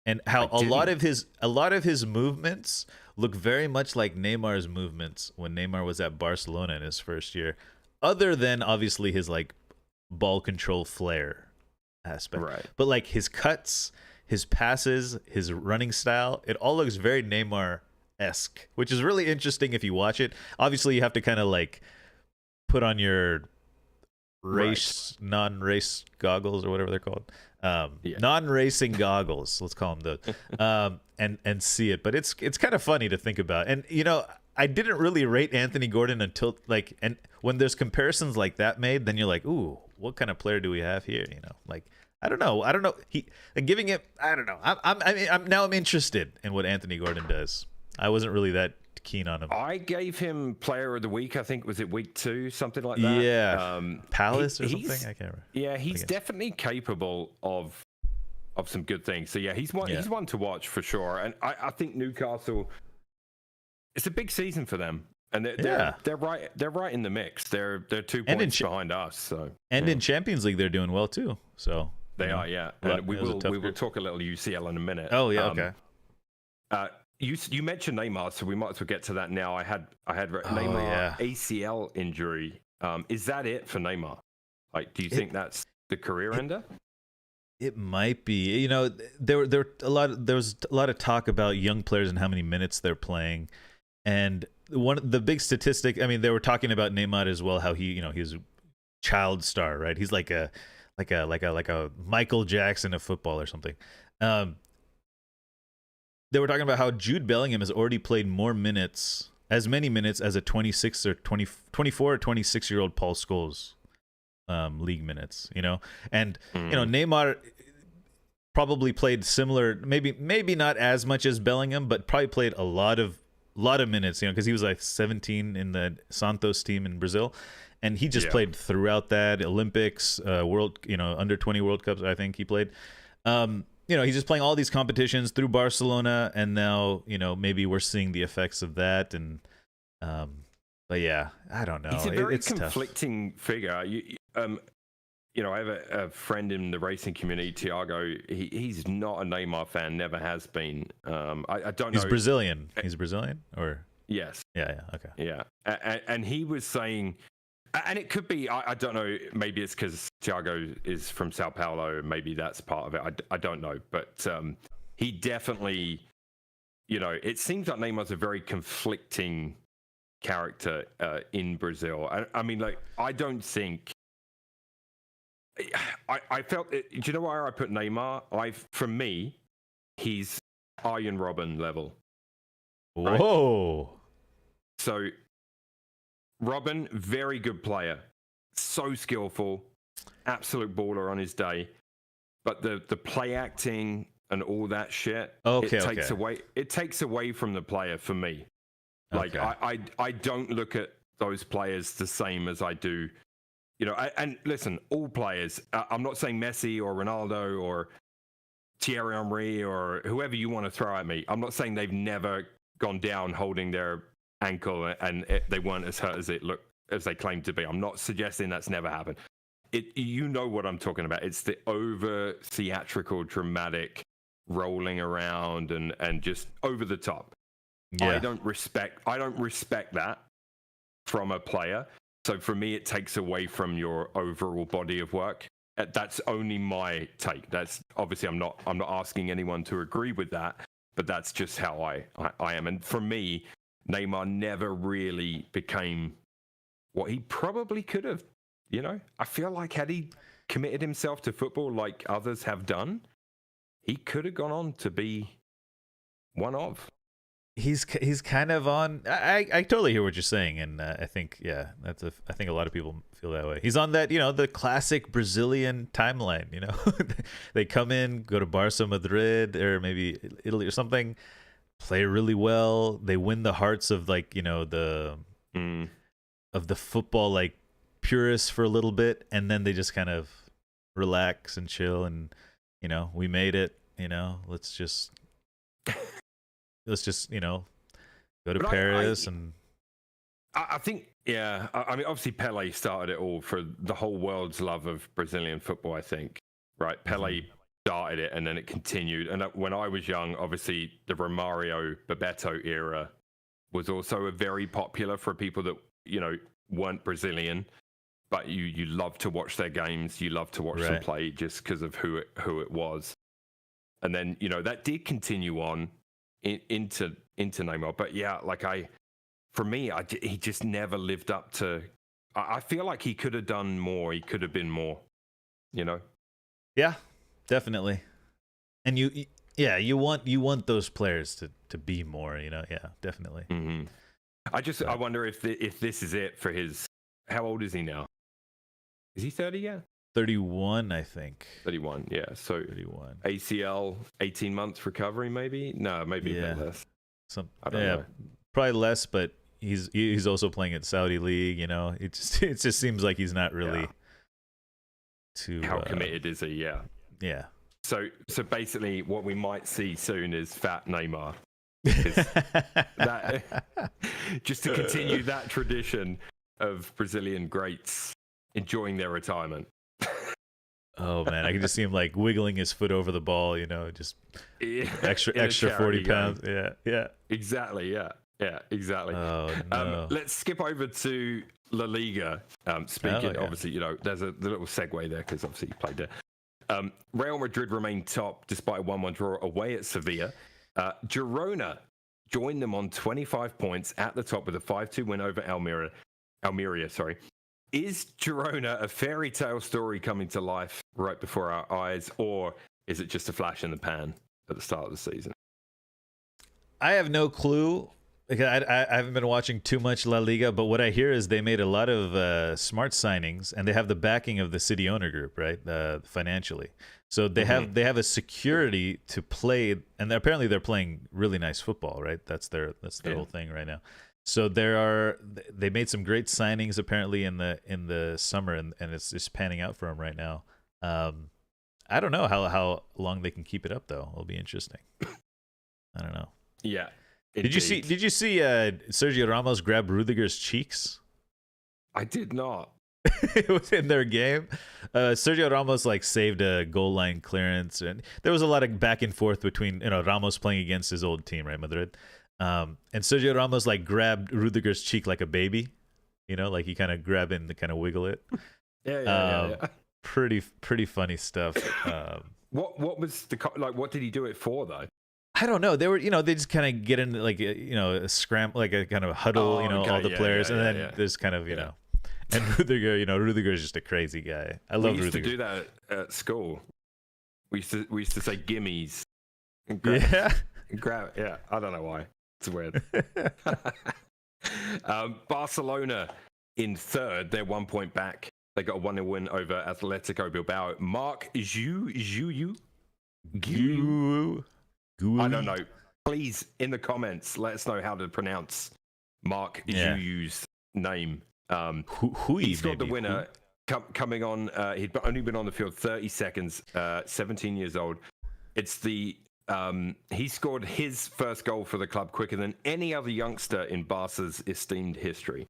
And how a lot of his movements look very much like Neymar's movements when Neymar was at Barcelona in his first year. other than obviously his like ball control flair aspect. Right. But like his cuts, his passes, his running style, it all looks very Neymar-esque, which is really interesting if you watch it. Obviously, you have to kind of like put on your non-race goggles or whatever they're called. Non-racing goggles, let's call them those, and see it. But it's kind of funny to think about. And, you know, I didn't really rate Anthony Gordon until like, and when there's comparisons like that made, then you're like, ooh, what kind of player do we have here? You know, like, I don't know. He and giving it, I don't know. I'm interested in what Anthony Gordon does. I wasn't really that keen on him. I gave him player of the week. I think was it week 2, something like that. Yeah. Palace or something. I can't remember. Yeah, he's definitely capable of some good things. So yeah, he's one to watch for sure. And I think Newcastle, it's a big season for them, and they're right in the mix. They're 2 points behind us. So in Champions League they're doing well too. So they are, yeah. And we will talk a little UCL in a minute. Oh yeah, okay. You mentioned Neymar, so we might as well get to that now. I had Neymar ACL injury. Is that it for Neymar? Like, do you think that's the career ender? It might be. You know, there was a lot of talk about young players and how many minutes they're playing, and the big statistic. I mean, they were talking about Neymar as well. How he's a child star, right? He's like a Michael Jackson of football or something. They were talking about how Jude Bellingham has already played as many minutes as a 24 or 26-year-old Paul Scholes league minutes, you know? And, you know, Neymar probably played similar, maybe not as much as Bellingham, but probably played a lot of minutes, you know, because he was like 17 in the Santos team in Brazil. And he just played throughout that, Olympics, under 20 World Cups, I think he played. You know, he's just playing all these competitions through Barcelona, and now, you know, maybe we're seeing the effects of that. And, but yeah, I don't know. He's a very it's conflicting figure. You know, I have a friend in the racing community, Tiago. He's not a Neymar fan, never has been. I don't know. He's Brazilian. He's Brazilian, or yes. Yeah. Okay. Yeah, and he was saying. And it could be, I don't know, maybe it's because Thiago is from Sao Paulo, and maybe that's part of it. I don't know. But he definitely, you know, it seems like Neymar's a very conflicting character in Brazil. I mean, like, I don't think... I felt... Do you know where I put Neymar? For me, he's Arjen Robben level. Right? Whoa! So... Robin, very good player, so skillful, absolute baller on his day, but the play acting and all that shit, it takes away from the player for me. Like I don't look at those players the same as I do, you know. And listen, all players. I'm not saying Messi or Ronaldo or Thierry Henry or whoever you want to throw at me. I'm not saying they've never gone down holding their ankle and they weren't as hurt as they claimed to be. I'm not suggesting that's never happened. You know what I'm talking about. It's the over theatrical, dramatic rolling around and just over the top. Yeah. I don't respect that from a player. So for me, it takes away from your overall body of work. That's only my take. That's obviously I'm not asking anyone to agree with that, but that's just how I am. And for me, Neymar never really became what he probably could have. You know, I feel like had he committed himself to football like others have done, he could have gone on to be one of. He's kind of on. I totally hear what you're saying, and I think I think a lot of people feel that way. He's on that, you know, the classic Brazilian timeline. You know, they come in, go to Barca, Madrid, or maybe Italy or something. Play really well. They win the hearts of, like, you know, of the football, like, purists for a little bit, and then they just kind of relax and chill, and, you know, we made it. You know, let's just you know, go to Paris. And I think, yeah. I mean, obviously Pele started it all for the whole world's love of Brazilian football. I think, right? Pele started it, and then it continued. And when I was young, obviously the Romario, Bebeto era was also very popular for people that, you know, weren't Brazilian. but you love to watch their games. You love to watch them play just because of who it was. And then, that did continue on into Neymar. But yeah, for me, he just never lived up to. I feel like he could have done more. He could have been more. Yeah, definitely. And you want those players to be more. Yeah, definitely. Mm-hmm. I wonder if this is it for his. How old is he now? Is he 30 yet? 31, I think. 31, yeah. So 31. ACL, 18 months recovery, maybe? No, maybe a bit less. I don't know. Probably less, but he's also playing at Saudi League. It just seems like he's not really too. How committed is he? Yeah. Yeah. So basically, what we might see soon is fat Neymar. Just to continue that tradition of Brazilian greats enjoying their retirement. Oh man, I can just see him like wiggling his foot over the ball, just extra 40 pounds. Yeah. Exactly, yeah, exactly. Oh, no. Let's skip over to La Liga. Obviously, there's a little segue there because obviously you played there. Real Madrid remained top despite a 1-1 draw away at Sevilla. Girona joined them on 25 points at the top with a 5-2 win over Almeria. Is Girona a fairy tale story coming to life right before our eyes, or is it just a flash in the pan at the start of the season? I have no clue. Because I haven't been watching too much La Liga, but what I hear is they made a lot of smart signings, and they have the backing of the city owner group, right? Financially, so they have a security to play, and apparently they're playing really nice football, right? That's their whole thing right now. So they made some great signings apparently in the summer, and it's just panning out for them right now. I don't know how long they can keep it up though. It'll be interesting. I don't know. Yeah. Did you see Sergio Ramos grab Rudiger's cheeks? I did not. It was in their game. Sergio Ramos saved a goal line clearance, and there was a lot of back and forth between Ramos playing against his old team, right, Madrid. And Sergio Ramos grabbed Rudiger's cheek like a baby, he kind of grab it and kind of wiggle it. Yeah. Pretty funny stuff. What was what did he do it for though? I don't know. They were, they just kind of get into a scram, a kind of huddle, all the players, and then there's kind of, and Rudiger is just a crazy guy. I love Rudiger. We used to do that at school. We used to say gimmies. And grab, I don't know why. It's weird. Barcelona in third. They're 1 point back. They got a 1-0 win over Atletico Bilbao. Mark Zhu. I don't know. Please, in the comments, let us know how to pronounce Mark Zhu's name. He scored the winner coming on. He'd only been on the field 30 seconds, 17 years old. It's he scored his first goal for the club quicker than any other youngster in Barca's esteemed history.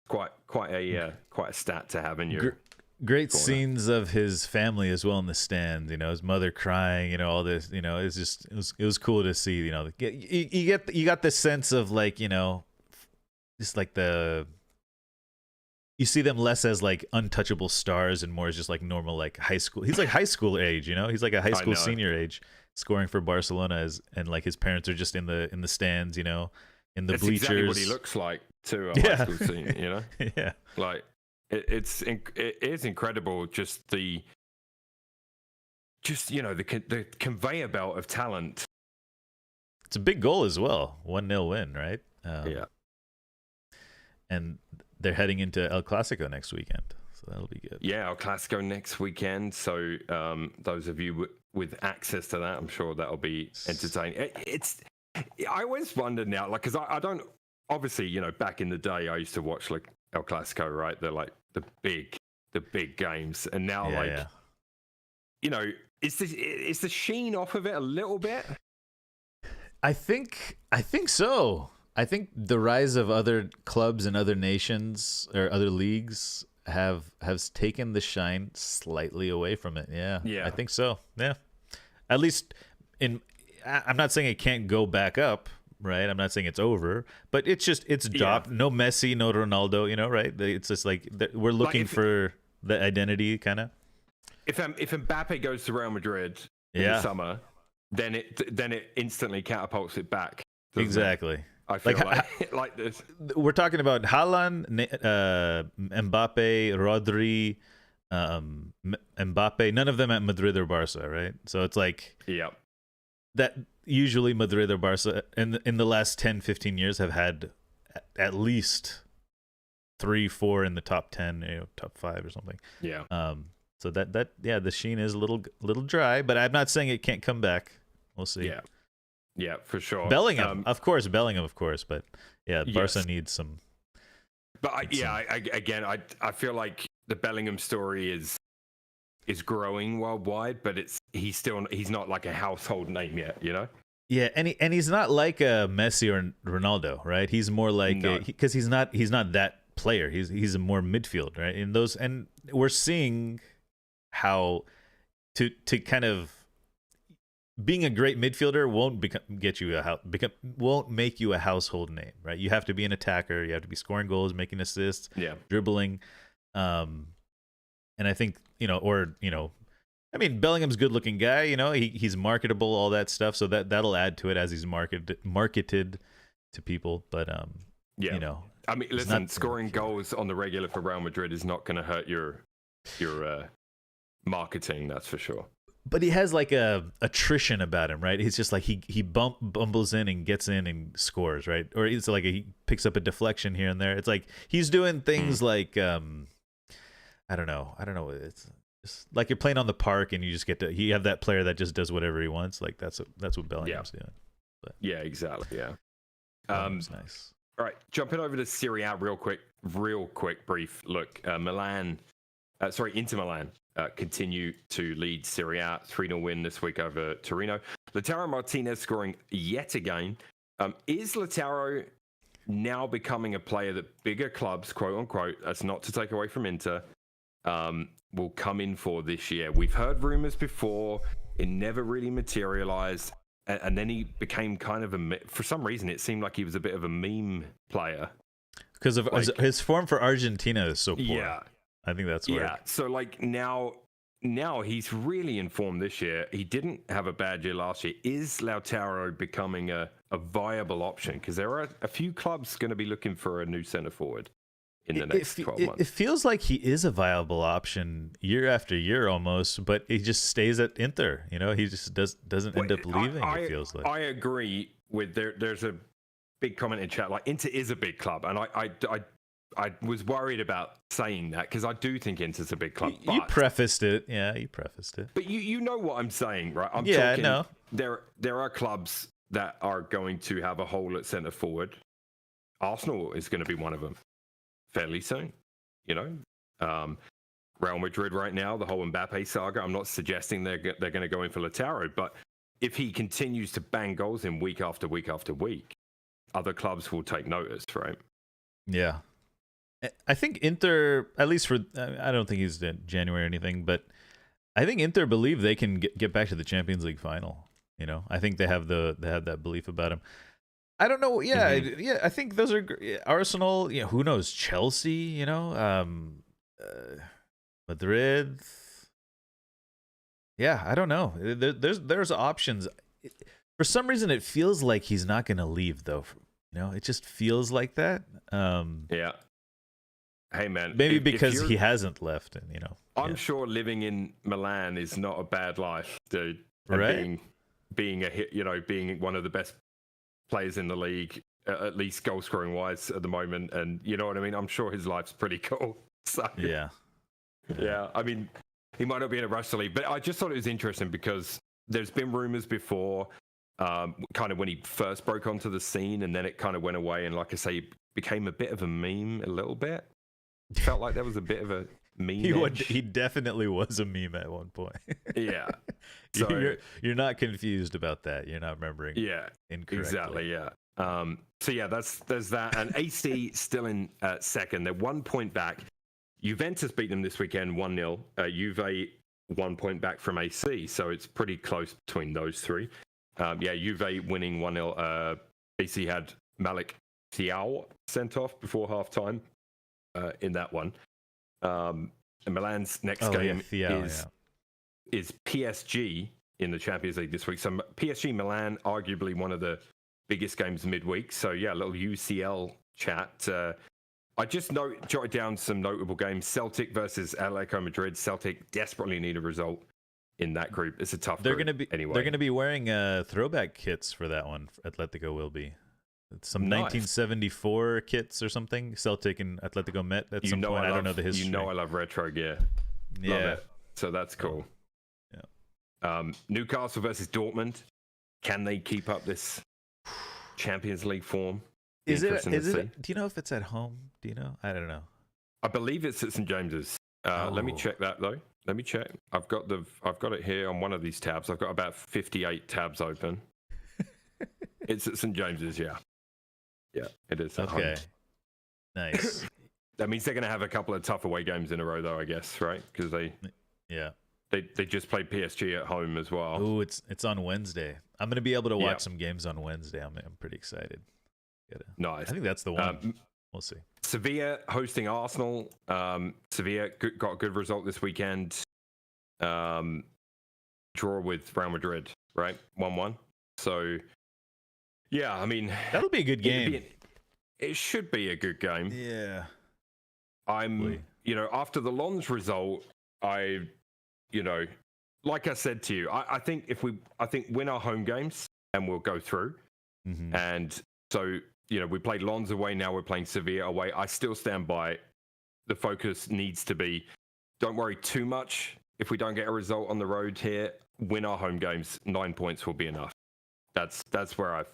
Quite a stat to have in your great corner. Scenes of his family as well in the stand. His mother crying. All this. It's just it was cool to see. You got the sense of just you see them less as untouchable stars and more as just normal high school. He's high school age. He's a high school senior age, scoring for Barcelona and his parents are just in the stands. In the That's bleachers. Exactly what he looks like to a high school senior. Yeah. It is incredible. Just the conveyor belt of talent. It's a big goal as well. 1-0 win, right? Yeah. And they're heading into El Clasico next weekend, so that'll be good. Yeah, El Clasico next weekend. So those of you with access to that, I'm sure that'll be entertaining. I always wonder now, because I don't. Obviously, back in the day, I used to watch El Clasico, right? They're the big games, and now is the sheen off of it a little bit? I think so. I think the rise of other clubs and other nations or other leagues has taken the shine slightly away from it. Yeah, I think so. Yeah, at least I'm not saying it can't go back up, right? I'm not saying it's over, but it's dropped. No Messi, no Ronaldo, right? It's just like we're looking for the identity, kind of. If Mbappe goes to Real Madrid in the summer, then it instantly catapults it back. Exactly. It? I feel like this. We're talking about Haaland, Mbappe, Rodri, Mbappe. None of them at Madrid or Barca, right? So it's like that. Usually Madrid or Barca in the last 10, 15 years have had at least 3, 4 in the top 10, top 5 or something. Yeah. So that the sheen is a little dry, but I'm not saying it can't come back. We'll see. Yeah. Yeah, for sure. Bellingham, of course, but Barca needs some. But I feel like the Bellingham story is growing worldwide, but he's not like a household name yet, Yeah, and he's not like a Messi or Ronaldo, right? He's more like because he's not that player. He's a more midfield, right? And we're seeing how to kind of being a great midfielder won't make you a household name, right? You have to be an attacker. You have to be scoring goals, making assists, dribbling. And I think I mean, Bellingham's a good-looking guy. He's marketable, all that stuff. So that'll add to it as he's marketed to people. But I mean, listen, scoring goals on the regular for Real Madrid is not going to hurt your marketing. That's for sure. But he has like a attrition about him, right? He's just like he bumbles in and gets in and scores, right? Or it's like he picks up a deflection here and there. It's like he's doing things like I don't know. It's just like you're playing on the park and you just get to you have that player that just does whatever he wants. Like that's what Bellingham's doing. But, exactly. Yeah. Nice. All right, jumping over to Serie A real quick, brief look. Inter Milan continue to lead Serie A, 3-0 win this week over Torino. Lautaro Martinez scoring yet again. Is Lautaro now becoming a player that bigger clubs, quote unquote, that's not to take away from Inter, will come in for this year? We've heard rumors before. It never really materialized. And then he became kind of for some reason, it seemed like he was a bit of a meme player. Because of his form for Argentina is so poor. Yeah. I think that's where. Yeah. So like now he's really in form this year. He didn't have a bad year last year. Is Lautaro becoming a viable option? Because there are a few clubs going to be looking for a new center forward in the next 12 months. It feels like he is a viable option year after year almost, but he just stays at Inter. He just doesn't end up leaving. It feels like. I agree with there's a big comment in chat. Like Inter is a big club, and I was worried about saying that because I do think Inter's a big club. You prefaced it. Yeah, you prefaced it. But you know what I'm saying, right? I'm talking, no. There are clubs that are going to have a hole at centre forward. Arsenal is going to be one of them fairly soon. Real Madrid right now, the whole Mbappe saga. I'm not suggesting they're going to go in for Lautaro, but if he continues to bang goals in week after week after week, other clubs will take notice, right? Yeah. I think Inter, at least for, I don't think he's in January or anything, but I think Inter believe they can get back to the Champions League final. I think they have that belief about him. I don't know. Yeah, yeah. I think those are Arsenal. Who knows? Chelsea. Madrid. Yeah, I don't know. There's options. For some reason, it feels like he's not going to leave, though. It just feels like that. Yeah. Hey man, maybe because he hasn't left, and I'm sure living in Milan is not a bad life, dude. And right? being one of the best players in the league, at least goal scoring wise at the moment, and you know what I mean. I'm sure his life's pretty cool. So yeah. I mean, he might not be in a rush to leave, but I just thought it was interesting because there's been rumors before, kind of when he first broke onto the scene, and then it kind of went away, and like I say, became a bit of a meme a little bit. Felt like there was a bit of a meme. He definitely was a meme at one point. Yeah. So you're not confused about that. You're not remembering. Yeah. Incorrectly. Exactly. Yeah. So yeah, there's that. And AC still in second. They're 1 point back. Juventus beat them this weekend 1-0. Juve 1 point back from AC. So it's pretty close between those three. Juve winning 1-0. BC had Malik Thiaw sent off before halftime in that one. And Milan's next game is PSG in the Champions League this week. So PSG Milan, arguably one of the biggest games midweek. So yeah, a little UCL chat. I just jotted down some notable games. Celtic versus Atletico Madrid. Celtic desperately need a result in that group. It's a tough group anyway. They're going to be wearing throwback kits for that one. Atletico will be. It's some 1974 kits or something. Celtic and Atletico met at some point. I don't know the history. You know I love retro gear. Yeah. Love it. So that's cool. Yeah. Newcastle versus Dortmund. Can they keep up this Champions League form? Is it? Do you know if it's at home? Do you know? I don't know. I believe it's at St James's. Let me check that though. Let me check. I've got it here on one of these tabs. I've got about 58 tabs open. It's at St James's. Yeah, it is. At home. Nice. That means they're going to have a couple of tough away games in a row, though. I guess, right? Because they just played PSG at home as well. Oh, it's on Wednesday. I'm going to be able to watch some games on Wednesday. I'm pretty excited. Nice. I think that's the one. We'll see. Sevilla hosting Arsenal. Sevilla got a good result this weekend. Draw with Real Madrid, right? 1-1. So, yeah, I mean... That'll be a good game. It should be a good game. Yeah. After the Lens result, like I said to you, I think win our home games and we'll go through. Mm-hmm. And so... we played Lens away, now we're playing Sevilla away. I still stand by it. The focus needs to be, don't worry too much if we don't get a result on the road here. Win our home games, 9 points will be enough. That's where I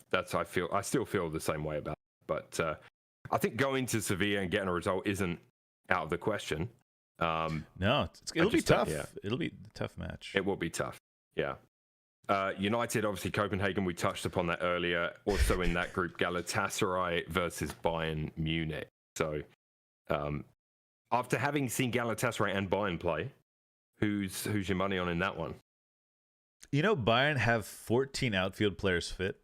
still feel the same way about it. But I think going to Sevilla and getting a result isn't out of the question. No, it'll be tough. Yeah. It'll be a tough match. It will be tough. Yeah. United, obviously Copenhagen, we touched upon that earlier. Also in that group, Galatasaray versus Bayern Munich. So after having seen Galatasaray and Bayern play, who's your money on in that one? Bayern have 14 outfield players fit.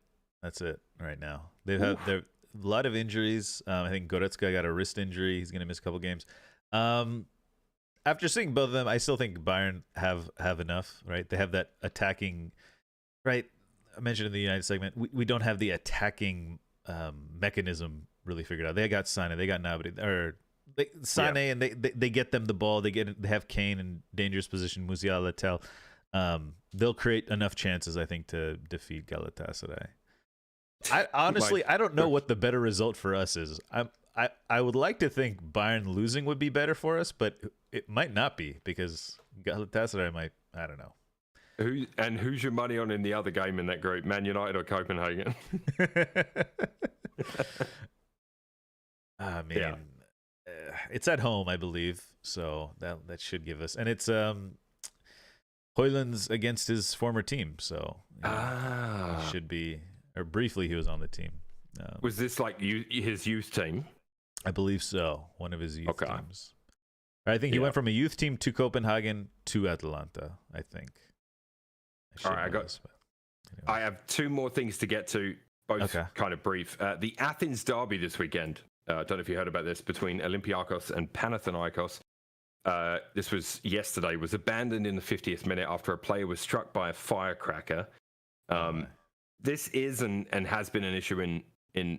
That's it right now. They've a lot of injuries. I think Goretzka got a wrist injury. He's going to miss a couple games. After seeing both of them, I still think Bayern have enough, right? They have that attacking, right? I mentioned in the United segment, we don't have the attacking mechanism really figured out. They got Sané, they got Gnabry, and they get them the ball. They have Kane in dangerous position, Musiala, Tel. They'll create enough chances, I think, to defeat Galatasaray. I don't know what the better result for us is. I would like to think Bayern losing would be better for us, but it might not be because Galatasaray might. I don't know. Who's your money on in the other game in that group? Man United or Copenhagen? I mean, it's at home, I believe, so that should give us, and it's Højlund's against his former team, so it should be. Or briefly, he was on the team. Was this like his youth team? I believe so. One of his youth teams. I think he went from a youth team to Copenhagen to Atalanta, I think. All right, I have two more things to get to, both kind of brief. The Athens derby this weekend. I don't know if you heard about this, between Olympiacos and Panathinaikos. This was yesterday, was abandoned in the 50th minute after a player was struck by a firecracker. This is and has been an issue in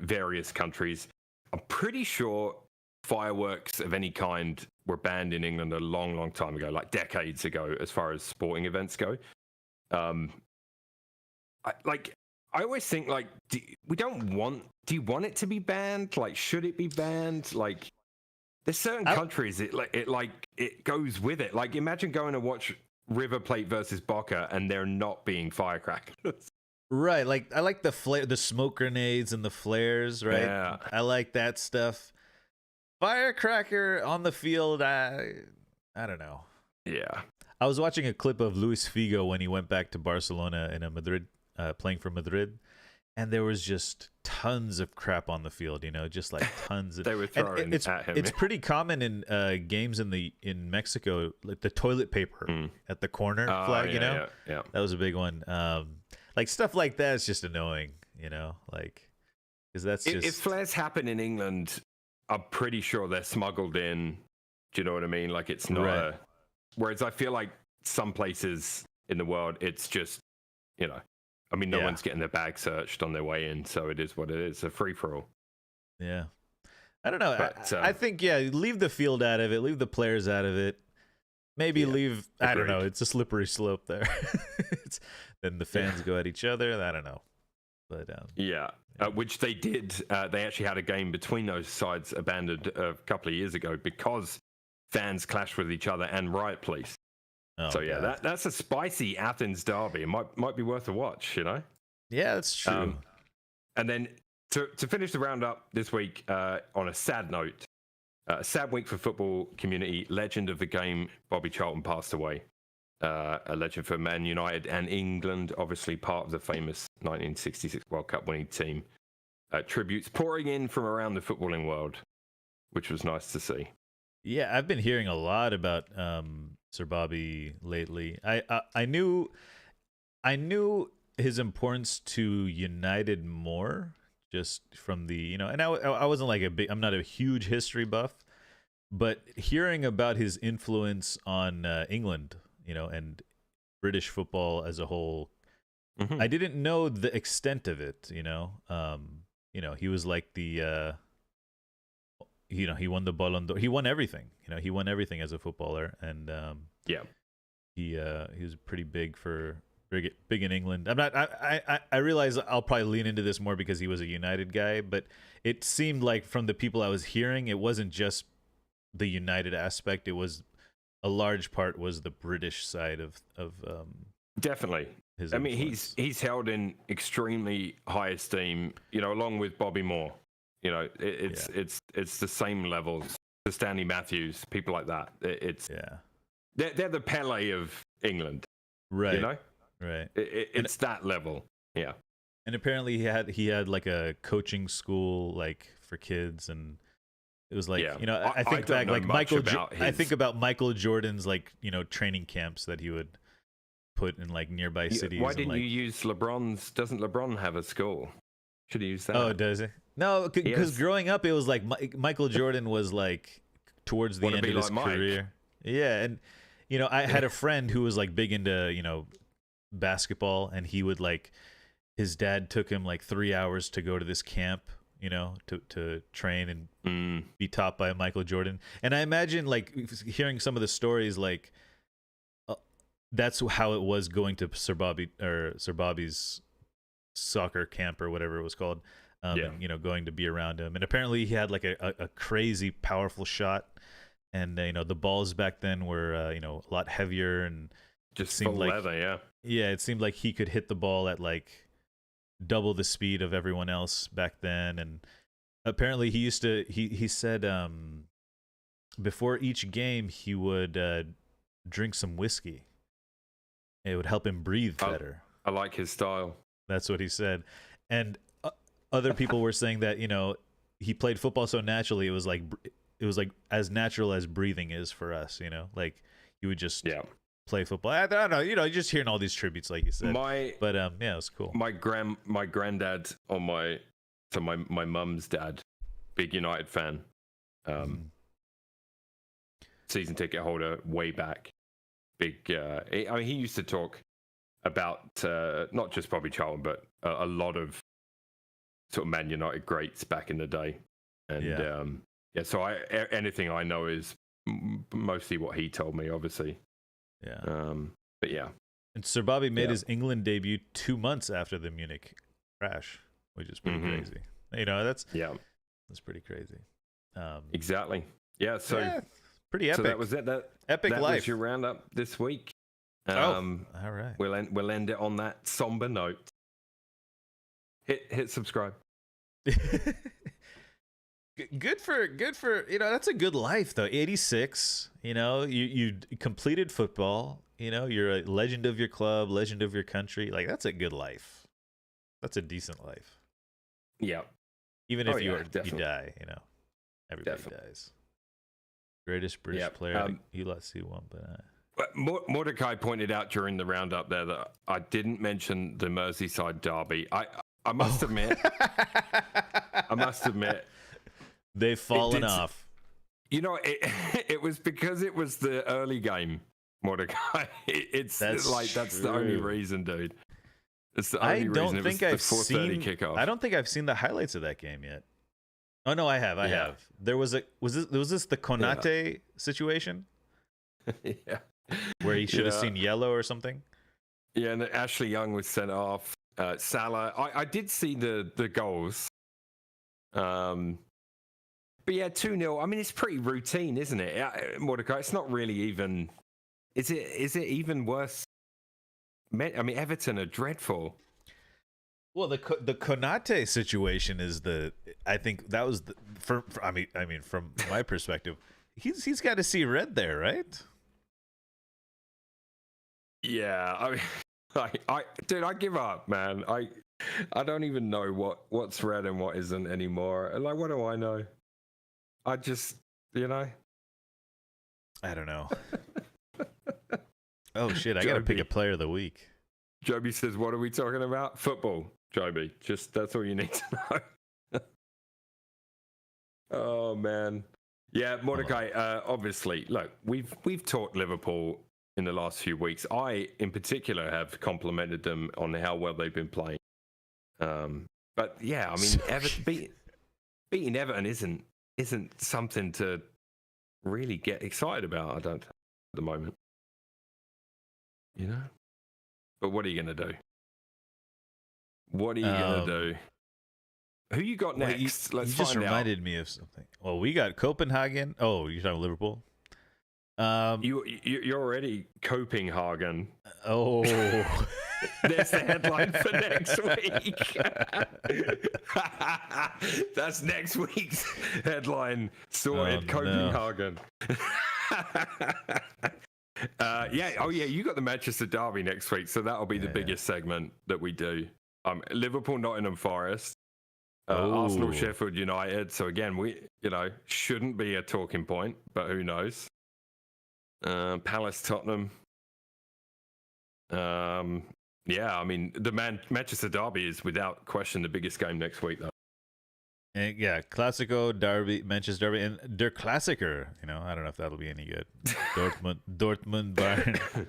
various countries. I'm pretty sure fireworks of any kind were banned in England a long, long time ago, like decades ago, as far as sporting events go. I always think, like, do you want it to be banned? Like, should it be banned? Like, there's certain countries it goes with it. Like, imagine going to watch River Plate versus Boca and there not being firecrackers. Right, like I like the smoke grenades and the flares, right? Yeah. I like that stuff. Firecracker on the field, I don't know. Yeah. I was watching a clip of Luis Figo when he went back to Barcelona in Madrid, playing for Madrid, and there was just tons of crap on the field, just like tons. They were throwing at him. It's pretty common in games in Mexico, like the toilet paper at the corner flag, Yeah. That was a big one. Like stuff like that is just annoying. you know, like because that's If just flares happen in England, I'm pretty sure they're smuggled in. Do you know what I mean? Like it's not Right. whereas I feel like some places in the world, it's just, you know, I mean, no Yeah. one's getting their bag searched on their way in, so it is what it is. A free for all. yeah. I don't know. But I think leave the field out of it, leave the players out of it. Maybe Yeah, leave. I don't know. agreed. It's a slippery slope there. Then the fans go at each other. I don't know. But yeah, which they did. They actually had a game between those sides abandoned a couple of years ago because fans clashed with each other and riot police. oh, So yeah, God. that's a spicy Athens derby. It might be worth a watch, you know. Yeah, that's true. And then to finish the roundup this week on a sad note, a sad week for football community. Legend of the game, Bobby Charlton, passed away. A legend for Man United and England, obviously part of the famous 1966 World Cup winning team. Tributes pouring in from around the footballing world, which was nice to see. Yeah, I've been hearing a lot about Sir Bobby lately. I knew his importance to United more just from the, you know, and I wasn't like I'm not a huge history buff, but hearing about his influence on England, you know, and British football as a whole, I didn't know the extent of it, you know. He was like the he won the Ballon d'Or. He won everything. You know, he won everything as a footballer, and he was pretty big in England. I realize I'll probably lean into this more because he was a United guy, but it seemed like from the people I was hearing, it wasn't just the United aspect. It was a large part was the British side of definitely. his I mean, influence. he's held in extremely high esteem, you know, along with Bobby Moore. You know, it's the same levels. The Stanley Matthews, people like that. They're the Pele of England, right, you know, right. It's that level, yeah. And apparently he had like a coaching school like for kids, and it was like, you know, I think back like I think about Michael Jordan's like, you know, training camps that he would put in like nearby cities. Why didn't like, you use LeBron's? Doesn't LeBron have a school? Should have used that. Oh, does he? No, because growing up, it was like Michael Jordan was like towards the end of his career. Yeah, and you know, I had a friend who was like big into, you know, basketball, and he would like his dad took him like 3 hours to go to this camp, you know, to train and be taught by Michael Jordan. And I imagine like hearing some of the stories, like that's how it was going to Sir Bobby's soccer camp or whatever it was called. And, you know, going to be around him. And apparently he had like a crazy powerful shot. And, you know, the balls back then were, you know, a lot heavier and just seemed full like leather, yeah. Yeah, it seemed like he could hit the ball at like double the speed of everyone else back then. And apparently he said before each game he would drink some whiskey. It would help him breathe better. I like his style. That's what he said. And other people were saying that, you know, he played football so naturally. It was like as natural as breathing is for us, you know, like he would just play football. I don't know, you know, just hearing all these tributes, like you said. But yeah, it was cool. My granddad on my mum's dad, big United fan, season ticket holder way back. Big. I mean, he used to talk about not just Bobby Charlton, but a lot of sort of Man United greats back in the day. And so anything I know is mostly what he told me, obviously. Yeah. But yeah. And Sir Bobby made his England debut 2 months after the Munich crash, which is pretty crazy. You know, that's pretty crazy. Exactly. Yeah. So pretty epic. So that was it. That life. Was your roundup this week. All right. We'll end it on that somber note. Hit subscribe. Good for you know, that's a good life though. 86, you know, you completed football, you know, you're a legend of your club, legend of your country. Like that's a good life. That's a decent life. Yeah. Even if you die, you know. Everybody dies. Greatest British player. Let's see one, but Mordecai pointed out during the roundup there that I didn't mention the Merseyside derby. I must admit. They've fallen off. You know, it was because it was the early game, Mordecai. That's the only reason, dude. It's the only reason. It was the 4:30 kickoff. I don't think I've seen the highlights of that game yet. Oh no, I have. I have. There was this the Konate situation? Yeah. Where he should have seen yellow or something? Yeah, and Ashley Young was sent off. Salah. I did see the goals. But yeah, 2-0. I mean, it's pretty routine, isn't it, Mordecai? It's not really even. Is it even worse? I mean, Everton are dreadful. Well, the Konate situation is I think that was I mean, from my perspective, he's got to see red there, right? Yeah, I mean, dude, I give up, man. I don't even know what's red and what isn't anymore. Like, what do I know? I just, I don't know. Oh shit! I gotta pick a player of the week. Joby says, "What are we talking about? Football, Joby. Just that's all you need to know." Oh man, yeah, Mordecai. Obviously, look, we've talked Liverpool in the last few weeks. I, in particular, have complimented them on how well they've been playing. But yeah, I mean, beating Everton isn't something to really get excited about. I don't think, at the moment. But what are you going to do? What are you going to do? Who you got next? Let's find out. You just reminded me of something. Well, we got Copenhagen. Oh, you're talking Liverpool? You're already Copenhagen. Oh. There's the headline for next week. That's next week's headline. Sorted. Copenhagen. You got the Manchester Derby next week, so that'll be the biggest segment that we do. Liverpool, Nottingham Forest, Arsenal, Sheffield United. So again, we shouldn't be a talking point, but who knows? Palace, Tottenham. I mean, the Manchester Derby is without question the biggest game next week, though. And Classico, Derby, Manchester Derby, and Der Klassiker. I don't know if that'll be any good. Dortmund, Bayern.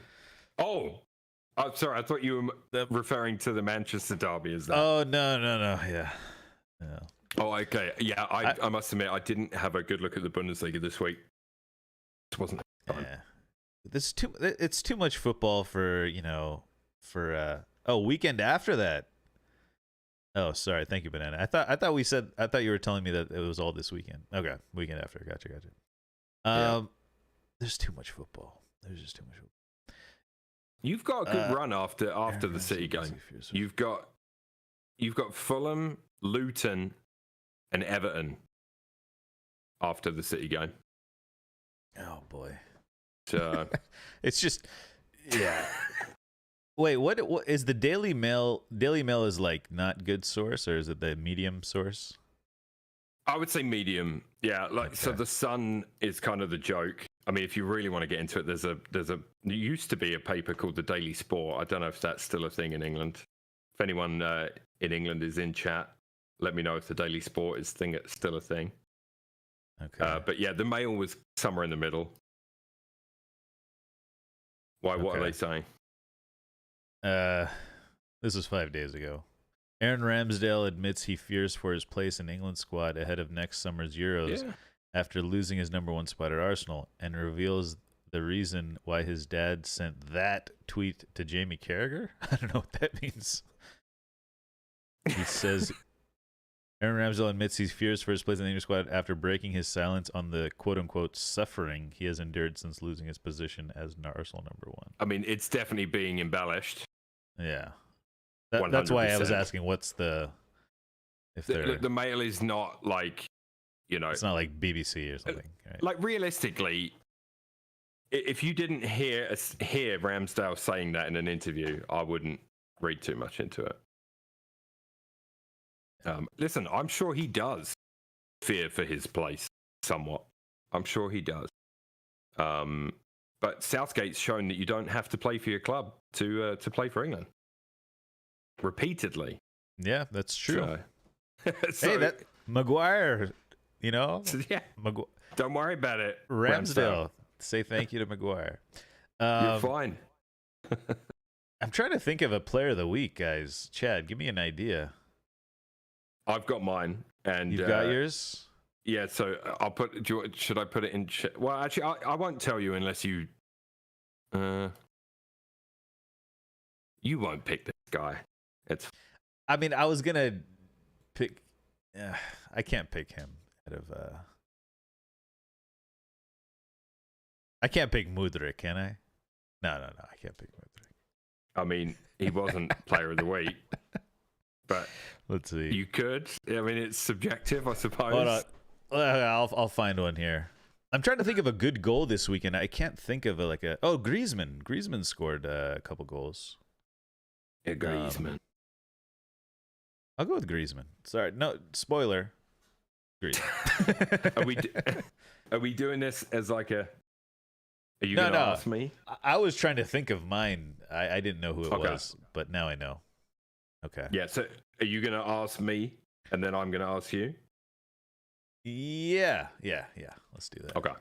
Oh, sorry. I thought you were referring to the Manchester Derby as that. Oh, no. Yeah. Oh, okay. Yeah, I must admit, I didn't have a good look at the Bundesliga this week. It wasn't fun. Yeah. It's too much football for weekend after that. Oh, sorry. Thank you, Banana. I thought you were telling me that it was all this weekend. Okay, weekend after. Gotcha. There's too much football. There's just too much football. You've got a good run after the City game. You've got Fulham, Luton, and Everton after the City game. Oh boy. So it's just Wait, what is the Daily Mail? Daily Mail is like not good source, or is it the medium source? I would say medium. Yeah, So the Sun is kind of the joke. I mean, if you really want to get into it, there used to be a paper called the Daily Sport. I don't know if that's still a thing in England. If anyone in England is in chat, let me know if the Daily Sport is still a thing. Okay. But yeah, the Mail was somewhere in the middle. Why? Okay. What are they saying? This was 5 days ago. Aaron Ramsdale admits he fears for his place in England squad ahead of next summer's Euros after losing his number one spot at Arsenal, and reveals the reason why his dad sent that tweet to Jamie Carragher. I don't know what that means. He says Aaron Ramsdale admits he fears for his place in the England squad after breaking his silence on the quote-unquote suffering he has endured since losing his position as Arsenal number one. I mean, it's definitely being embellished. Yeah. That's why I was asking what's the... The Mail is not like, It's not like BBC or something. Right? Like, realistically, if you didn't hear Ramsdale saying that in an interview, I wouldn't read too much into it. Listen, I'm sure he does fear for his place somewhat. I'm sure he does. But Southgate's shown that you don't have to play for your club to play for England. Repeatedly. Yeah, that's true. So, Hey, that Maguire, you know, yeah, don't worry about it. Ramsdale. Say thank you to Maguire. You're fine. I'm trying to think of a player of the week, guys. Chad, give me an idea. I've got mine, and You've got yours. Yeah, so I'll put. Should I put it in? Well, actually, I won't tell you unless you. You won't pick this guy. It's. I mean, I was gonna pick. I can't pick him out of. I can't pick Mudryk, can I? No, I can't pick Mudryk. I mean, he wasn't player of the week, but let's see. You could. I mean, it's subjective, I suppose. Hold on. I'll find one here. I'm trying to think of a good goal this weekend. I can't think of Griezmann. Griezmann scored a couple goals. Yeah, Griezmann. I'll go with Griezmann. Sorry, no spoiler. Griezmann. Are we doing this as like a? Are you gonna ask me? I was trying to think of mine. I didn't know who it was, but now I know. Okay. Yeah. So are you gonna ask me, and then I'm gonna ask you? Yeah. Let's do that. Okay.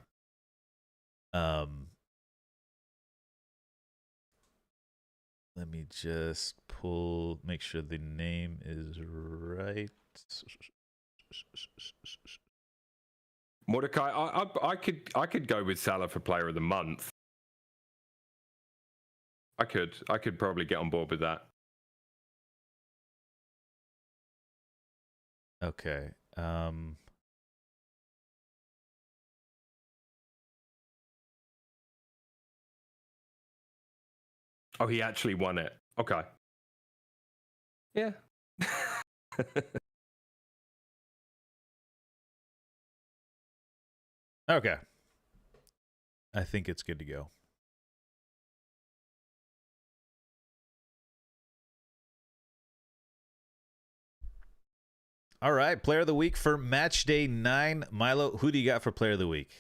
Let me just make sure the name is right. Mordecai, I could go with Salah for Player of the Month. I could probably get on board with that. Okay. Oh, he actually won it. Okay. Yeah. Okay. I think it's good to go. All right, player of the week for match day 9. Milo, who do you got for player of the week?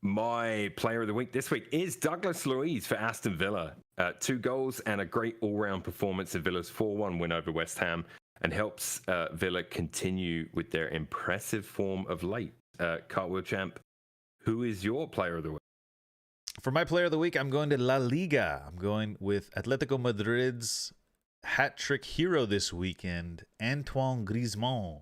My player of the week this week is Douglas Luiz for Aston Villa. 2 goals and a great all-round performance in Villa's 4-1 win over West Ham, and helps Villa continue with their impressive form of late. Cartwheel Champ, who is your player of the week? For my player of the week, I'm going to La Liga. I'm going with Atletico Madrid's hat-trick hero this weekend, Antoine Griezmann.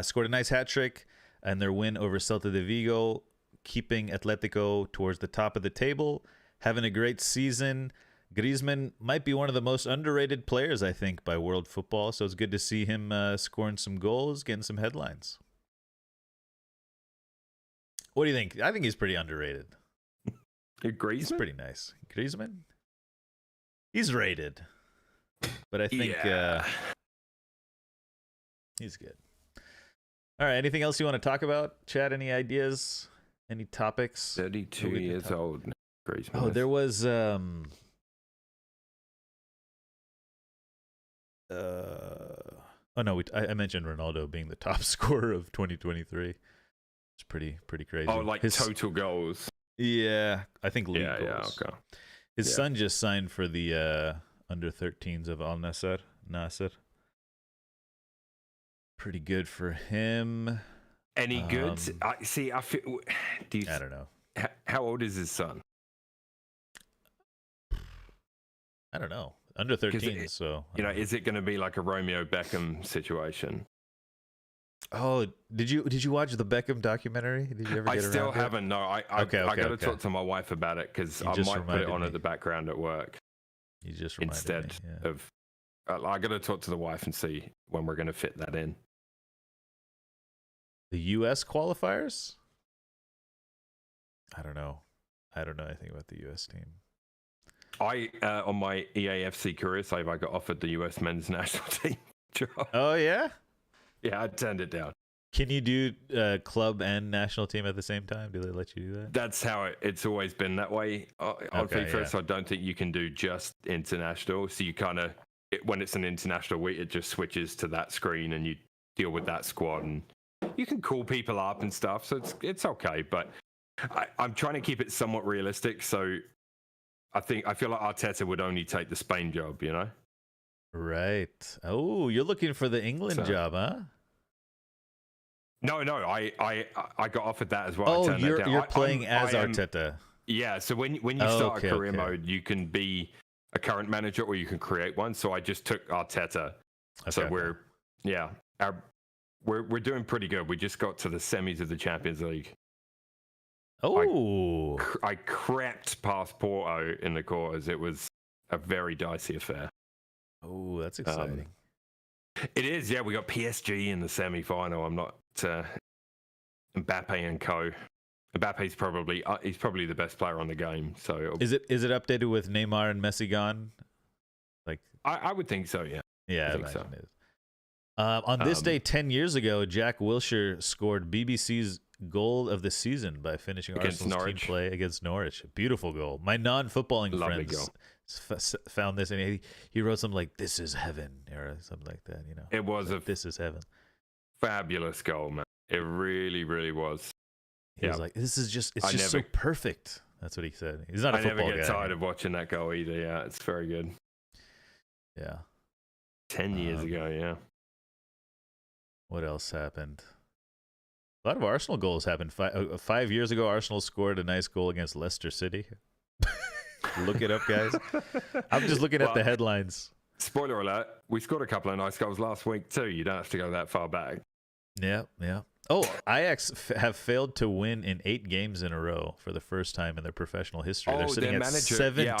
Scored a nice hat-trick in their win over Celta de Vigo, keeping Atletico towards the top of the table, having a great season. Griezmann might be one of the most underrated players, I think, by world football, so it's good to see him scoring some goals, getting some headlines. What do you think? I think he's pretty underrated. Griezmann? He's pretty nice. Griezmann? He's rated. But I think he's good. All right, anything else you want to talk about? Chad, any ideas? Any topics? 32 years old. Griezmann. Oh, there was I mentioned Ronaldo being the top scorer of 2023. It's pretty crazy. Oh, like total goals. Yeah, I think league goals. Yeah, okay. His son just signed for the under 13s of Al Nassr. Pretty good for him. Any good? I feel. I don't know. How old is his son? I don't know. Under 13, so is it going to be like a Romeo Beckham situation? Oh, did you watch the Beckham documentary? Did you ever get around to it? I still haven't. No, I got to talk to my wife about it because I might put it on at the background at work. You just reminded me, of. I got to talk to the wife and see when we're going to fit that in. The U.S. qualifiers? I don't know. I don't know anything about the U.S. team. On my EAFC career save, I got offered the U.S. men's national team job. Oh, yeah? Yeah, I turned it down. Can you do club and national team at the same time? Do they let you do that? That's how it's always been that way. On FIFA, so I don't think you can do just international. So you kind of, when it's an international week, it just switches to that screen and you deal with that squad. And you can call people up and stuff. So it's okay. But I'm trying to keep it somewhat realistic. So I feel like Arteta would only take the Spain job, Right. Oh, you're looking for the England So- job, huh? No, I got offered that as well. I Oh, turned that down. you're playing as I am- Arteta. Yeah, so when you Oh, start okay, a career okay. mode, you can be a current manager or you can create one. So I just took Arteta. So Okay. we're doing pretty good. We just got to the semis of the Champions League. Oh, I crept past Porto in the quarters. It was a very dicey affair. oh, that's exciting. It is, yeah. We got PSG in the semi-final. I'm not Mbappe and co. Mbappe's probably the best player on the game. So Is it updated with Neymar and Messi gone? Like, I would think so. Yeah. yeah, I think so. imagine it is. On this day 10 years ago, Jack Wilshere scored BBC's goal of the season by finishing Against Arsenal's Norwich. team play against Norwich. A beautiful goal. My non-footballing Lovely friends found this, and he wrote something like "This is heaven" or something like that. You know, It was a "This is heaven." fabulous goal, man. It really, really was. He was like, "This is just, it's just so never- perfect." That's what he said. He's not a I never football get guy. tired of watching that goal either. Yeah, it's very good. Yeah. 10 years ago, yeah. What else happened? A lot of Arsenal goals happened. 5 years ago, Arsenal scored a nice goal against Leicester City. Look it up, guys. I'm just looking at the headlines. Spoiler alert, we scored a couple of nice goals last week too. You don't have to go that far back. Yeah, yeah. Oh, Ajax have failed to win in 8 games in a row for the first time in their professional history. They're sitting their at manager. 17th. Yeah,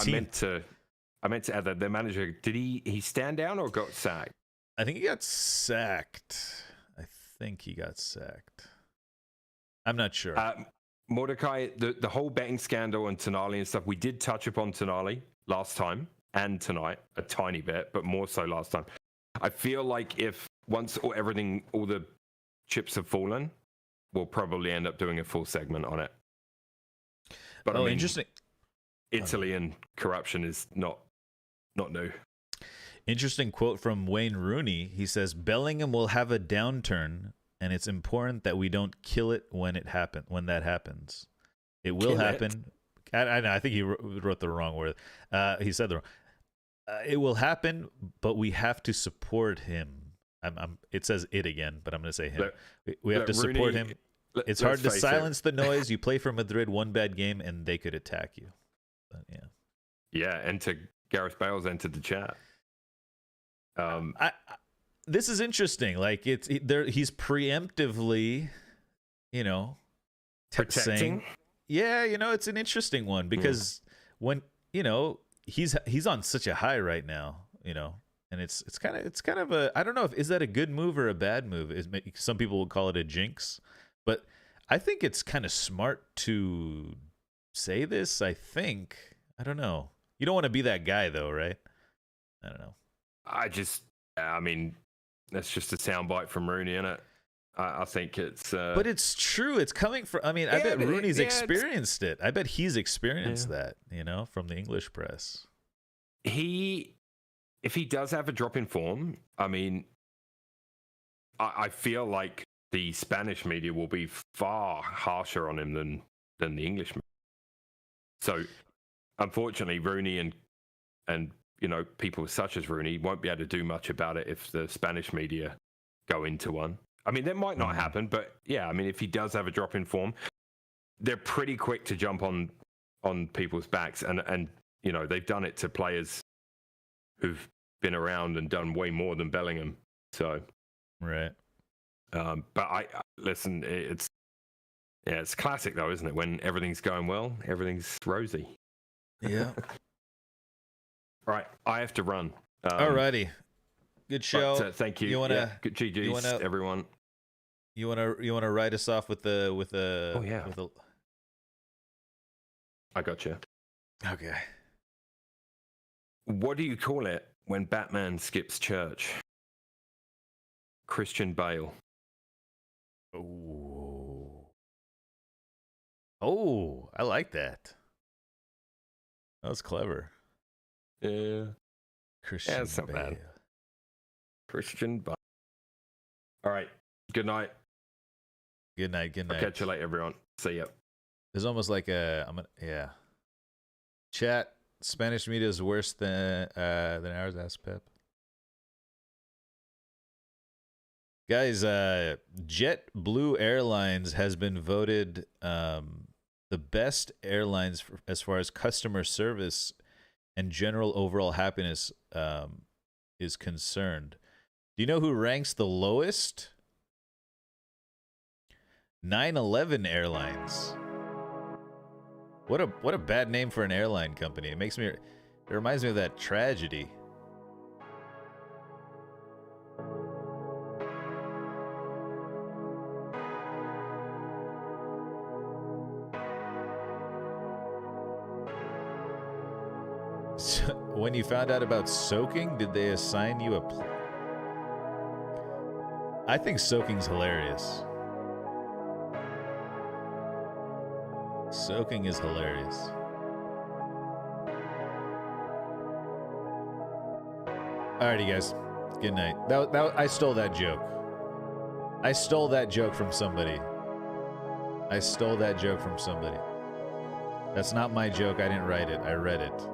I meant to add that their manager, did he stand down or got sacked? I think he got sacked. I'm not sure. Mordecai, the whole betting scandal and Tonali and stuff, we did touch upon Tonali last time and tonight a tiny bit, but more so last time. I feel like if once all the chips have fallen, we'll probably end up doing a full segment on it. But interesting. Italy and corruption is not new. Interesting quote from Wayne Rooney. He says, Bellingham will have a downturn, and it's important that we don't kill it when that happens. It will happen. I think he wrote the wrong word. He said the wrong. It will happen, but we have to support him. It says it again, but I'm going to say him. We have to support him. It's hard to silence the noise. You play for Madrid one bad game, and they could attack you. But, yeah. Yeah, and Gareth Bale's entered the chat. This is interesting. Like he's preemptively, Protecting. saying, yeah, it's an interesting one because when he's on such a high right now, and it's kind of a, I don't know is that a good move or a bad move? Some people would call it a jinx, but I think it's kind of smart to say this. I don't know. You don't want to be that guy though, right? I don't know. I mean, that's just a soundbite from Rooney, isn't it? I think it's. But it's true. It's coming from. I mean, I bet Rooney's experienced it. I bet he's experienced that. From the English press. If he does have a drop in form, I mean, I feel like the Spanish media will be far harsher on him than the English media. So, unfortunately, Rooney and people such as Rooney won't be able to do much about it if the Spanish media go into one. I mean, that might not happen, but yeah, I mean, if he does have a drop in form, they're pretty quick to jump on people's backs, and they've done it to players who've been around and done way more than Bellingham. So, right. But I listen. It's classic though, isn't it? When everything's going well, everything's rosy. Yeah. Right, I have to run. Alrighty, good show. But, thank you. Good GGs, everyone. You wanna write us off with the Oh yeah. I got you. Okay. What do you call it when Batman skips church? Christian Bale. Oh, I like that. That was clever. Yeah. Christian that's not Bale. bad. Christian Bale. All right. Good night. Good night. I'll catch you later, everyone. See ya. There's almost like Chat. Spanish media is worse than ours. Ask Pep. Guys, JetBlue Airlines has been voted the best airlines as far as customer service and general overall happiness is concerned. Do you know who ranks the lowest? 9/11 Airlines. What a bad name for an airline company. It reminds me of that tragedy. So, when you found out about soaking, did they assign you a I think soaking's hilarious. Soaking is hilarious. Alrighty, guys. Good night. I stole that joke. I stole that joke from somebody. That's not my joke. I didn't write it. I read it.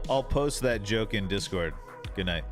I'll post that joke in Discord. Good night.